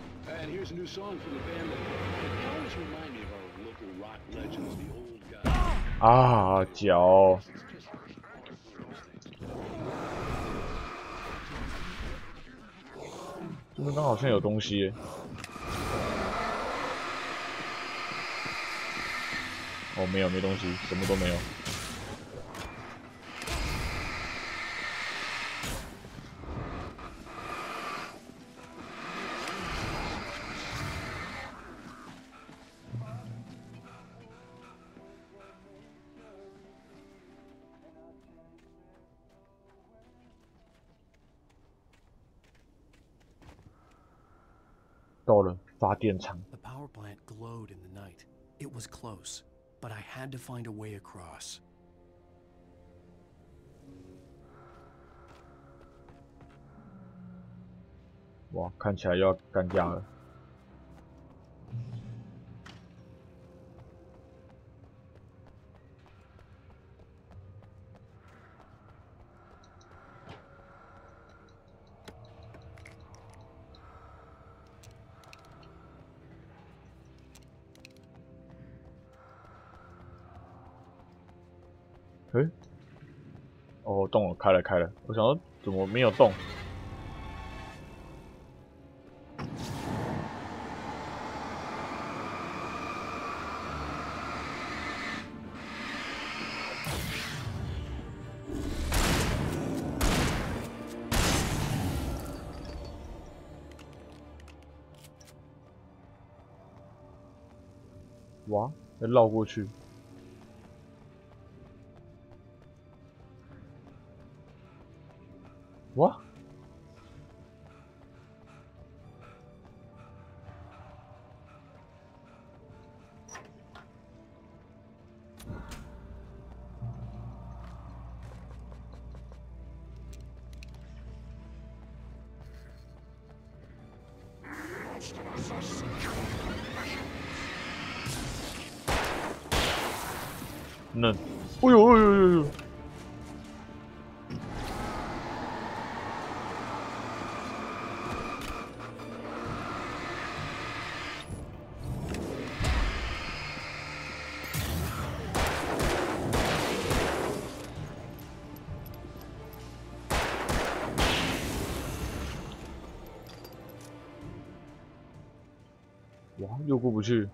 啊，脚！这边刚好像有东西耶。哦，没东西，什么都没有。到了发电厂。 The power plant glowed in the night. It was close, but I had to find a way across. 哇，看起来要干架了。诶，哦，动了，开了。我想说怎么没有动？哇，要绕过去。 哇！嫩！哎呦！ 哇，又过不去。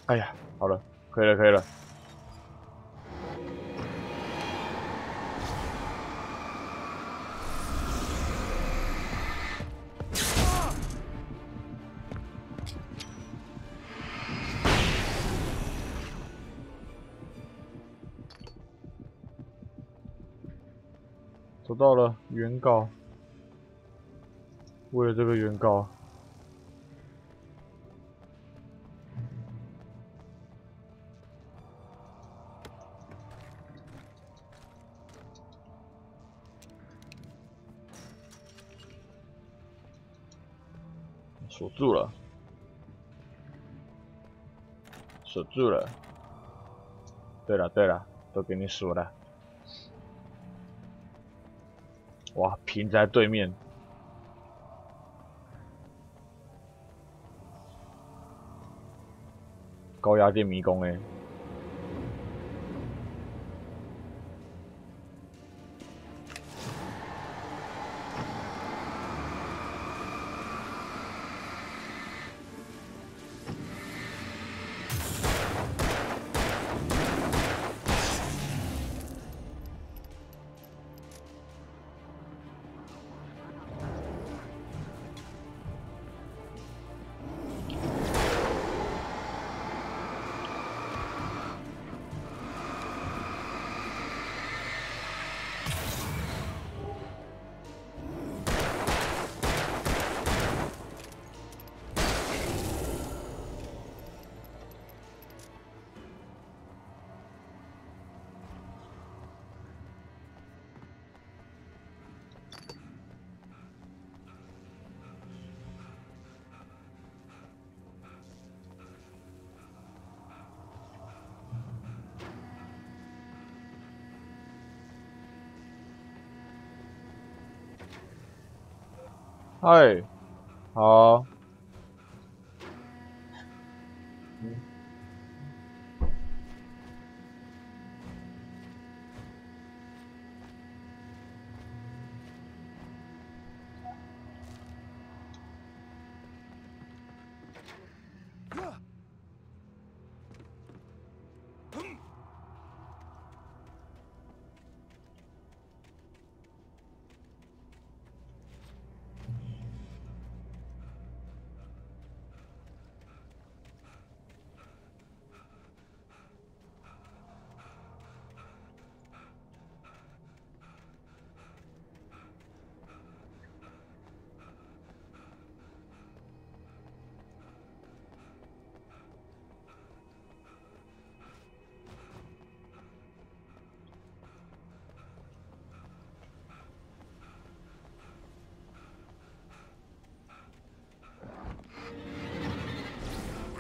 哎呀，好了，可以了，可以了。走到了原稿，为了这个原稿，锁住了，锁住了。对了对了，都给你锁了。哇，瓶在对面。高压电迷宫欸。嗨，好。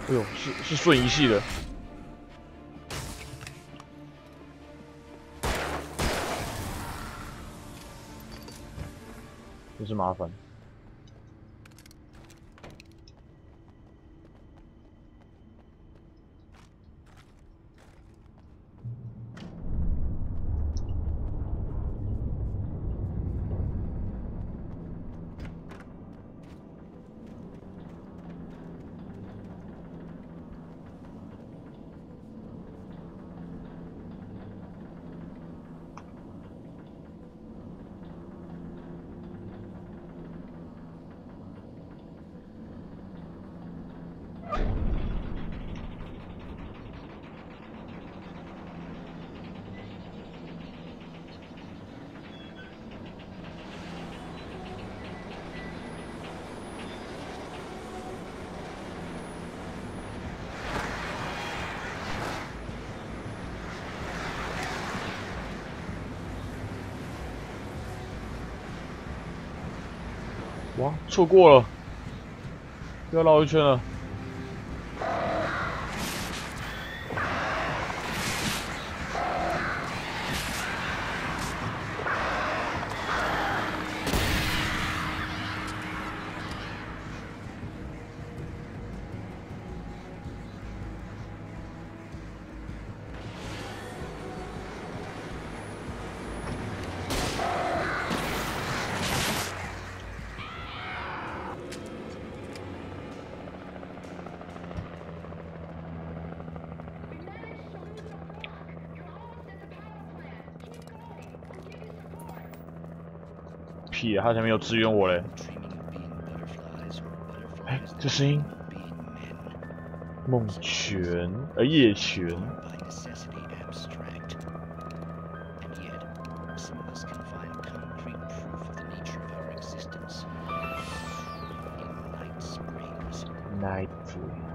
哎呦，是瞬移系的。真是麻烦。哇，错过了，又要绕一圈了。屁啊！他前面有支援我嘞。哎，这声音，梦泉，夜泉。Night Springs.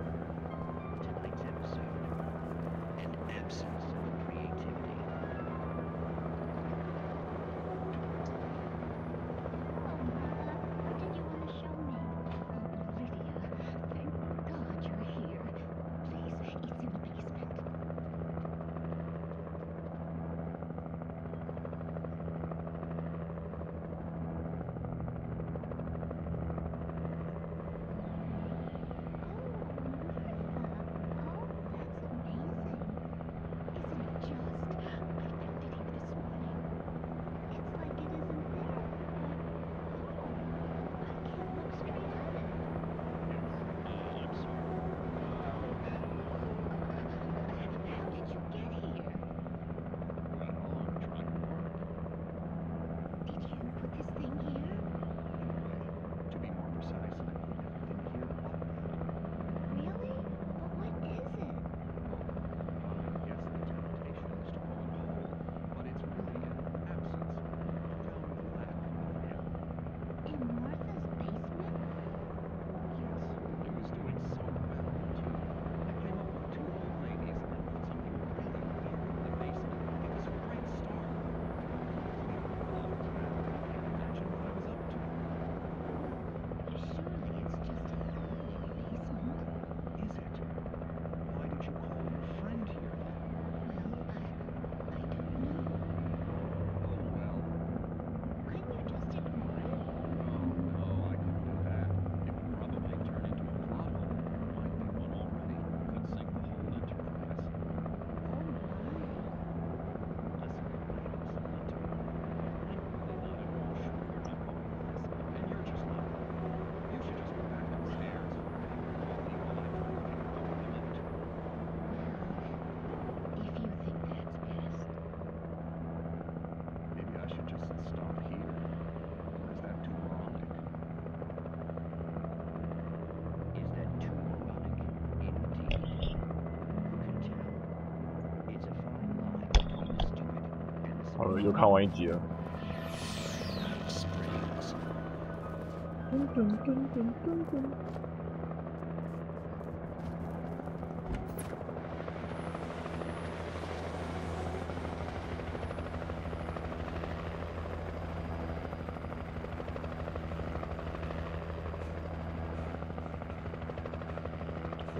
好了，又看完一集了。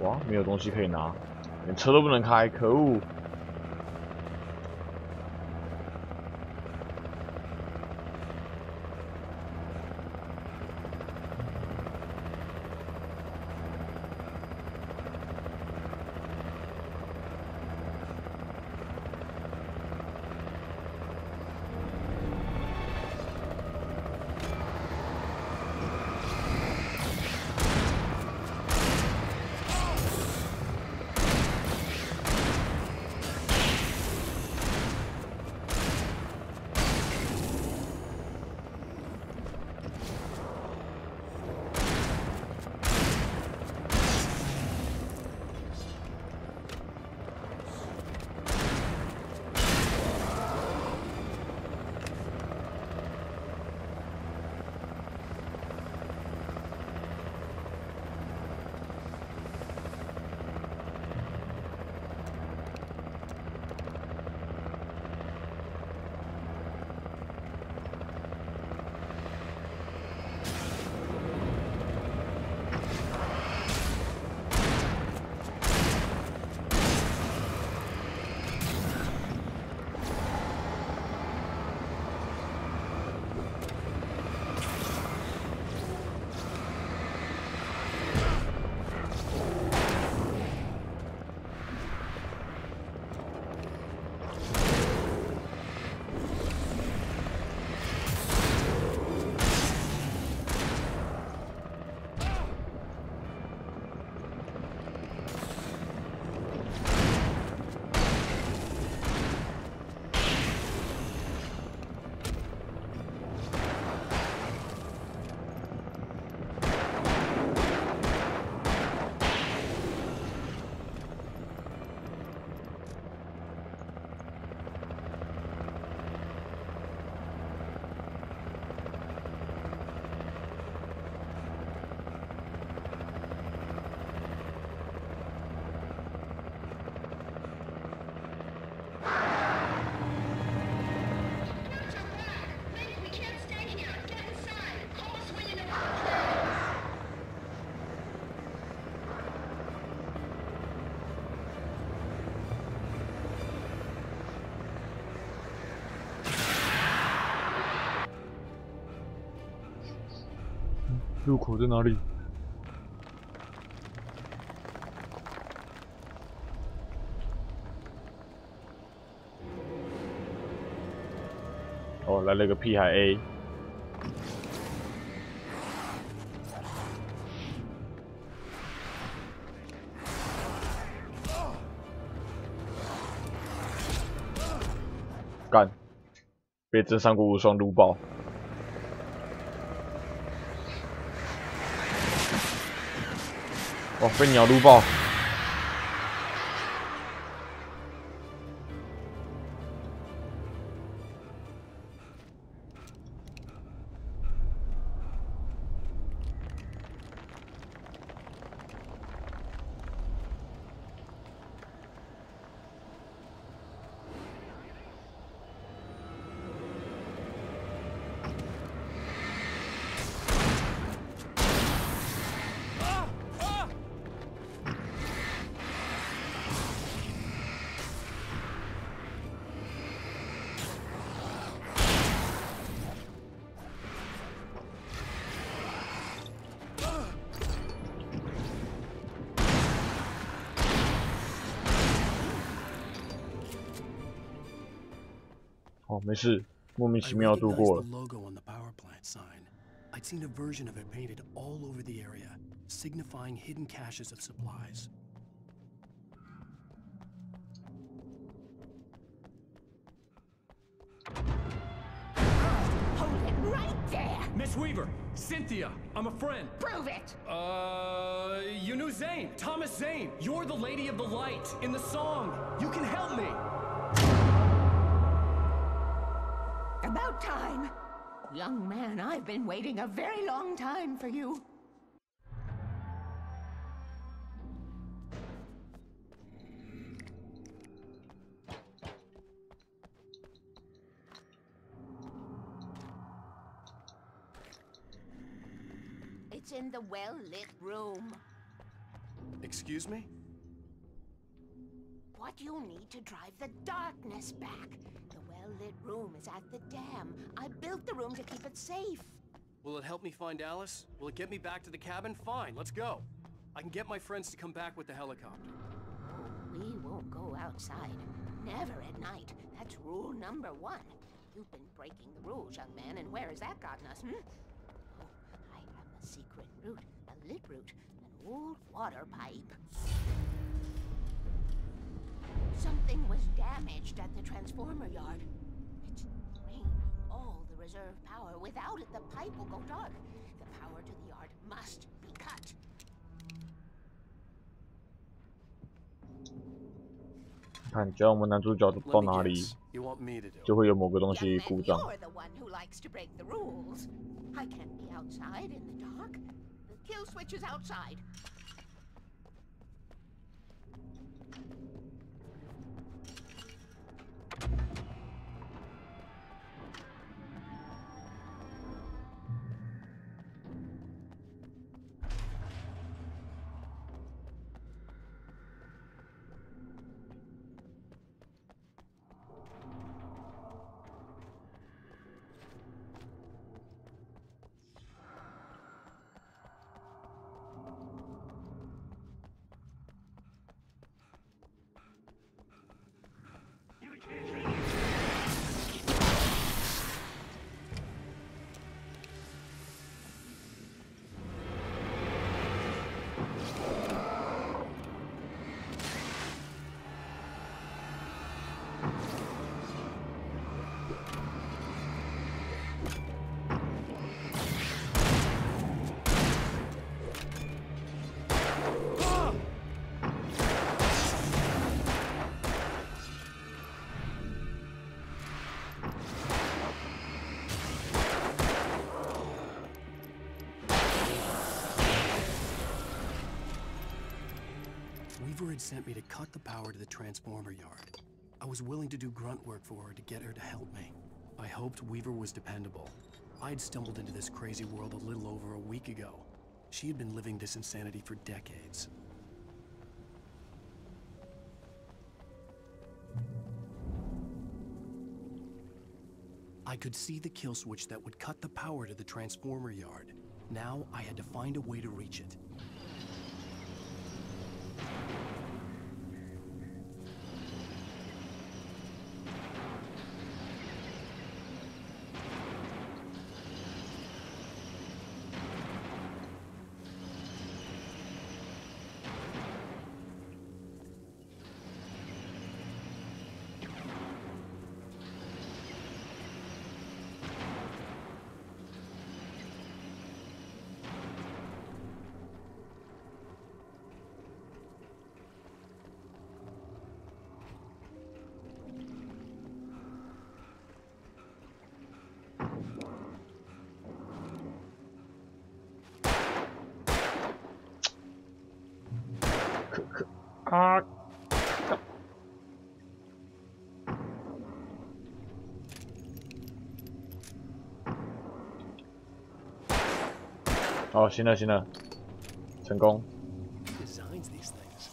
哇，没有东西可以拿，连车都不能开，可恶！入口在哪里？哦，来了个屁孩 A。干！被真三国无双撸爆。哦，被鸟撸爆。哦，没事，莫名其妙度过了。 I'd seen a version of it painted all over the area, signifying hidden caches of supplies. Hold it right there! Miss Weaver, Cynthia, I'm a friend. Prove it! You knew Zane, Thomas Zane. You're the Lady of the Light in the song. You can help me. About time. Young man, I've been waiting a very long time for you. It's in the well-lit room. Excuse me? What you need to drive the darkness back. The well-lit room is at the dam. I built the room to keep it safe. Will it help me find Alice? Will it get me back to the cabin? Fine, let's go. I can get my friends to come back with the helicopter. Oh, we won't go outside. Never at night. That's rule number 1. You've been breaking the rules, young man, and where has that gotten us, Oh, I have a secret route, a lit route, an old water pipe. Something was damaged at the transformer yard. It's draining all the reserve power. Without it, the pipe will go dark. The power to the yard must be cut. 看，只要我们男主角到哪里，就会有某个东西故障。 You're the one who likes to break the rules. I can't be outside in the dark. The kill switch is outside. Weaver had sent me to cut the power to the transformer yard. I was willing to do grunt work for her to get her to help me. I hoped Weaver was dependable. I'd stumbled into this crazy world a little over a week ago. She had been living this insanity for decades. I could see the kill switch that would cut the power to the transformer yard. Now I had to find a way to reach it.啊！哦，行了行了，成功。Designs these things.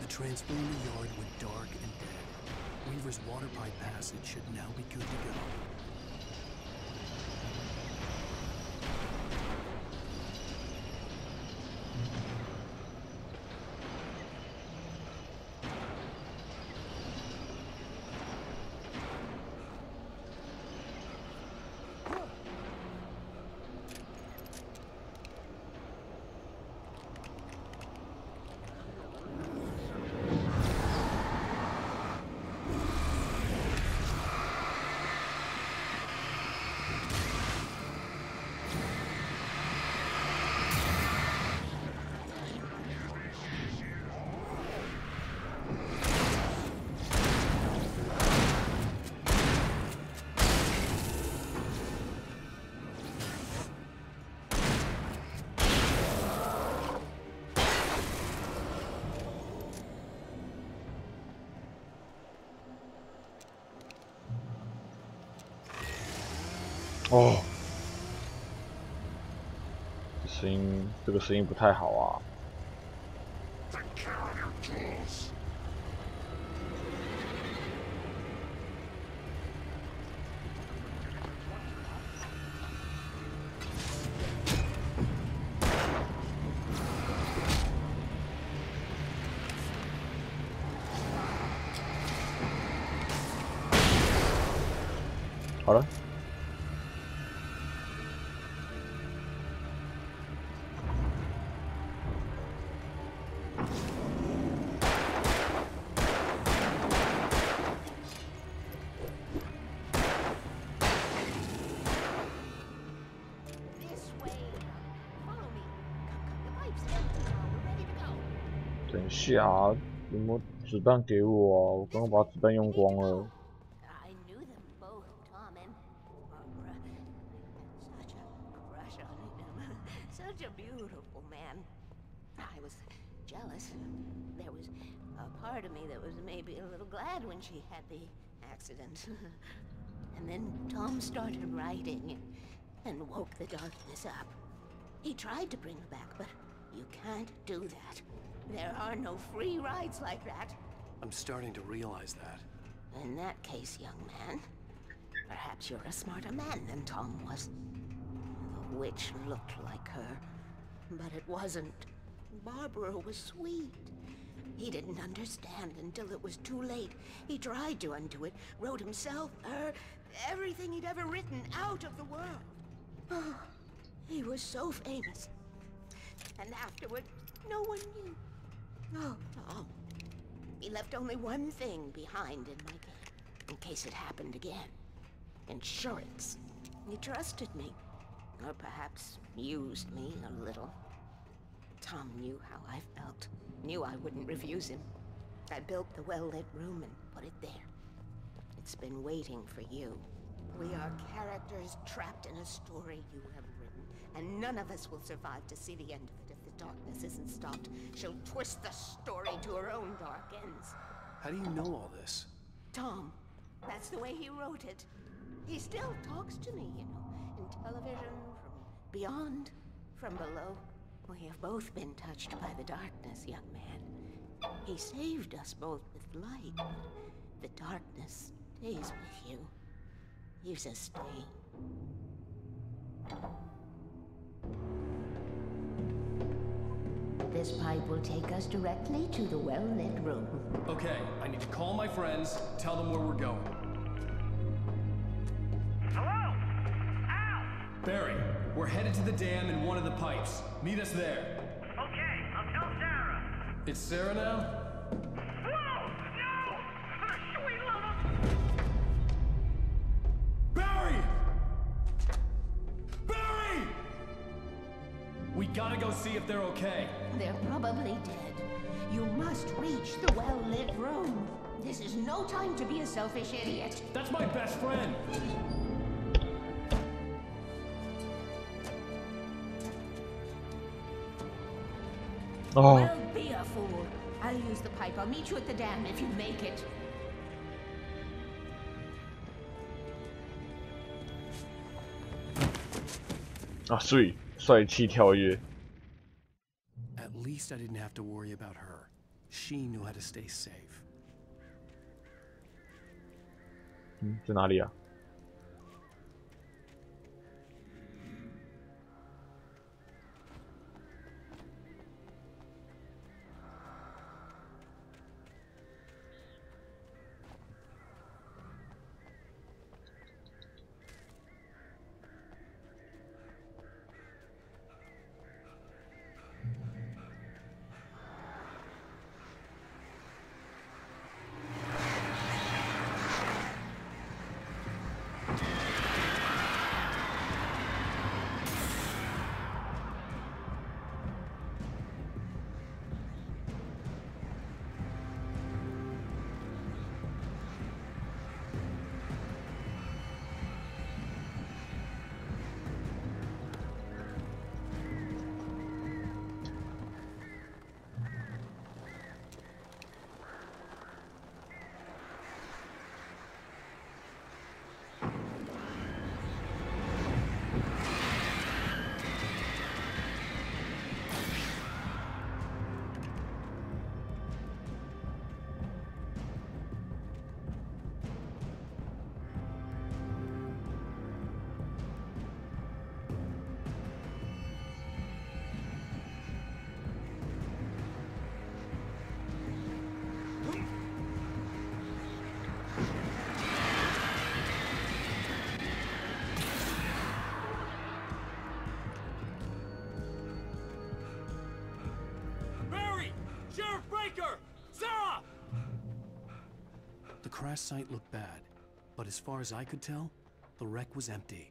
The transponder yard went dark and dead. Weaver's water pipe passage should now be good to go.哦，这个声音不太好啊。好了。等一下，有没有子弹给我啊？我刚刚把子弹用光了。I knew them both, Tom and Barbara. I had such a crush on him. Such a beautiful man. I was jealous. There was a part of me that was maybe a little glad when she had the accident. And then Tom started writing and woke the darkness up. He tried to bring her back, but you can't do that. There are no free rides like that. I'm starting to realize that. In that case, young man, perhaps you're a smarter man than Tom was. The witch looked like her, but it wasn't. Barbara was sweet. He didn't understand until it was too late. He tried to undo it, wrote himself, her, everything he'd ever written out of the world. Oh, he was so famous. And afterward, no one knew. Oh, Tom. He left only one thing behind in my game, in case it happened again. Insurance. He trusted me. Or perhaps used me a little. Tom knew how I felt. Knew I wouldn't refuse him. I built the well-lit room and put it there. It's been waiting for you. We are characters trapped in a story you have written, and none of us will survive to see the end of it if the darkness isn't stopped. She'll twist the story to her own dark ends. How do you know all this? Tom, that's the way he wrote it. He still talks to me, you know, in television, from beyond, from below. We have both been touched by the darkness, young man. He saved us both with light, but the darkness stays with you. Leaves a stain. This pipe will take us directly to the well-lit room. Okay, I need to call my friends, tell them where we're going. Hello? Al! Barry, we're headed to the dam in one of the pipes. Meet us there. Okay, I'll tell Sarah. It's Sarah now? Whoa! No! Sweet love! Barry! Barry! We gotta go see if they're okay. They're probably dead. You must reach the well-lit room. This is no time to be a selfish idiot. That's my best friend. Oh. Well, be a fool. I'll use the pipe. I'll meet you at the dam if you make it.啊，帅气跳跃。 At least I didn't have to worry about her. She knew how to stay safe. 在哪里啊？The crash site looked bad, but as far as I could tell, the wreck was empty.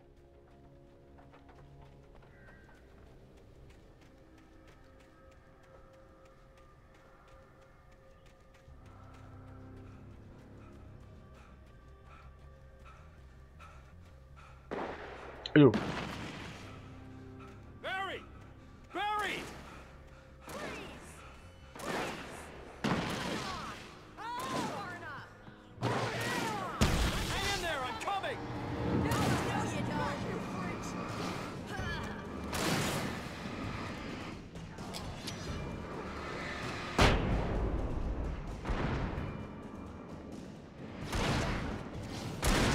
Ew. Barry! Barry! Hang in there, I'm coming! No, you don't, you freaks!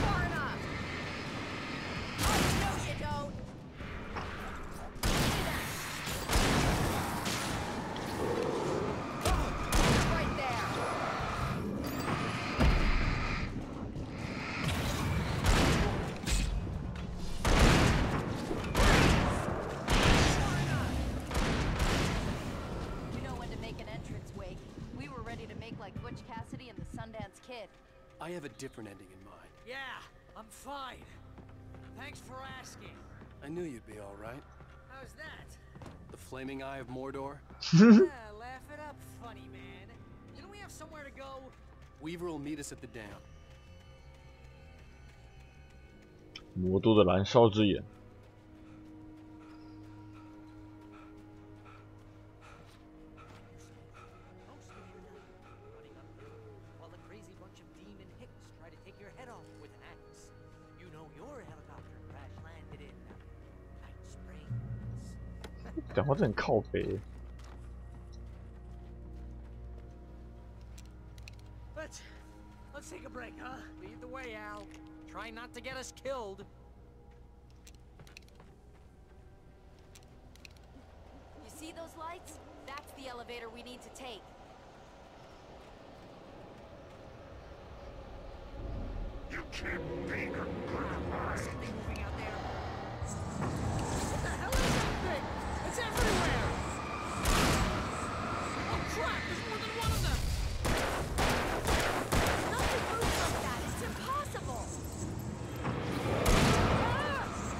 Far enough! No, you don't! Right there! You know when to make an entrance, Wake. We were ready to make like Butch Cassidy and the Sundance Kid. I have a different ending in mind. Yeah, I'm fine. Thanks for asking. I knew you'd be all right. How's that? The flaming eye of Mordor? Laugh it up, funny man. Didn't we have somewhere to go? Weaver will meet us at the dam. 魔都的燃烧之眼。 While a crazy bunch of demon hicks try to take your head off with an axe. You know your helicopter crash landed in Night Springs. 讲话真的很靠北。 Let's take a break, huh? Lead the way, Al. Try not to get us killed. You see those lights? That's the elevator we need to take. You can't make a Something moving out there. What the hell is that thing? It's everywhere! Oh crap! There's more than one of them! Nothing moves like that. It's impossible.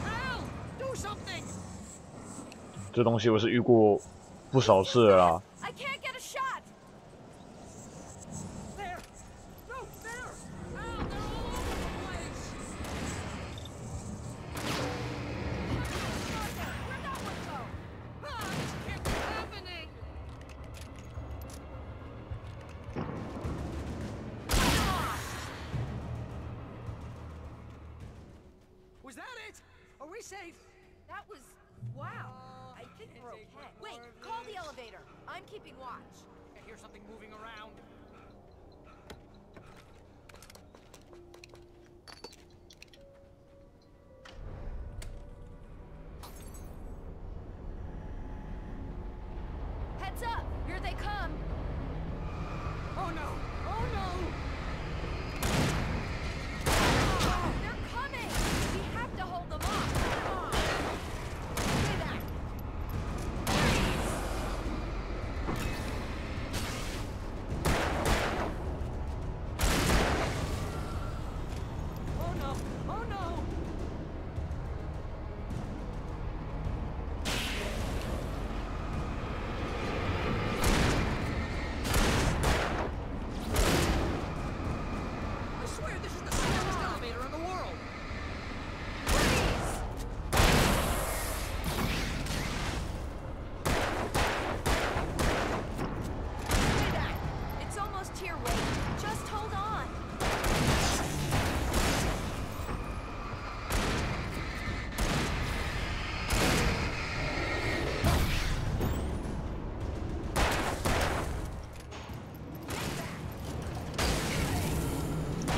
Al! Do something! 这东西我是遇过不少次了啦。 I can't get a shot. There! No, there! Al, they're all over the place! Where'd that one go? Ah, this can't be happening! Was that it? Are we safe? That was... wow. I think we're okay. Wait, call the elevator. I'm keeping watch. I hear something moving around. Heads up! Here they come. Oh no! Oh no! Oh, they're coming! We have to hold them off. Come on. Stay back. Oh no! Oh no! I swear this is the slowest elevator in the world! Stay back. It's almost here, Wade. Just hold on.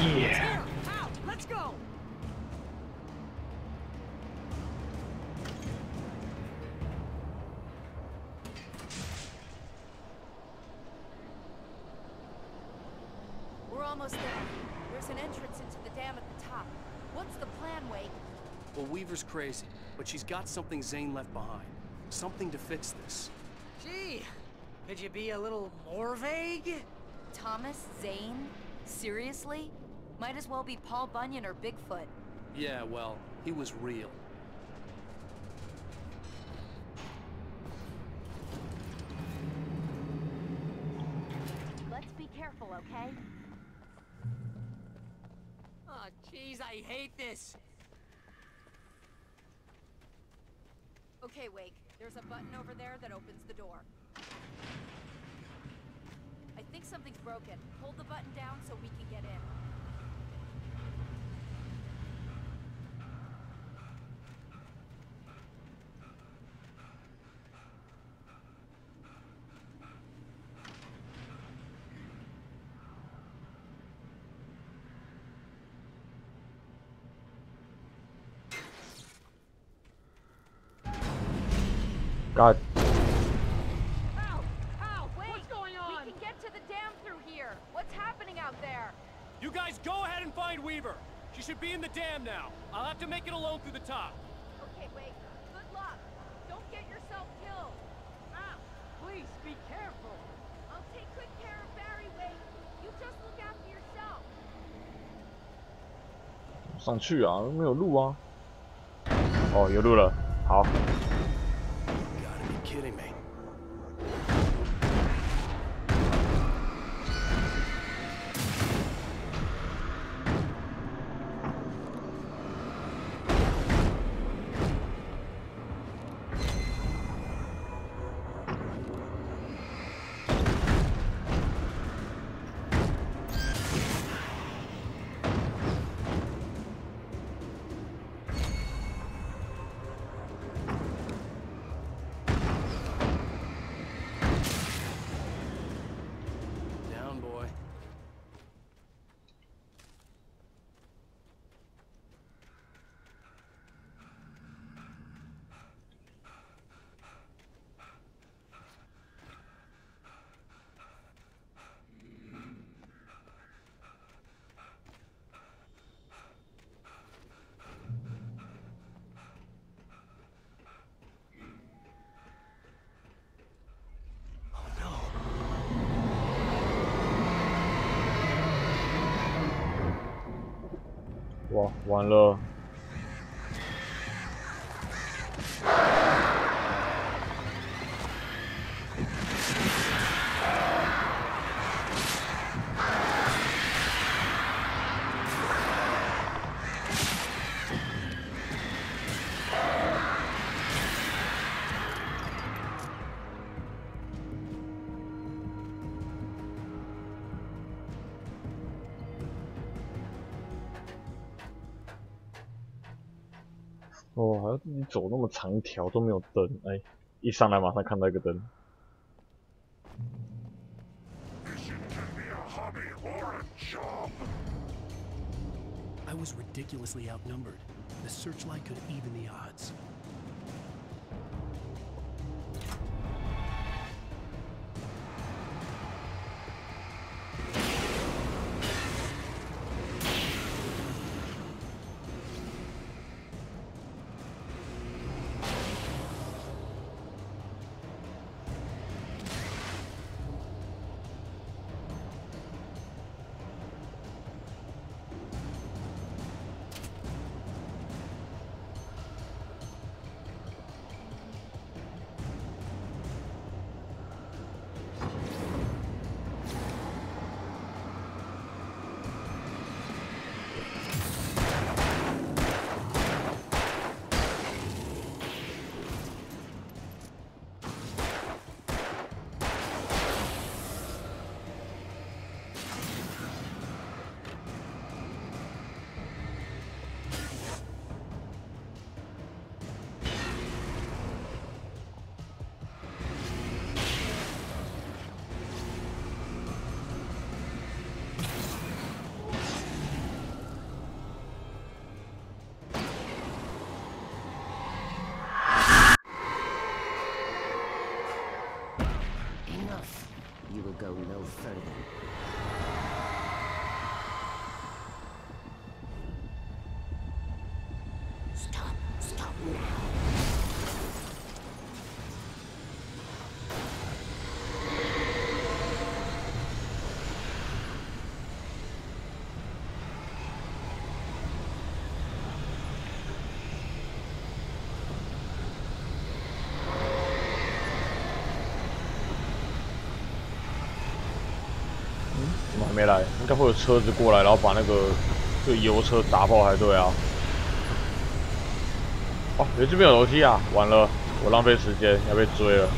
Yeah. Here! Al, let's go! We're almost there. There's an entrance into the dam at the top. What's the plan, Wade? Well, Weaver's crazy, but she's got something Zane left behind. Something to fix this. Gee, could you be a little more vague? Thomas Zane? Seriously? Might as well be Paul Bunyan or Bigfoot. Yeah, well, he was real. Let's be careful, okay? Oh, jeez, I hate this. Okay, Wake. There's a button over there that opens the door. I think something's broken. Hold the button down so we can get in. God. Ow! Wait! What's going on? We can get to the dam through here. What's happening out there? You guys go ahead and find Weaver. She should be in the dam now. I'll have to make it alone through the top. Okay, Wake. Good luck. Don't get yourself killed. Al, please be careful. I'll take good care of Barry, Wake. You just look after yourself. 上去啊，没有路啊。哦，有路了，好。 Gotta be kidding me. 完了。哦，还要自己走那么长一条都没有灯，哎，一上来马上看到一个灯。 I was ridiculously outnumbered. The searchlight could even the odds. You will go no further. Stop now.嗯，怎么还没来？应该会有车子过来，然后把那个油车砸爆才对啊！哦，这边有楼梯啊！完了，我浪费时间，要被追了。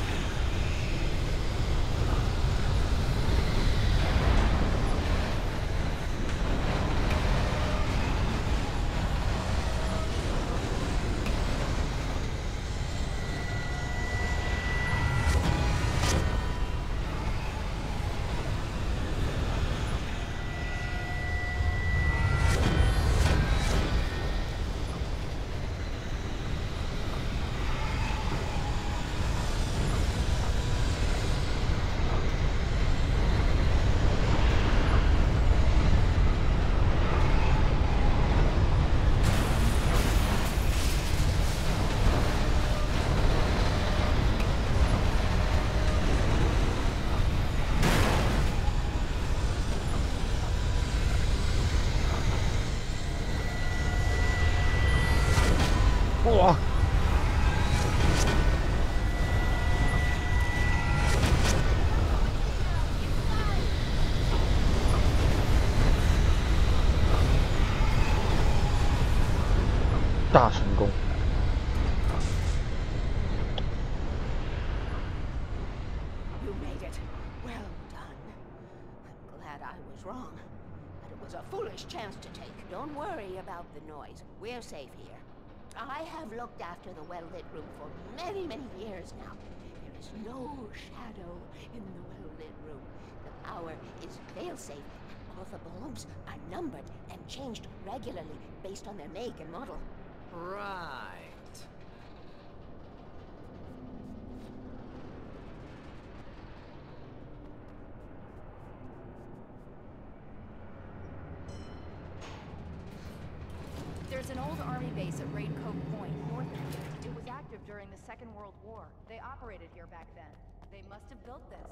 哇！大成功！ You made it. Well done. I'm glad I was wrong. But it was a foolish chance to take. Don't worry about the noise. We're safe here. I have looked after the well-lit room for many, many years now. There is no shadow in the well-lit room. The power is fail-safe, and all the bulbs are numbered and changed regularly based on their make and model. Right. There's an old army base at Raincoat Point, north of here. It was active during the Second World War. They operated here back then. They must have built this.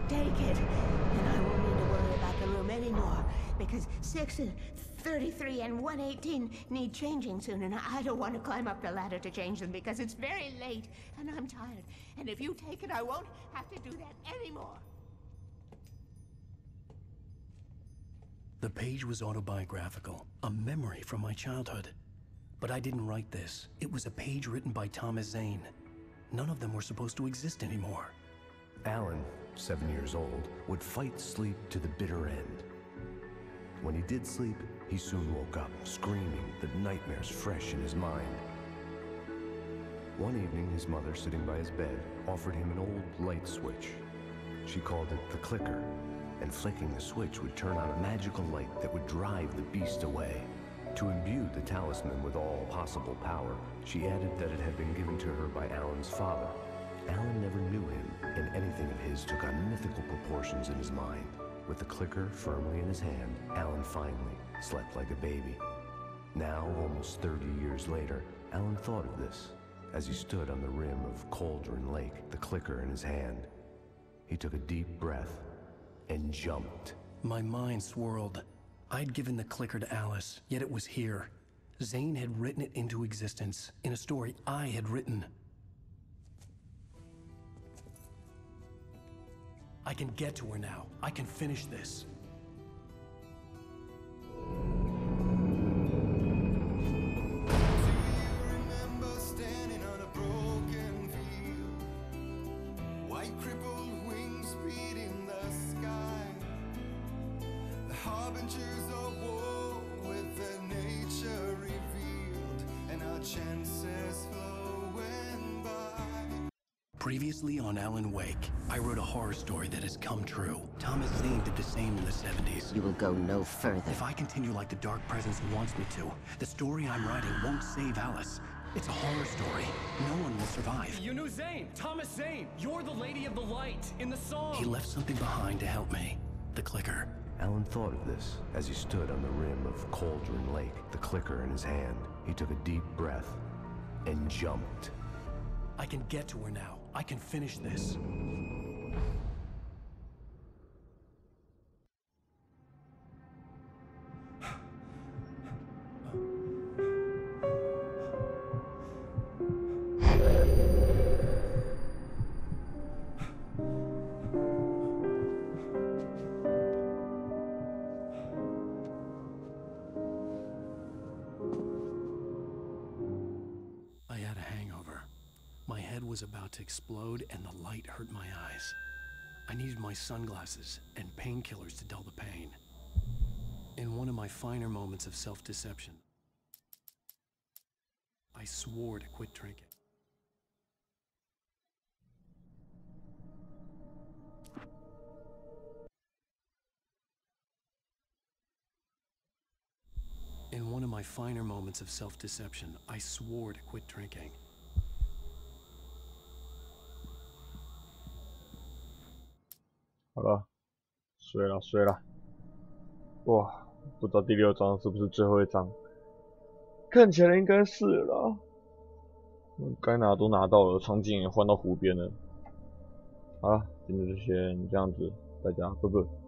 Take it, and I won't need to worry about the room anymore, because 6 and 33 and 118 need changing soon, and I don't want to climb up the ladder to change them because it's very late, and I'm tired. And if you take it, I won't have to do that anymore. The page was autobiographical, a memory from my childhood. But I didn't write this. It was a page written by Thomas Zane. None of them were supposed to exist anymore. Alan, 7 years old, would fight sleep to the bitter end. When he did sleep, he soon woke up, screaming, the nightmares fresh in his mind. One evening, his mother, sitting by his bed, offered him an old light switch. She called it the clicker, and flicking the switch would turn on a magical light that would drive the beast away. To imbue the talisman with all possible power, she added that it had been given to her by Alan's father. Alan never knew him, and anything of his took on mythical proportions in his mind. With the clicker firmly in his hand, Alan finally slept like a baby. Now, almost 30 years later, Alan thought of this as he stood on the rim of Cauldron Lake, the clicker in his hand. He took a deep breath and jumped. My mind swirled. I'd given the clicker to Alice, yet it was here. Zane had written it into existence, in a story I had written. I can get to her now. I can finish this. Previously on Alan Wake, I wrote a horror story that has come true. Thomas Zane did the same in the 70s. You will go no further. If I continue like the Dark Presence wants me to, the story I'm writing won't save Alice. It's a horror story. No one will survive. You knew Zane! Thomas Zane! You're the Lady of the Light in the song! He left something behind to help me. The clicker. Alan thought of this as he stood on the rim of Cauldron Lake, the clicker in his hand. He took a deep breath and jumped. I can get to her now. I can finish this. I had a hangover. My head was about to explode and the light hurt my eyes. I needed my sunglasses and painkillers to dull the pain. In one of my finer moments of self-deception, I swore to quit drinking. In one of my finer moments of self-deception, I swore to quit drinking.好了，睡了睡了。哇，不知道第6章是不是最后一章？看起来应该是啦。该拿都拿到了，场景也换到湖边了。好了，今天就先这样子，大家拜拜。